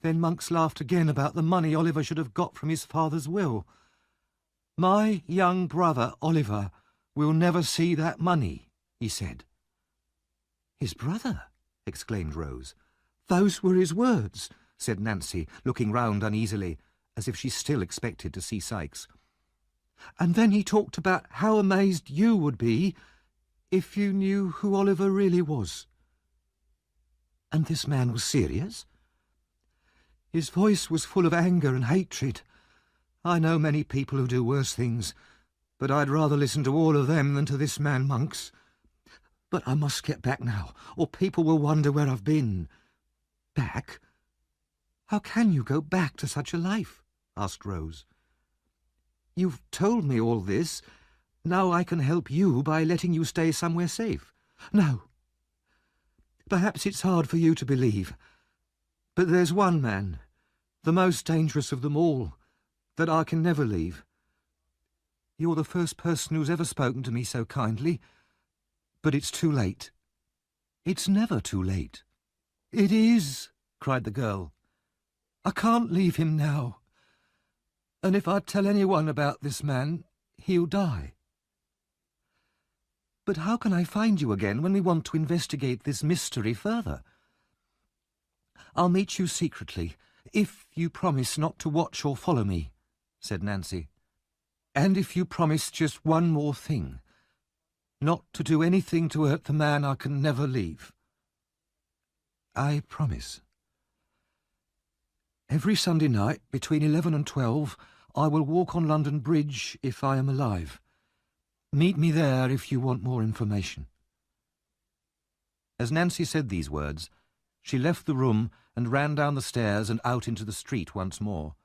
Then Monk's laughed again about the money Oliver should have got from his father's will. My young brother, Oliver, will never see that money, he said." "His brother?" exclaimed Rose. "Those were his words," said Nancy, looking round uneasily, as if she still expected to see Sikes. "And then he talked about how amazed you would be if you knew who Oliver really was." "And this man was serious?" "His voice was full of anger and hatred. I know many people who do worse things, but I'd rather listen to all of them than to this man Monk's. But I must get back now, or people will wonder where I've been." "Back? "How can you go back to such a life?" asked Rose. "You've told me all this. Now I can help you by letting you stay somewhere safe." "No. Perhaps it's hard for you to believe, but there's one man, the most dangerous of them all, that I can never leave. You're the first person who's ever spoken to me so kindly, but it's too late." "It's never too late." "It is," cried the girl. "I can't leave him now. And if I tell anyone about this man, he'll die." "But how can I find you again when we want to investigate this mystery further?" "I'll meet you secretly, if you promise not to watch or follow me," said Nancy. "And if you promise just one more thing, not to do anything to hurt the man I can never leave." "I promise." "Every Sunday night, between 11 and 12, I will walk on London Bridge if I am alive. Meet me there if you want more information." As Nancy said these words, she left the room and ran down the stairs and out into the street once more.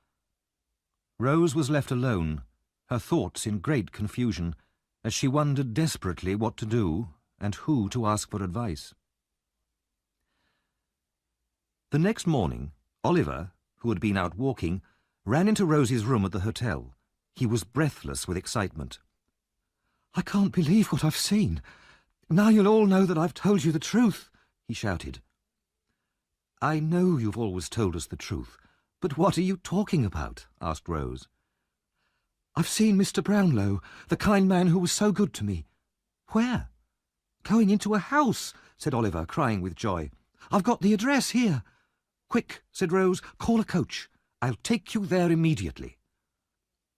Rose was left alone, her thoughts in great confusion, as she wondered desperately what to do and who to ask for advice. The next morning, Oliver, who had been out walking, ran into Rosie's room at the hotel. He was breathless with excitement. "I can't believe what I've seen. Now you'll all know that I've told you the truth," he shouted. "I know you've always told us the truth, but what are you talking about?" asked Rose. "I've seen Mr. Brownlow, the kind man who was so good to me." "Where?" "Going into a house," said Oliver, crying with joy. "I've got the address here." "Quick," said Rose, "call a coach. I'll take you there immediately."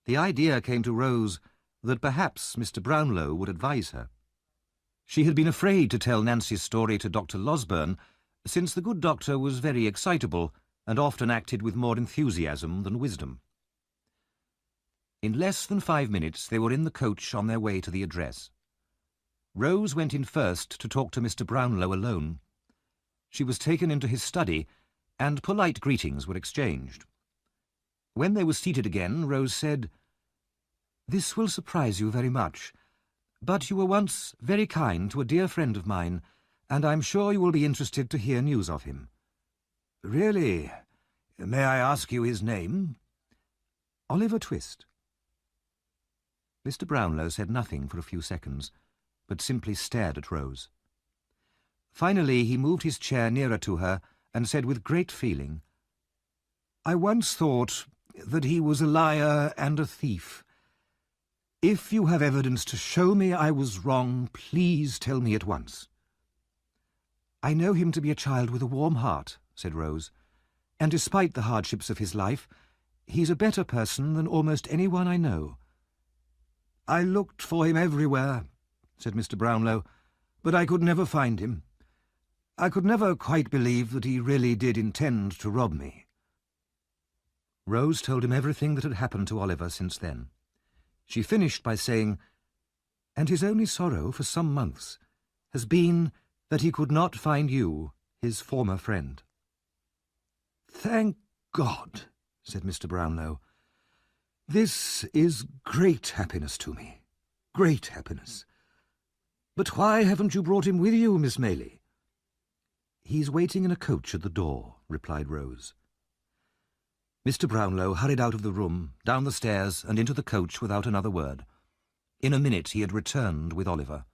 The idea came to Rose that perhaps Mr. Brownlow would advise her. She had been afraid to tell Nancy's story to Dr. Losberne, since the good doctor was very excitable and often acted with more enthusiasm than wisdom. In less than 5 minutes they were in the coach on their way to the address. Rose went in first to talk to Mr. Brownlow alone. She was taken into his study, and polite greetings were exchanged. When they were seated again, Rose said, "This will surprise you very much, but you were once very kind to a dear friend of mine, and I'm sure you will be interested to hear news of him." "Really? May I ask you his name?" "Oliver Twist." Mr. Brownlow said nothing for a few seconds, but simply stared at Rose. Finally he moved his chair nearer to her and said with great feeling, "I once thought that he was a liar and a thief. If you have evidence to show me I was wrong, please tell me at once." "I know him to be a child with a warm heart," said Rose, "and despite the hardships of his life, he's a better person than almost anyone I know." "I looked for him everywhere," said Mr. Brownlow, "but I could never find him. I could never quite believe that he really did intend to rob me." Rose told him everything that had happened to Oliver since then. She finished by saying, "And his only sorrow for some months has been that he could not find you, his former friend." "Thank God," said Mr. Brownlow. "This is great happiness to me. Great happiness. But why haven't you brought him with you, Miss Maylie?" "He's waiting in a coach at the door," replied Rose. Mr. Brownlow hurried out of the room, down the stairs, and into the coach without another word. In a minute he had returned with Oliver.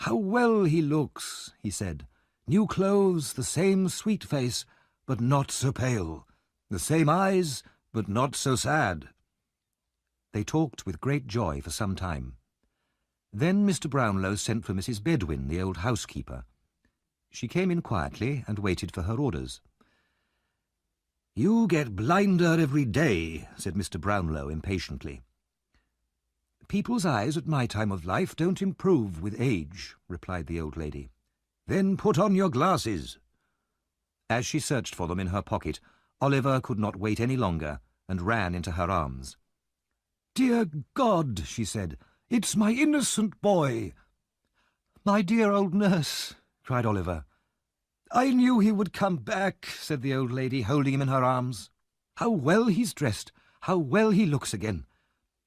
"How well he looks," he said. "New clothes, the same sweet face, but not so pale. The same eyes, but not so sad." They talked with great joy for some time. Then Mr. Brownlow sent for Mrs. Bedwin, the old housekeeper. She came in quietly and waited for her orders. "You get blinder every day," said Mr. Brownlow impatiently. "People's eyes at my time of life don't improve with age," replied the old lady. "Then put on your glasses." As she searched for them in her pocket, Oliver could not wait any longer and ran into her arms. "Dear God," she said, "it's my innocent boy." "My dear old nurse," cried Oliver. "I knew he would come back," said the old lady, holding him in her arms. "How well he's dressed, how well he looks again."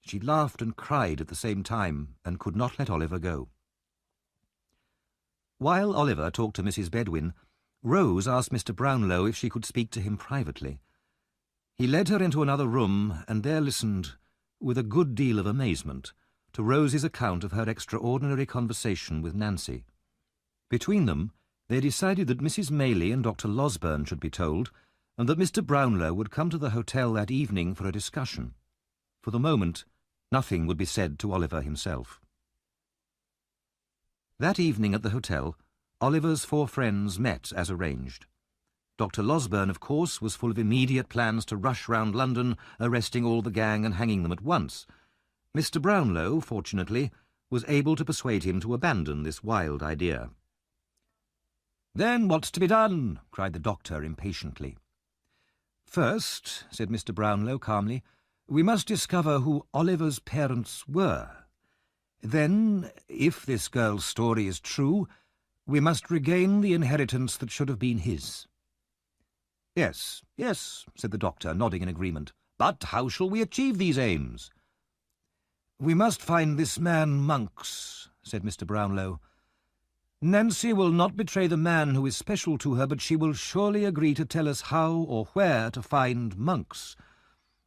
She laughed and cried at the same time, and could not let Oliver go. While Oliver talked to Mrs. Bedwin, Rose asked Mr. Brownlow if she could speak to him privately. He led her into another room, and there listened, with a good deal of amazement, to Rose's account of her extraordinary conversation with Nancy. Between them, they decided that Mrs. Maylie and Dr. Losberne should be told, and that Mr. Brownlow would come to the hotel that evening for a discussion. For the moment, nothing would be said to Oliver himself. That evening at the hotel, Oliver's 4 friends met as arranged. Dr. Losberne, of course, was full of immediate plans to rush round London, arresting all the gang and hanging them at once. Mr. Brownlow, fortunately, was able to persuade him to abandon this wild idea. "Then what's to be done?" cried the doctor impatiently. "First," said Mr. Brownlow calmly, "we must discover who Oliver's parents were. Then, if this girl's story is true, we must regain the inheritance that should have been his." Yes, yes," said the doctor, nodding in agreement. "But how shall we achieve these aims?" "We must find this man Monks," said Mr. Brownlow. "Nancy will not betray the man who is special to her, but she will surely agree to tell us how or where to find Monks.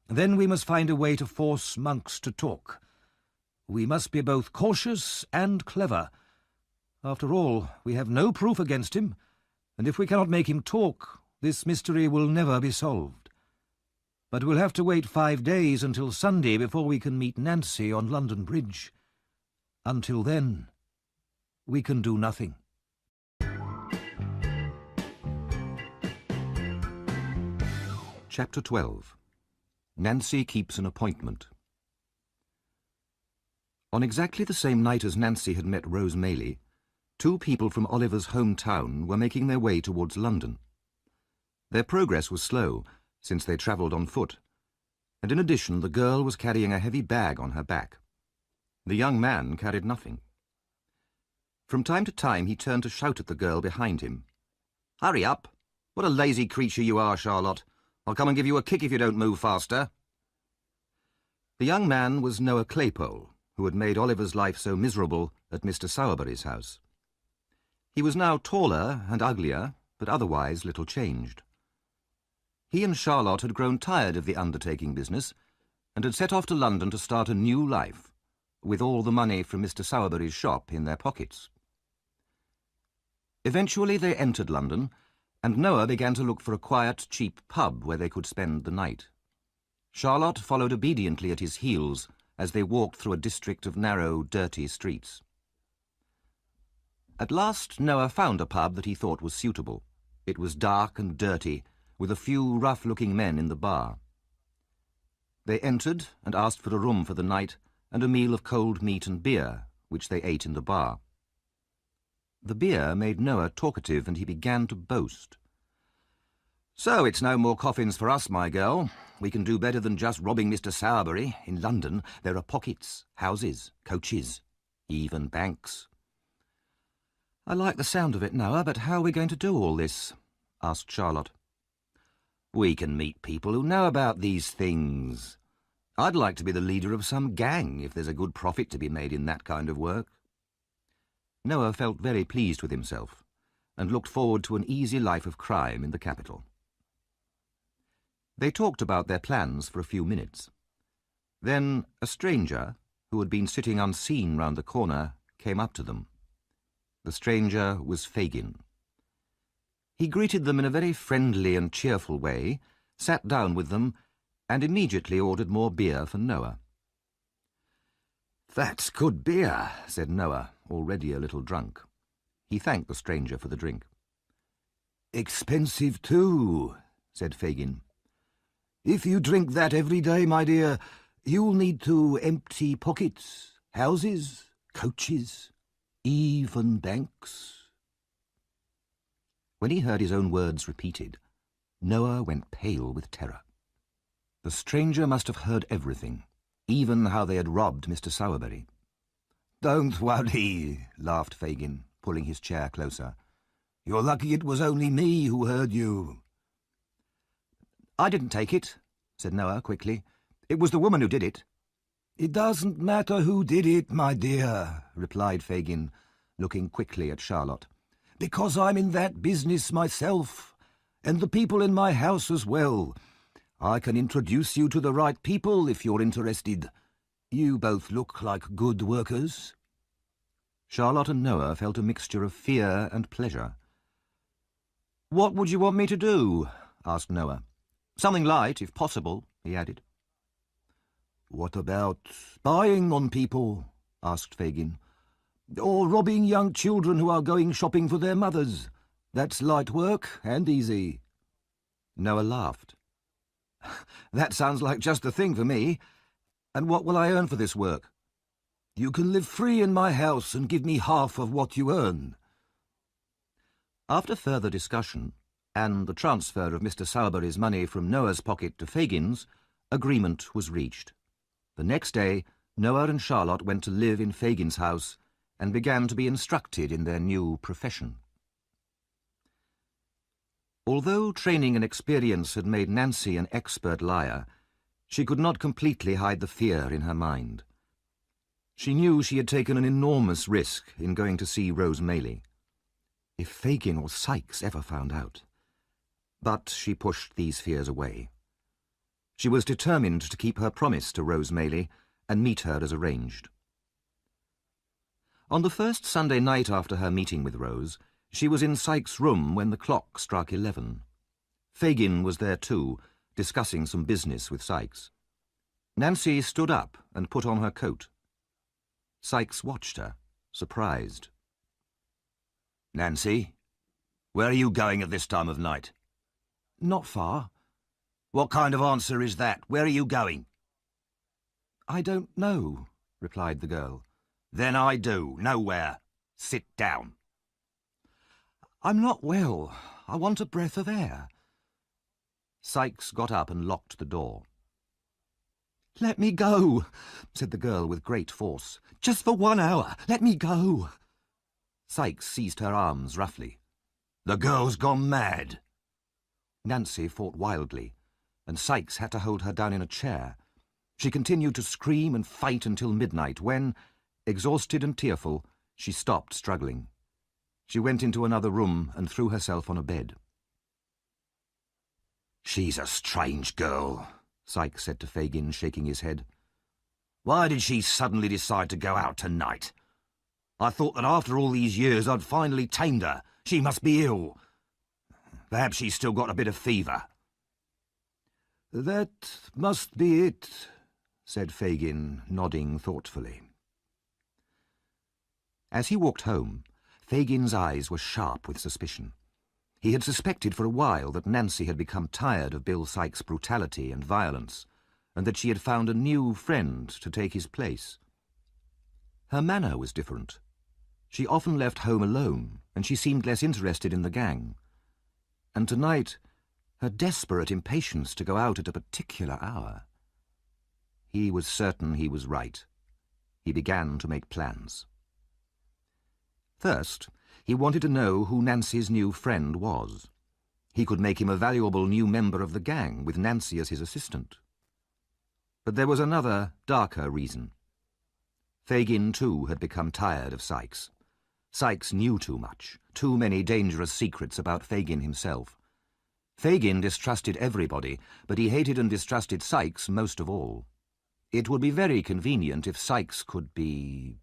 Then we must find a way to force Monks to talk. We must be both cautious and clever. After all, we have no proof against him, and if we cannot make him talk, this mystery will never be solved. But we'll have to wait 5 days until Sunday before we can meet Nancy on London Bridge. Until then, we can do nothing." Chapter 12. Nancy Keeps an Appointment. On exactly the same night as Nancy had met Rose Maylie, 2 people from Oliver's hometown were making their way towards London. Their progress was slow, since they travelled on foot, and in addition the girl was carrying a heavy bag on her back. The young man carried nothing. From time to time he turned to shout at the girl behind him. "Hurry up! What a lazy creature you are, Charlotte! I'll come and give you a kick if you don't move faster." The young man was Noah Claypole, who had made Oliver's life so miserable at Mr. Sowerberry's house. He was now taller and uglier, but otherwise little changed. He and Charlotte had grown tired of the undertaking business, and had set off to London to start a new life, with all the money from Mr. Sowerberry's shop in their pockets. Eventually they entered London, and Noah began to look for a quiet, cheap pub where they could spend the night. Charlotte followed obediently at his heels as they walked through a district of narrow, dirty streets. At last Noah found a pub that he thought was suitable. It was dark and dirty, with a few rough-looking men in the bar. They entered and asked for a room for the night and a meal of cold meat and beer, which they ate in the bar. The beer made Noah talkative, and he began to boast. So it's no more coffins for us, my girl. We can do better than just robbing Mr. Sowerberry. In London, there are pockets, houses, coaches, even banks. I like the sound of it, Noah, but how are we going to do all this? Asked Charlotte. We can meet people who know about these things. I'd like to be the leader of some gang if there's a good profit to be made in that kind of work. Noah felt very pleased with himself and looked forward to an easy life of crime in the capital. They talked about their plans for a few minutes. Then a stranger, who had been sitting unseen round the corner, came up to them. The stranger was Fagin. He greeted them in a very friendly and cheerful way, sat down with them, and immediately ordered more beer for Noah. "That's good beer," said Noah, already a little drunk. He thanked the stranger for the drink. "Expensive too," said Fagin. "If you drink that every day, my dear, you'll need to empty pockets, houses, coaches, even banks." When he heard his own words repeated, Noah went pale with terror. The stranger must have heard everything, even how they had robbed Mr. Sowerberry. "Don't worry," laughed Fagin, pulling his chair closer. "You're lucky it was only me who heard you." "I didn't take it," said Noah quickly. "It was the woman who did it." "It doesn't matter who did it, my dear," replied Fagin, looking quickly at Charlotte, "because I'm in that business myself, and the people in my house as well. I can introduce you to the right people if you're interested. You both look like good workers." Charlotte and Noah felt a mixture of fear and pleasure. "What would you want me to do?" asked Noah. "Something light, if possible," he added. "What about spying on people?" asked Fagin. "Or robbing young children who are going shopping for their mothers? That's light work and easy." Noah laughed. "That sounds like just the thing for me. And what will I earn for this work?" "You can live free in my house and give me half of what you earn." After further discussion, and the transfer of Mr. Sowerberry's money from Noah's pocket to Fagin's, agreement was reached. The next day, Noah and Charlotte went to live in Fagin's house and began to be instructed in their new profession. Although training and experience had made Nancy an expert liar, she could not completely hide the fear in her mind. She knew she had taken an enormous risk in going to see Rose Maylie. If Fagin or Sykes ever found out. But she pushed these fears away. She was determined to keep her promise to Rose Maylie and meet her as arranged. On the first Sunday night after her meeting with Rose, she was in Sykes' room when the clock struck 11. Fagin was there too, discussing some business with Sykes. Nancy stood up and put on her coat. Sykes watched her, surprised. "Nancy, where are you going at this time of night?" "Not far." "What kind of answer is that? Where are you going?" "I don't know," replied the girl. "Then I do. Nowhere. Sit down." "I'm not well. I want a breath of air." Sykes got up and locked the door. "Let me go," said the girl with great force. "Just for 1 hour. Let me go." Sykes seized her arms roughly. "The girl's gone mad." Nancy fought wildly, and Sykes had to hold her down in a chair. She continued to scream and fight until midnight when, exhausted and tearful, she stopped struggling. She went into another room and threw herself on a bed. "She's a strange girl," Sykes said to Fagin, shaking his head. "Why did she suddenly decide to go out tonight? I thought that after all these years I'd finally tamed her. She must be ill. Perhaps she's still got a bit of fever." "That must be it," said Fagin, nodding thoughtfully. As he walked home, Fagin's eyes were sharp with suspicion. He had suspected for a while that Nancy had become tired of Bill Sykes' brutality and violence, and that she had found a new friend to take his place. Her manner was different. She often left home alone, and she seemed less interested in the gang. And tonight, Her desperate impatience to go out at a particular hour. He was certain he was right. He began to make plans. First, he wanted to know who Nancy's new friend was. He could make him a valuable new member of the gang, with Nancy as his assistant. But there was another, darker reason. Fagin, too, had become tired of Sykes. Sykes knew too much, too many dangerous secrets about Fagin himself. Fagin distrusted everybody, but he hated and distrusted Sykes most of all. It would be very convenient if Sykes could be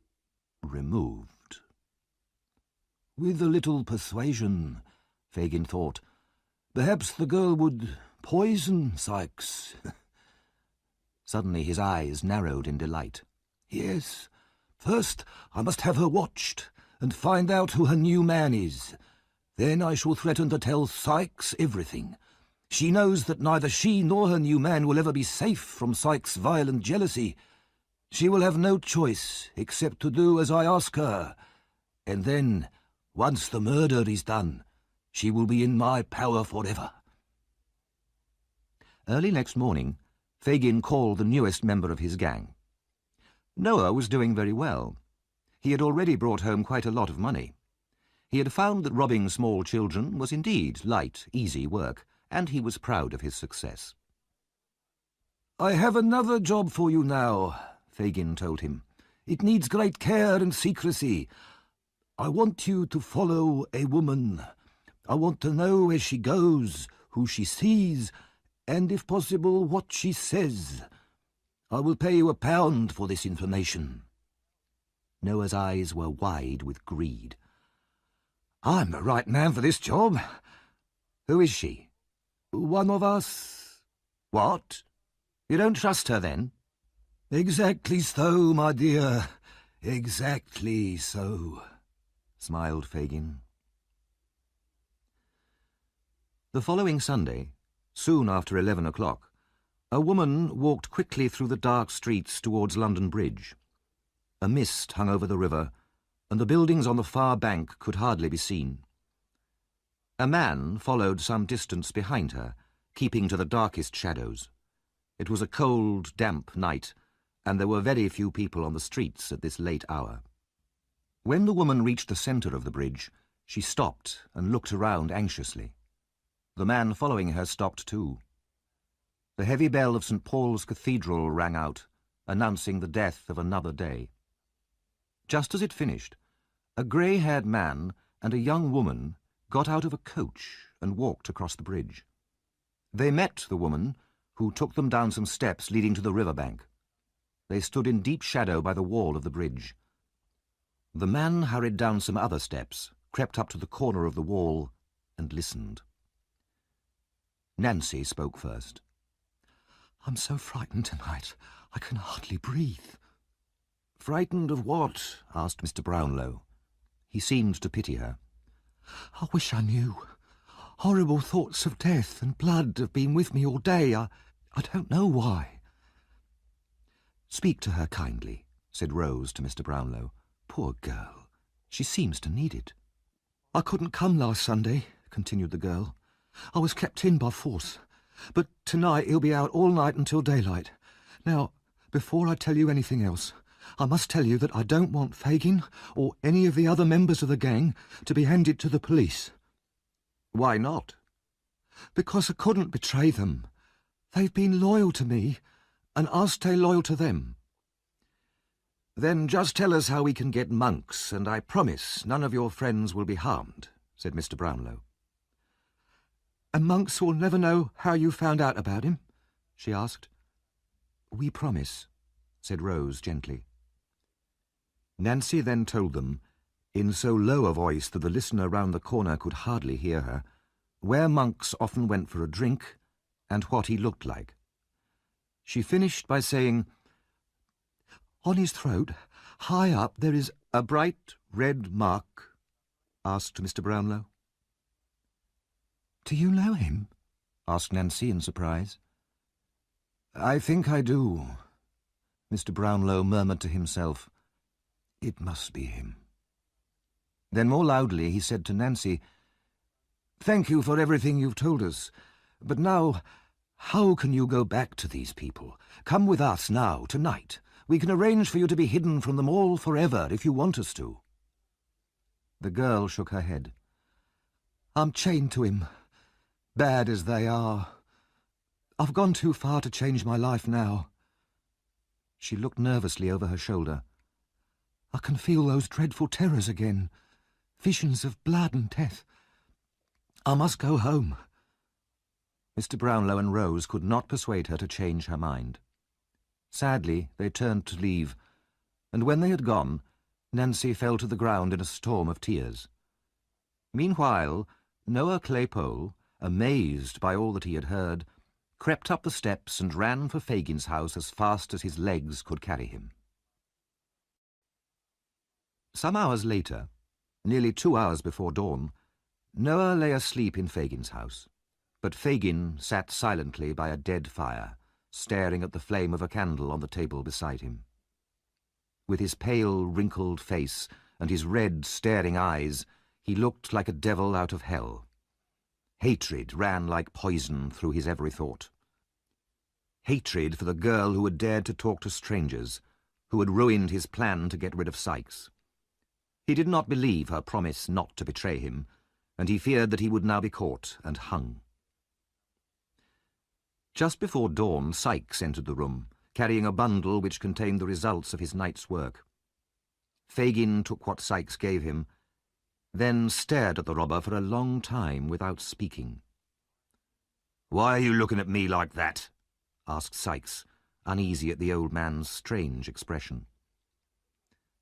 removed. With a little persuasion, Fagin thought, perhaps the girl would poison Sykes. Suddenly his eyes narrowed in delight. Yes, first I must have her watched and find out who her new man is. Then I shall threaten to tell Sykes everything. She knows that neither she nor her new man will ever be safe from Sykes' violent jealousy. She will have no choice except to do as I ask her. And then, once the murder is done, she will be in my power forever. Early next morning, Fagin called the newest member of his gang. Noah was doing very well. He had already brought home quite a lot of money. He had found that robbing small children was indeed light, easy work, and he was proud of his success. I have another job for you now, Fagin told him. It needs great care and secrecy. I want you to follow a woman. I want to know where she goes, who she sees, and, if possible, what she says. I will pay you £1 for this information. Noah's eyes were wide with greed. I'm the right man for this job. Who is she? One of us. What? You don't trust her, then? Exactly so, my dear. Exactly so, smiled Fagin. The following Sunday, soon after 11 o'clock, a woman walked quickly through the dark streets towards London Bridge. A mist hung over the river, and the buildings on the far bank could hardly be seen. A man followed some distance behind her, keeping to the darkest shadows. It was a cold, damp night, and there were very few people on the streets at this late hour. When the woman reached the centre of the bridge, she stopped and looked around anxiously. The man following her stopped too. The heavy bell of St. Paul's Cathedral rang out, announcing the death of another day. Just as it finished, a grey-haired man and a young woman got out of a coach and walked across the bridge. They met the woman, who took them down some steps leading to the river bank. They stood in deep shadow by the wall of the bridge. The man hurried down some other steps, crept up to the corner of the wall, and listened. Nancy spoke first. I'm so frightened tonight, I can hardly breathe. Frightened of what? Asked Mr. Brownlow. He seemed to pity her. I wish I knew. Horrible thoughts of death and blood have been with me all day. I don't know why. Speak to her kindly, said Rose to Mr. Brownlow. Poor girl, she seems to need it. I couldn't come last Sunday, continued the girl. I was kept in by force. But tonight he'll be out all night until daylight. Now, before I tell you anything else, I must tell you that I don't want Fagin or any of the other members of the gang to be handed to the police. Why not? Because I couldn't betray them. They've been loyal to me, and I'll stay loyal to them. Then just tell us how we can get Monks, and I promise none of your friends will be harmed, said Mr. Brownlow. And Monks will never know how you found out about him? She asked. We promise, said Rose gently. Nancy then told them, in so low a voice that the listener round the corner could hardly hear her, where Monks often went for a drink and what he looked like. She finished by saying, On his throat, high up, there is a bright red mark, asked Mr. Brownlow. Do you know him? Asked Nancy in surprise. I think I do. Mr. Brownlow murmured to himself, It must be him. Then more loudly he said to Nancy, Thank you for everything you've told us. But now, how can you go back to these people? Come with us now, tonight. We can arrange for you to be hidden from them all forever if you want us to. The girl shook her head. I'm chained to him, bad as they are. I've gone too far to change my life now. She looked nervously over her shoulder. I can feel those dreadful terrors again, visions of blood and death. I must go home. Mr. Brownlow and Rose could not persuade her to change her mind. Sadly, they turned to leave, and when they had gone, Nancy fell to the ground in a storm of tears. Meanwhile, Noah Claypole, amazed by all that he had heard, crept up the steps and ran for Fagin's house as fast as his legs could carry him. Some hours later, nearly 2 hours before dawn, Noah lay asleep in Fagin's house, but Fagin sat silently by a dead fire, staring at the flame of a candle on the table beside him. With his pale, wrinkled face and his red, staring eyes, he looked like a devil out of hell. Hatred ran like poison through his every thought. Hatred for the girl who had dared to talk to strangers, who had ruined his plan to get rid of Sikes. He did not believe her promise not to betray him, and he feared that he would now be caught and hung. Just before dawn, Sikes entered the room, carrying a bundle which contained the results of his night's work. Fagin took what Sikes gave him, then stared at the robber for a long time without speaking. "Why are you looking at me like that?" asked Sikes, uneasy at the old man's strange expression.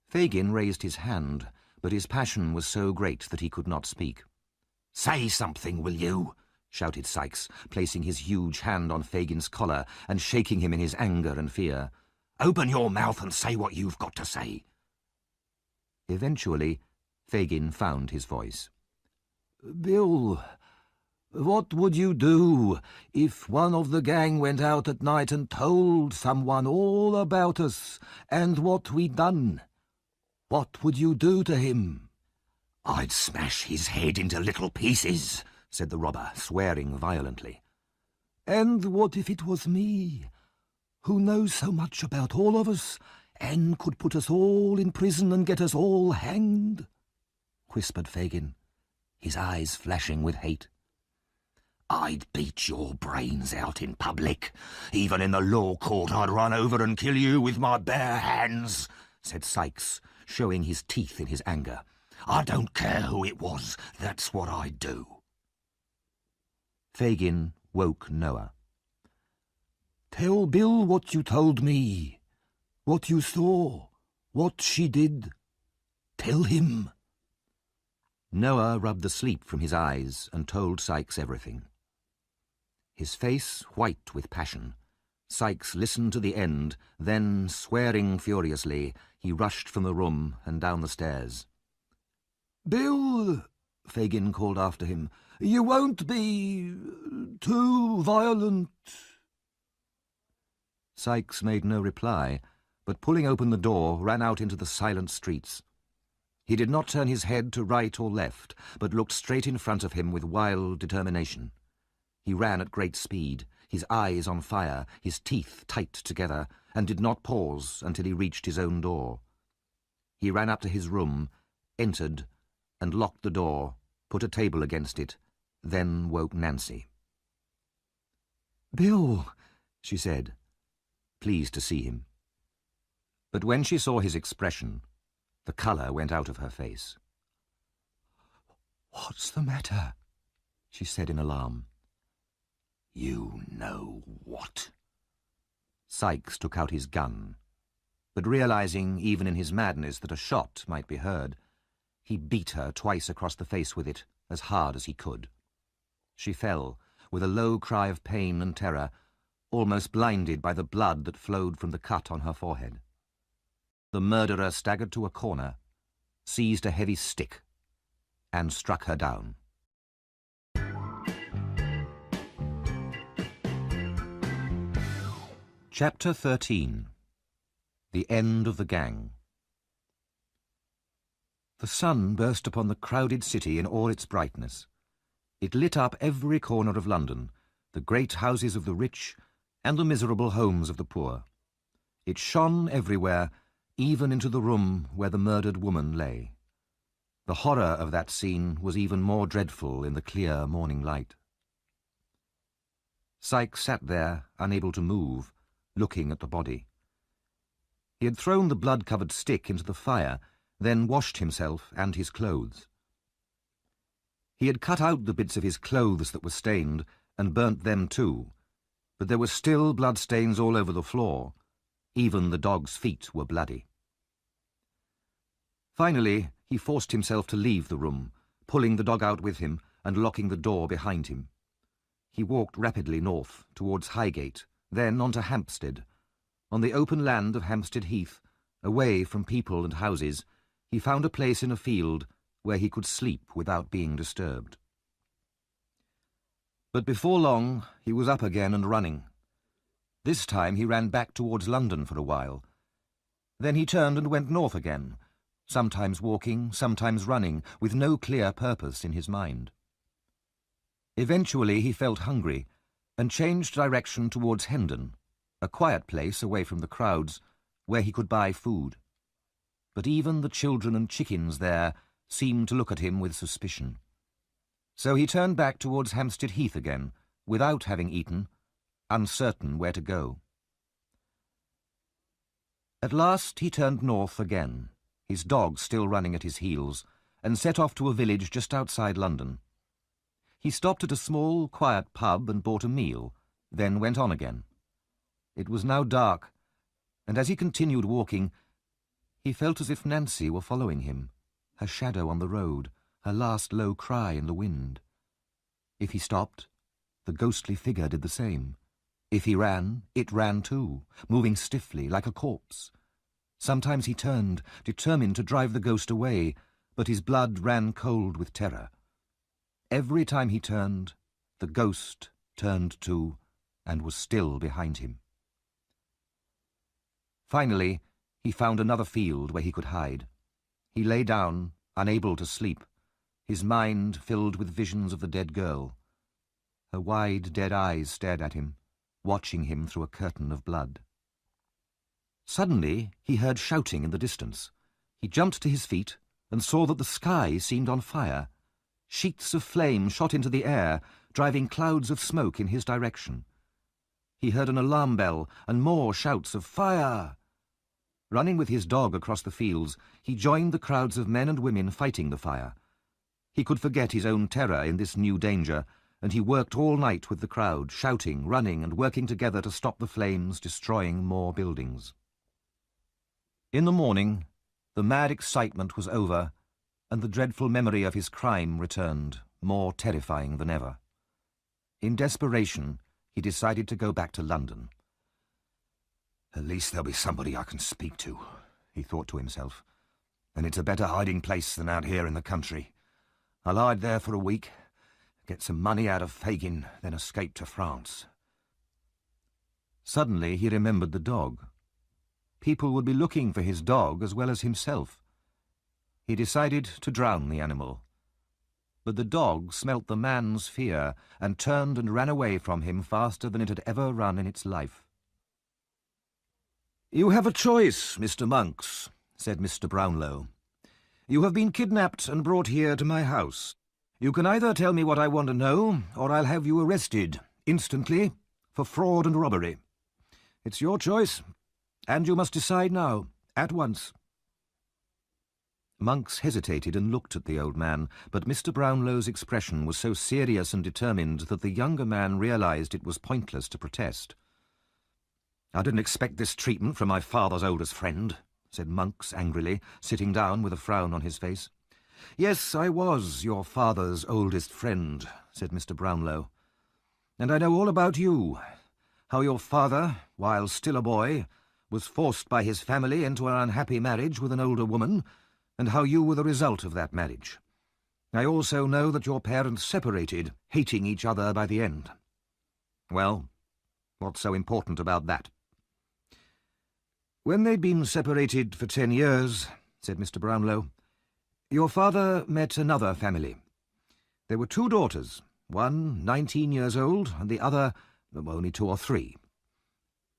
Fagin raised his hand, but his passion was so great that he could not speak. "Say something, will you?" shouted Sikes, placing his huge hand on Fagin's collar and shaking him in his anger and fear. "Open your mouth and say what you've got to say." Eventually, Fagin found his voice. Bill, what would you do if one of the gang went out at night and told someone all about us and what we'd done? What would you do to him? "I'd smash his head into little pieces," said the robber, swearing violently. And what if it was me, who knows so much about all of us and could put us all in prison and get us all hanged? Whispered Fagin, his eyes flashing with hate. "I'd beat your brains out in public. Even in the law court I'd run over and kill you with my bare hands," said Sikes, showing his teeth in his anger. "I don't care who it was, that's what I'd do." Fagin woke Noah. Tell Bill what you told me, what you saw, what she did. Tell him. Noah rubbed the sleep from his eyes and told Sikes everything. His face white with passion, Sikes listened to the end, then, swearing furiously, he rushed from the room and down the stairs. "Bill," Fagin called after him, "you won't be too violent." Sikes made no reply, but pulling open the door, ran out into the silent streets. He did not turn his head to right or left, but looked straight in front of him with wild determination. He ran at great speed, his eyes on fire, his teeth tight together, and did not pause until he reached his own door. He ran up to his room, entered, and locked the door, put a table against it, then woke Nancy. "Bill," she said, pleased to see him. But when she saw his expression, the colour went out of her face. "What's the matter?" she said in alarm. "You know what?" Sikes took out his gun, but realizing even in his madness that a shot might be heard, he beat her twice across the face with it, as hard as he could. She fell, with a low cry of pain and terror, almost blinded by the blood that flowed from the cut on her forehead. The murderer staggered to a corner, seized a heavy stick, and struck her down. Chapter 13. The End of the Gang. The sun burst upon the crowded city in all its brightness. It lit up every corner of London, the great houses of the rich and the miserable homes of the poor. It shone everywhere, even into the room where the murdered woman lay. The horror of that scene was even more dreadful in the clear morning light. Sikes sat there, unable to move, looking at the body. He had thrown the blood-covered stick into the fire, then washed himself and his clothes. He had cut out the bits of his clothes that were stained and burnt them too, but there were still bloodstains all over the floor. Even the dog's feet were bloody. Finally, he forced himself to leave the room, pulling the dog out with him and locking the door behind him. He walked rapidly north, towards Highgate, then on to Hampstead. On the open land of Hampstead Heath, away from people and houses, he found a place in a field where he could sleep without being disturbed. But before long, he was up again and running. This time he ran back towards London for a while. Then he turned and went north again, sometimes walking, sometimes running, with no clear purpose in his mind. Eventually he felt hungry and changed direction towards Hendon, a quiet place away from the crowds where he could buy food. But even the children and chickens there seemed to look at him with suspicion. So he turned back towards Hampstead Heath again, without having eaten, uncertain where to go. At last he turned north again, his dog still running at his heels, and set off to a village just outside London. He stopped at a small, quiet pub and bought a meal, then went on again. It was now dark, and as he continued walking, he felt as if Nancy were following him, her shadow on the road, her last low cry in the wind. If he stopped, the ghostly figure did the same. If he ran, it ran too, moving stiffly like a corpse. Sometimes he turned, determined to drive the ghost away, but his blood ran cold with terror. Every time he turned, the ghost turned too, and was still behind him. Finally, he found another field where he could hide. He lay down, unable to sleep, his mind filled with visions of the dead girl. Her wide, dead eyes stared at him, watching him through a curtain of blood. Suddenly, he heard shouting in the distance. He jumped to his feet and saw that the sky seemed on fire. Sheets of flame shot into the air, driving clouds of smoke in his direction. He heard an alarm bell and more shouts of fire. Running with his dog across the fields, he joined the crowds of men and women fighting the fire. He could forget his own terror in this new danger, and he worked all night with the crowd, shouting, running, and working together to stop the flames, destroying more buildings. In the morning, the mad excitement was over, and the dreadful memory of his crime returned, more terrifying than ever. In desperation, he decided to go back to London. At least there'll be somebody I can speak to, he thought to himself. And it's a better hiding place than out here in the country. I'll hide there for a week, get some money out of Fagin, then escape to France. Suddenly he remembered the dog. People would be looking for his dog as well as himself. He decided to drown the animal. But the dog smelt the man's fear and turned and ran away from him faster than it had ever run in its life. "You have a choice, Mr. Monks," said Mr. Brownlow. "You have been kidnapped and brought here to my house. You can either tell me what I want to know, or I'll have you arrested, instantly, for fraud and robbery. It's your choice, and you must decide now, at once." Monks hesitated and looked at the old man, but Mr. Brownlow's expression was so serious and determined that the younger man realized it was pointless to protest. "I didn't expect this treatment from my father's oldest friend," said Monks angrily, sitting down with a frown on his face. "Yes, I was your father's oldest friend," said Mr. Brownlow. "And I know all about you, how your father, while still a boy, was forced by his family into an unhappy marriage with an older woman, and how you were the result of that marriage. I also know that your parents separated, hating each other by the end. Well, what's so important about that?" "When they'd been separated for 10 years, said Mr. Brownlow, "your father met another family. There were 2 daughters, one 19 years old and the other only 2 or 3.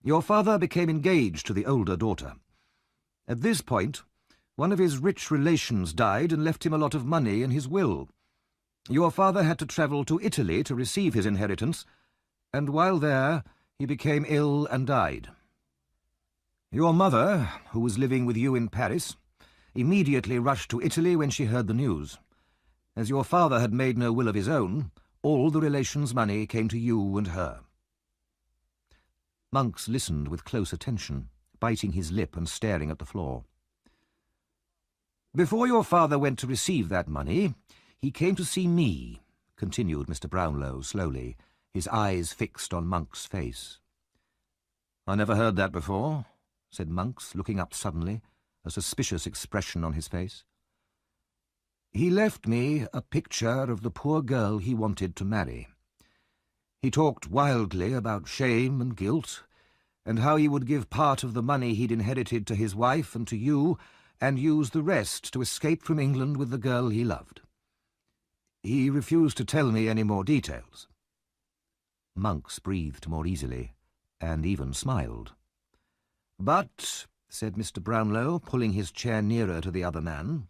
Your father became engaged to the older daughter. At this point, one of his rich relations died and left him a lot of money in his will. Your father had to travel to Italy to receive his inheritance, and while there, he became ill and died. Your mother, who was living with you in Paris, immediately rushed to Italy when she heard the news. As your father had made no will of his own, all the relations' money came to you and her. Monks listened with close attention, biting his lip and staring at the floor. Before your father went to receive that money, he came to see me, continued Mr. Brownlow slowly, his eyes fixed on Monk's face. I never heard that before, said Monks, looking up suddenly, a suspicious expression on his face. He left me a picture of the poor girl he wanted to marry. He talked wildly about shame and guilt, and how he would give part of the money he'd inherited to his wife and to you, and use the rest to escape from England with the girl he loved. He refused to tell me any more details. Monks breathed more easily, and even smiled. But, said Mr. Brownlow, pulling his chair nearer to the other man,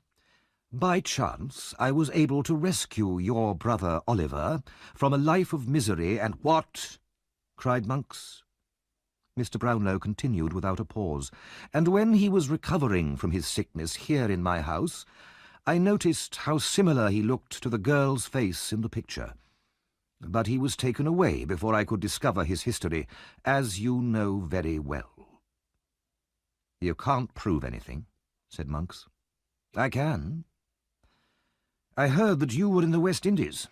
by chance I was able to rescue your brother Oliver from a life of misery and— What? Cried Monks. Mr. Brownlow continued without a pause, and when he was recovering from his sickness here in my house, I noticed how similar he looked to the girl's face in the picture. But he was taken away before I could discover his history, as you know very well. You can't prove anything, said Monks. I can. I heard that you were in the West Indies.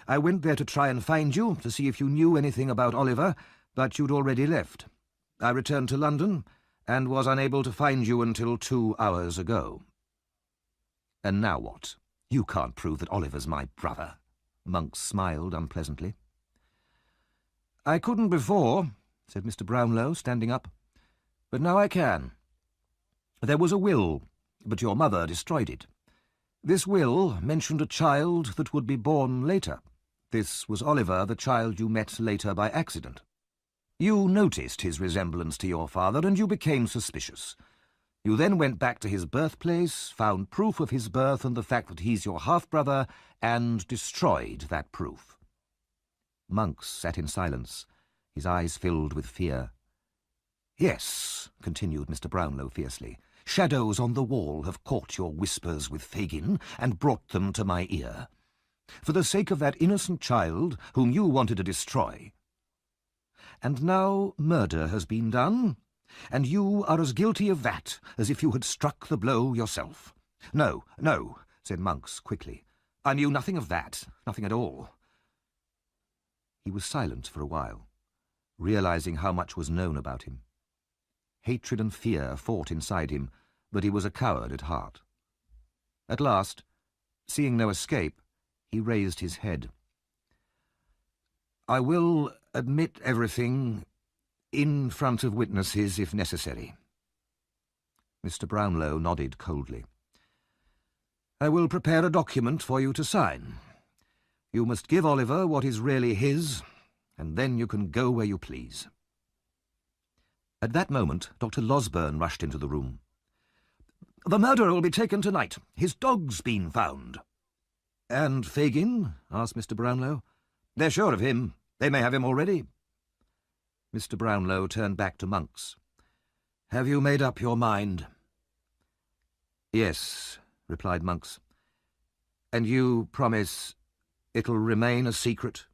I went there to try and find you, to see if you knew anything about Oliver, but you'd already left. I returned to London, and was unable to find you until 2 hours ago. And now what? You can't prove that Oliver's my brother. Monks smiled unpleasantly. I couldn't before, said Mr. Brownlow, standing up, but now I can. There was a will, but your mother destroyed it. This will mentioned a child that would be born later. This was Oliver, the child you met later by accident. You noticed his resemblance to your father, and you became suspicious. You then went back to his birthplace, found proof of his birth and the fact that he's your half-brother, and destroyed that proof. Monks sat in silence, his eyes filled with fear. Yes, continued Mr. Brownlow fiercely, shadows on the wall have caught your whispers with Fagin and brought them to my ear. For the sake of that innocent child whom you wanted to destroy. And now murder has been done, and you are as guilty of that as if you had struck the blow yourself. No, no, said Monks quickly. I knew nothing of that, nothing at all. He was silent for a while, realizing how much was known about him. Hatred and fear fought inside him, but he was a coward at heart. At last, seeing no escape, he raised his head. I will admit everything in front of witnesses if necessary. Mr. Brownlow nodded coldly. I will prepare a document for you to sign. You must give Oliver what is really his, and then you can go where you please. At that moment, Dr. Losberne rushed into the room. The murderer will be taken tonight. His dog's been found. And Fagin? Asked Mr. Brownlow. They're sure of him. They may have him already. Mr. Brownlow turned back to Monks. Have you made up your mind? Yes, replied Monks. And you promise it'll remain a secret?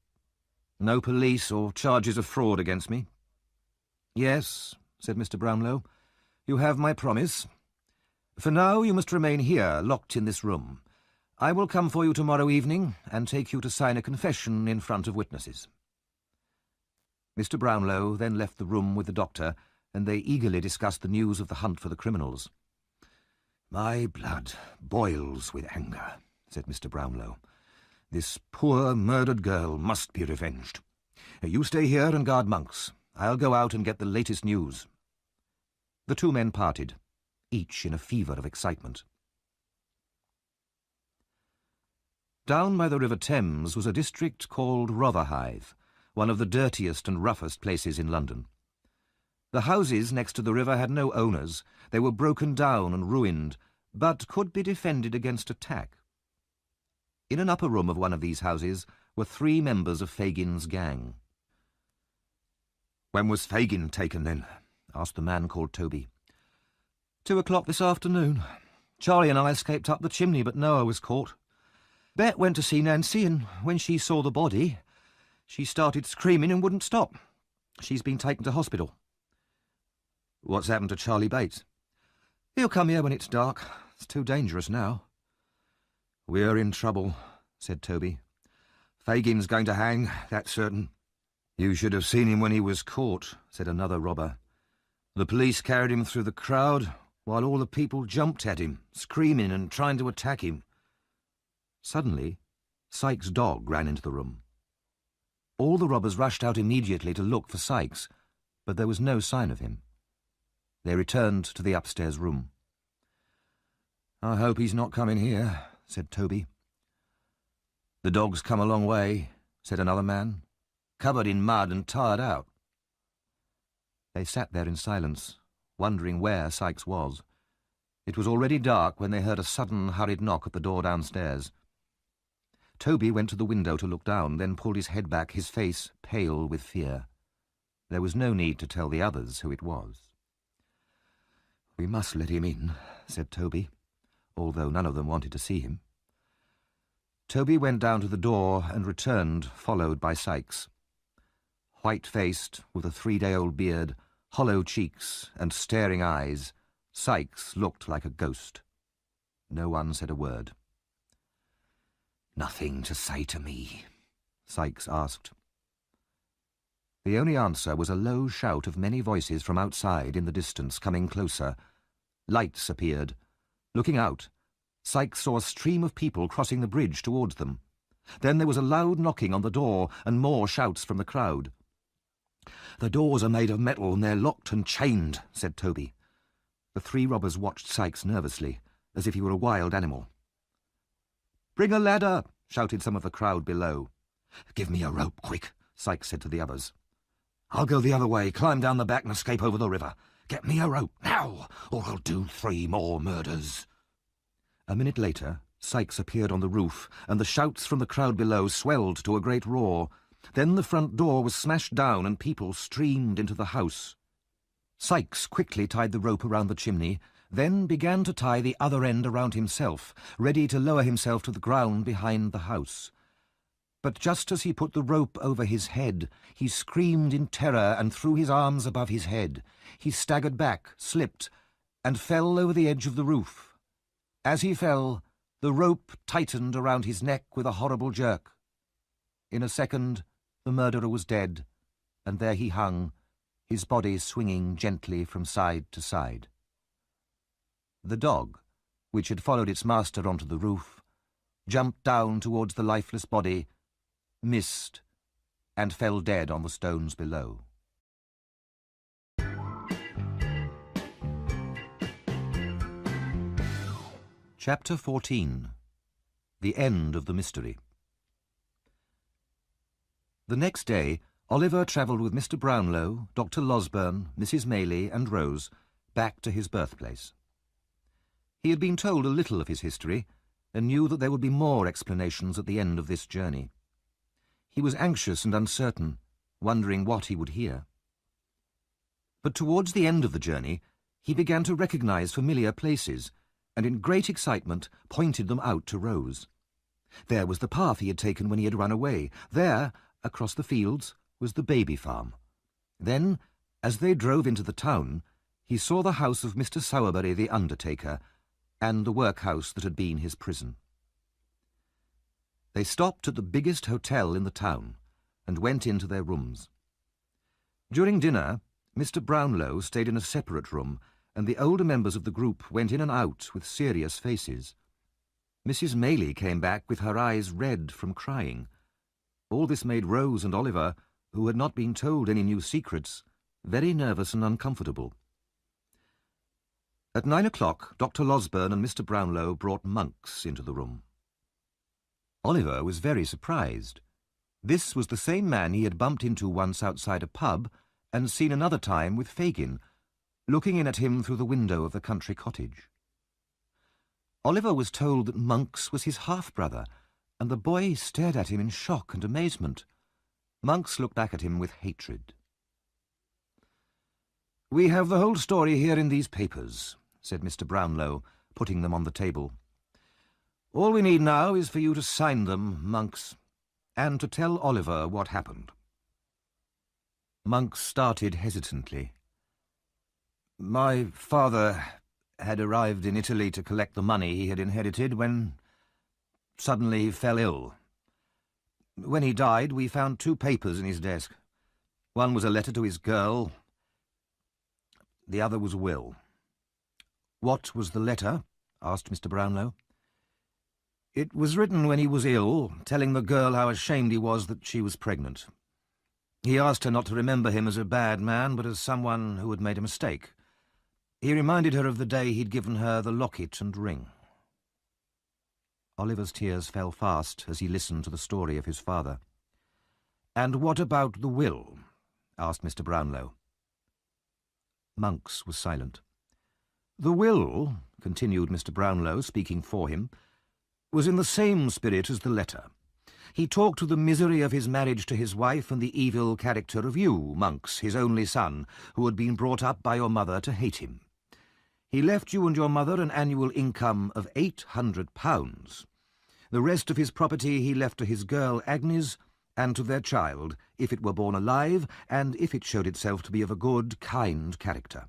No police or charges of fraud against me? Yes, said Mr. Brownlow. You have my promise. For now you must remain here, locked in this room. I will come for you tomorrow evening and take you to sign a confession in front of witnesses. Mr. Brownlow then left the room with the doctor, and they eagerly discussed the news of the hunt for the criminals. My blood boils with anger, said Mr. Brownlow. This poor murdered girl must be revenged. You stay here and guard Monks. I'll go out and get the latest news. The two men parted, each in a fever of excitement. Down by the River Thames was a district called Rotherhithe, one of the dirtiest and roughest places in London. The houses next to the river had no owners. They were broken down and ruined, but could be defended against attack. In an upper room of one of these houses were 3 members of Fagin's gang. "When was Fagin taken, then?" asked the man called Toby. 2 o'clock this afternoon. Charlie and I escaped up the chimney, but Noah was caught. Bet went to see Nancy, and when she saw the body, she started screaming and wouldn't stop. She's been taken to hospital." "What's happened to Charlie Bates?" "He'll come here when it's dark. It's too dangerous now." "We're in trouble," said Toby. "Fagin's going to hang, that's certain." "You should have seen him when he was caught," said another robber. "The police carried him through the crowd, while all the people jumped at him, screaming and trying to attack him." Suddenly, Sykes' dog ran into the room. All the robbers rushed out immediately to look for Sykes, but there was no sign of him. They returned to the upstairs room. "I hope he's not coming here," said Toby. "The dog's come a long way," said another man, "covered in mud and tired out." They sat there in silence, wondering where Sykes was. It was already dark when they heard a sudden, hurried knock at the door downstairs. Toby went to the window to look down, then pulled his head back, his face pale with fear. There was no need to tell the others who it was. "We must let him in," said Toby, although none of them wanted to see him. Toby went down to the door and returned, followed by Sykes. White-faced, with a 3-day-old beard, hollow cheeks and staring eyes, Sykes looked like a ghost. No one said a word. "Nothing to say to me?" Sykes asked. The only answer was a low shout of many voices from outside in the distance, coming closer. Lights appeared. Looking out, Sykes saw a stream of people crossing the bridge towards them. Then there was a loud knocking on the door and more shouts from the crowd. "The doors are made of metal and they're locked and chained," said Toby. The 3 robbers watched Sykes nervously, as if he were a wild animal. "Bring a ladder," shouted some of the crowd below. "Give me a rope, quick," Sykes said to the others. "I'll go the other way, climb down the back and escape over the river. Get me a rope, now, or I'll do 3 more murders." A minute later, Sykes appeared on the roof, and the shouts from the crowd below swelled to a great roar. Then the front door was smashed down and people streamed into the house. Sykes quickly tied the rope around the chimney, then began to tie the other end around himself, ready to lower himself to the ground behind the house. But just as he put the rope over his head, he screamed in terror and threw his arms above his head. He staggered back, slipped, and fell over the edge of the roof. As he fell, the rope tightened around his neck with a horrible jerk. In a second, the murderer was dead, and there he hung, his body swinging gently from side to side. The dog, which had followed its master onto the roof, jumped down towards the lifeless body, missed, and fell dead on the stones below. Chapter 14. The End of the Mystery. The next day, Oliver travelled with Mr. Brownlow, Dr. Losberne, Mrs. Maylie, and Rose back to his birthplace. He had been told a little of his history, and knew that there would be more explanations at the end of this journey. He was anxious and uncertain, wondering what he would hear. But towards the end of the journey, he began to recognize familiar places, and in great excitement pointed them out to Rose. There was the path he had taken when he had run away. There, across the fields, was the baby farm. Then, as they drove into the town, he saw the house of Mr. Sowerberry the undertaker, and the workhouse that had been his prison. They stopped at the biggest hotel in the town, and went into their rooms. During dinner, Mr. Brownlow stayed in a separate room, and the older members of the group went in and out with serious faces. Mrs. Maylie came back with her eyes red from crying. All this made Rose and Oliver, who had not been told any new secrets, very nervous and uncomfortable. At 9 o'clock, Dr. Losberne and Mr. Brownlow brought Monks into the room. Oliver was very surprised. This was the same man he had bumped into once outside a pub and seen another time with Fagin, looking in at him through the window of the country cottage. Oliver was told that Monks was his half-brother, and the boy stared at him in shock and amazement. Monks looked back at him with hatred. "We have the whole story here in these papers," said Mr. Brownlow, putting them on the table. "All we need now is for you to sign them, Monks, and to tell Oliver what happened." Monks started hesitantly. "My father had arrived in Italy to collect the money he had inherited when suddenly he fell ill. When he died, we found 2 papers in his desk. One was a letter to his girl. The other was a will." "What was the letter?" asked Mr. Brownlow. "It was written when he was ill, telling the girl how ashamed he was that she was pregnant. He asked her not to remember him as a bad man, but as someone who had made a mistake. He reminded her of the day he'd given her the locket and ring." Oliver's tears fell fast as he listened to the story of his father. "And what about the will?" asked Mr. Brownlow. Monks was silent. "The will," continued Mr. Brownlow, speaking for him, "was in the same spirit as the letter. He talked of the misery of his marriage to his wife and the evil character of you, Monks, his only son, who had been brought up by your mother to hate him. He left you and your mother an annual income of £800. The rest of his property he left to his girl Agnes and to their child, if it were born alive, and if it showed itself to be of a good, kind character.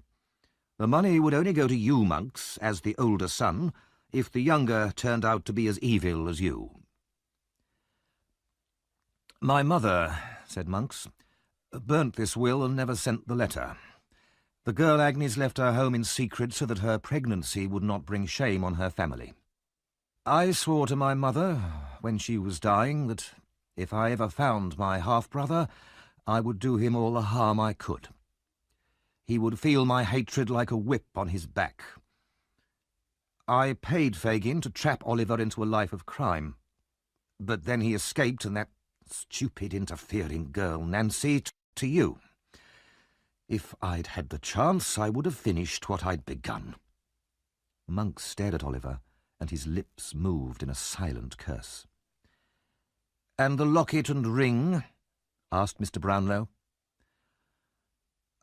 The money would only go to you, Monks, as the older son, if the younger turned out to be as evil as you." "My mother," said Monks, "burnt this will and never sent the letter. The girl Agnes left her home in secret so that her pregnancy would not bring shame on her family. I swore to my mother, when she was dying, that if I ever found my half-brother, I would do him all the harm I could. He would feel my hatred like a whip on his back. I paid Fagin to trap Oliver into a life of crime. But then he escaped, and that stupid, interfering girl, Nancy, to you. If I'd had the chance, I would have finished what I'd begun." Monks stared at Oliver, and his lips moved in a silent curse. "And the locket and ring?" asked Mr. Brownlow.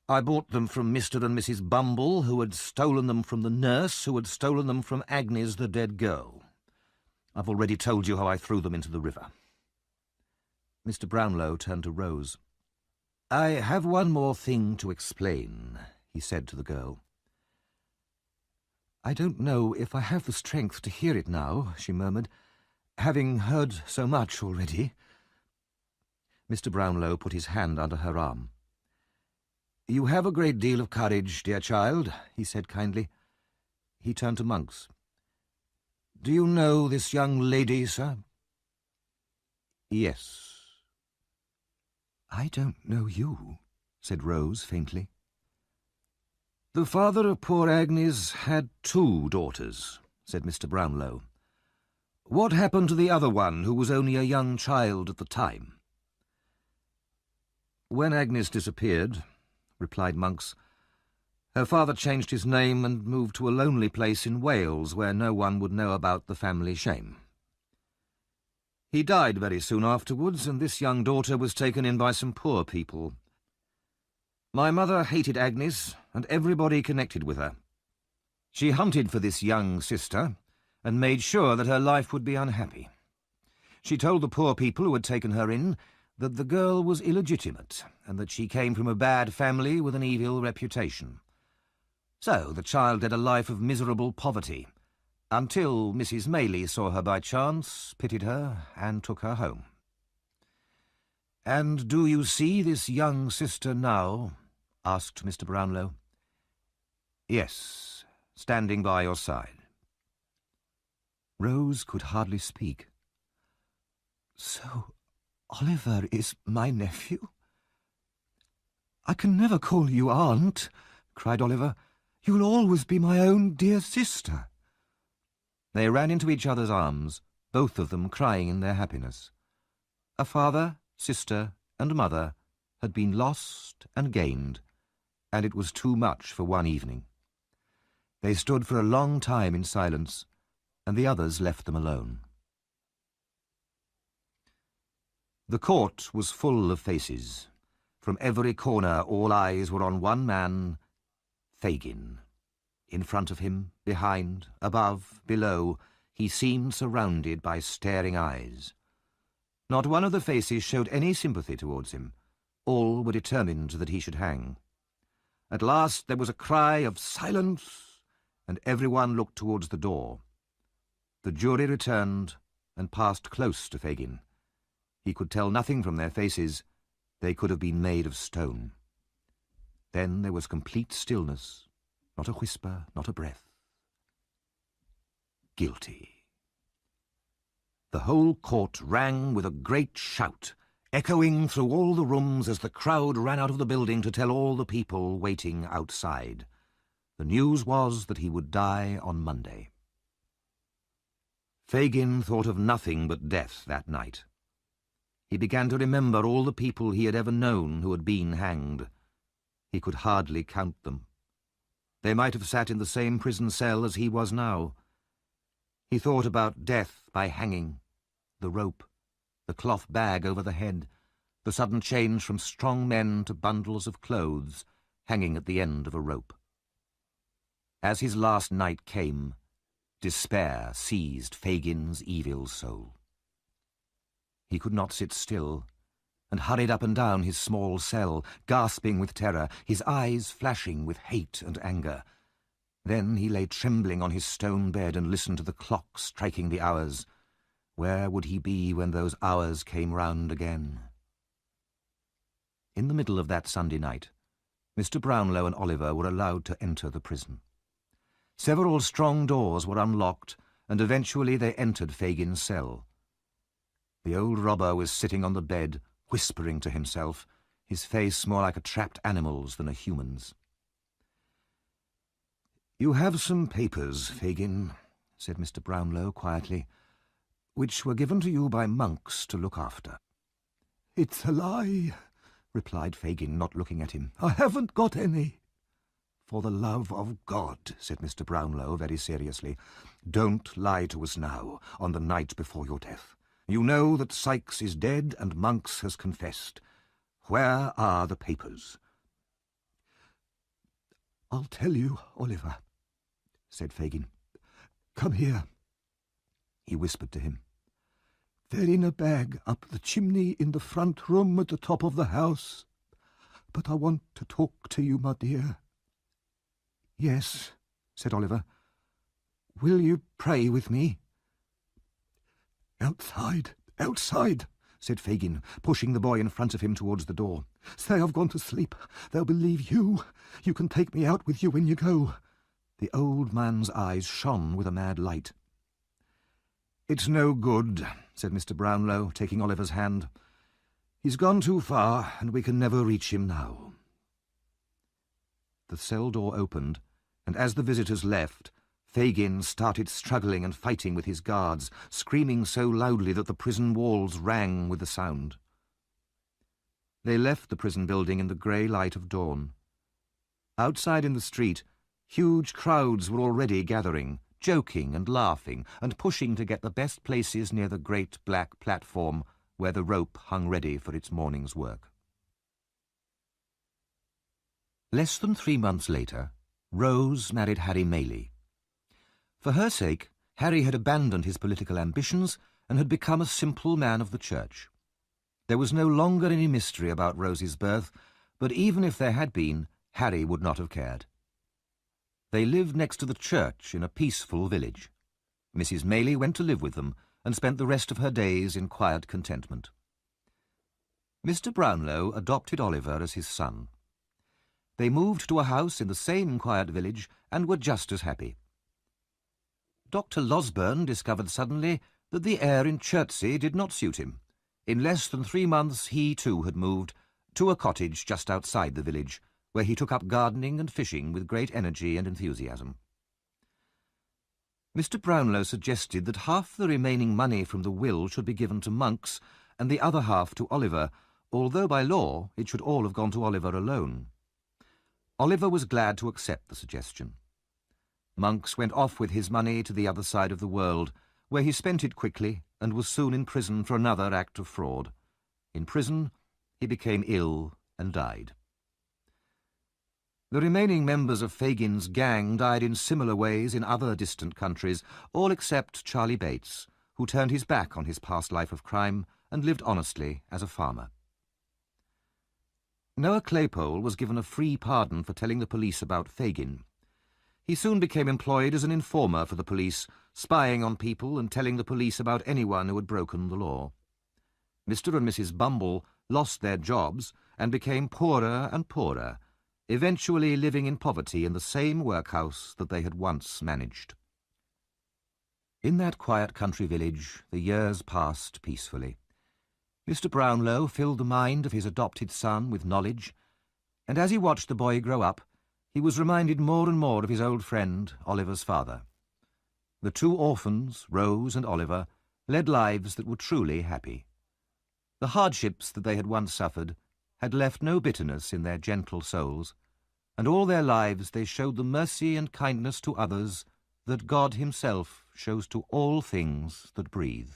"I bought them from Mr. and Mrs. Bumble, who had stolen them from the nurse, who had stolen them from Agnes, the dead girl. I've already told you how I threw them into the river." Mr. Brownlow turned to Rose. "I have one more thing to explain," he said to the girl. "I don't know if I have the strength to hear it now," she murmured, "having heard so much already." Mr. Brownlow put his hand under her arm. "You have a great deal of courage, dear child," he said kindly. He turned to Monks. "Do you know this young lady, sir?" "Yes." "I don't know you," said Rose faintly. "The father of poor Agnes had 2 daughters," said Mr. Brownlow. "What happened to the other one, who was only a young child at the time?" "When Agnes disappeared," replied Monks, "her father changed his name and moved to a lonely place in Wales where no one would know about the family shame. He died very soon afterwards, and this young daughter was taken in by some poor people. My mother hated Agnes and everybody connected with her. She hunted for this young sister and made sure that her life would be unhappy. She told the poor people who had taken her in that the girl was illegitimate and that she came from a bad family with an evil reputation. So the child led a life of miserable poverty, until Mrs. Maylie saw her by chance, pitied her, and took her home. "And do you see this young sister now?" asked Mr. Brownlow. "Yes, standing by your side." Rose could hardly speak. "So Oliver is my nephew? I can never call you aunt," cried Oliver. "You'll always be my own dear sister." They ran into each other's arms, both of them crying in their happiness. A father, sister, and mother had been lost and gained, and it was too much for one evening. They stood for a long time in silence, and the others left them alone. The court was full of faces. From every corner all eyes were on one man, Fagin. In front of him, behind, above, below, he seemed surrounded by staring eyes. Not one of the faces showed any sympathy towards him. All were determined that he should hang. At last there was a cry of silence, and everyone looked towards the door. The jury returned and passed close to Fagin. He could tell nothing from their faces. They could have been made of stone. Then there was complete stillness, not a whisper, not a breath. Guilty. The whole court rang with a great shout, echoing through all the rooms as the crowd ran out of the building to tell all the people waiting outside. The news was that he would die on Monday. Fagin thought of nothing but death that night. He began to remember all the people he had ever known who had been hanged. He could hardly count them. They might have sat in the same prison cell as he was now. He thought about death by hanging, the rope, the cloth bag over the head, the sudden change from strong men to bundles of clothes hanging at the end of a rope. As his last night came, despair seized Fagin's evil soul. He could not sit still, and hurried up and down his small cell, gasping with terror, his eyes flashing with hate and anger. Then he lay trembling on his stone bed and listened to the clock striking the hours. Where would he be when those hours came round again? In the middle of that Sunday night, Mr. Brownlow and Oliver were allowed to enter the prison. Several strong doors were unlocked, and eventually they entered Fagin's cell. The old robber was sitting on the bed, whispering to himself, his face more like a trapped animal's than a human's. "You have some papers, Fagin," said Mr. Brownlow quietly, "which were given to you by monks to look after." "It's a lie," replied Fagin, not looking at him. "I haven't got any." "For the love of God," said Mr. Brownlow very seriously, "don't lie to us now, on the night before your death. You know that Sykes is dead and Monks has confessed. Where are the papers?" "I'll tell you, Oliver," said Fagin. "Come here." He whispered to him. "They're in a bag up the chimney in the front room at the top of the house. But I want to talk to you, my dear." "Yes," said Oliver. "Will you pray with me?" "Outside, outside," said Fagin, pushing the boy in front of him towards the door. "Say I've gone to sleep. They'll believe you. You can take me out with you when you go." The old man's eyes shone with a mad light. "It's no good," said Mr. Brownlow, taking Oliver's hand. "He's gone too far, and we can never reach him now." The cell door opened, and as the visitors left, Fagin started struggling and fighting with his guards, screaming so loudly that the prison walls rang with the sound. They left the prison building in the grey light of dawn. Outside in the street, huge crowds were already gathering, joking and laughing and pushing to get the best places near the great black platform where the rope hung ready for its morning's work. Less than 3 months later, Rose married Harry Maylie. For her sake, Harry had abandoned his political ambitions and had become a simple man of the church. There was no longer any mystery about Rose's birth, but even if there had been, Harry would not have cared. They lived next to the church in a peaceful village. Mrs. Maylie went to live with them and spent the rest of her days in quiet contentment. Mr. Brownlow adopted Oliver as his son. They moved to a house in the same quiet village and were just as happy. Dr. Losburn discovered suddenly that the air in Chertsey did not suit him. In less than 3 months he too had moved to a cottage just outside the village, where he took up gardening and fishing with great energy and enthusiasm. Mr. Brownlow suggested that half the remaining money from the will should be given to Monks and the other half to Oliver, although by law it should all have gone to Oliver alone. Oliver was glad to accept the suggestion. Monks went off with his money to the other side of the world, where he spent it quickly and was soon in prison for another act of fraud. In prison, he became ill and died. The remaining members of Fagin's gang died in similar ways in other distant countries, all except Charlie Bates, who turned his back on his past life of crime and lived honestly as a farmer. Noah Claypole was given a free pardon for telling the police about Fagin. He soon became employed as an informer for the police, spying on people and telling the police about anyone who had broken the law. Mr. and Mrs. Bumble lost their jobs and became poorer and poorer, eventually living in poverty in the same workhouse that they had once managed. In that quiet country village, the years passed peacefully. Mr. Brownlow filled the mind of his adopted son with knowledge, and as he watched the boy grow up, he was reminded more and more of his old friend, Oliver's father. The two orphans, Rose and Oliver, led lives that were truly happy. The hardships that they had once suffered had left no bitterness in their gentle souls, and all their lives they showed the mercy and kindness to others that God himself shows to all things that breathe.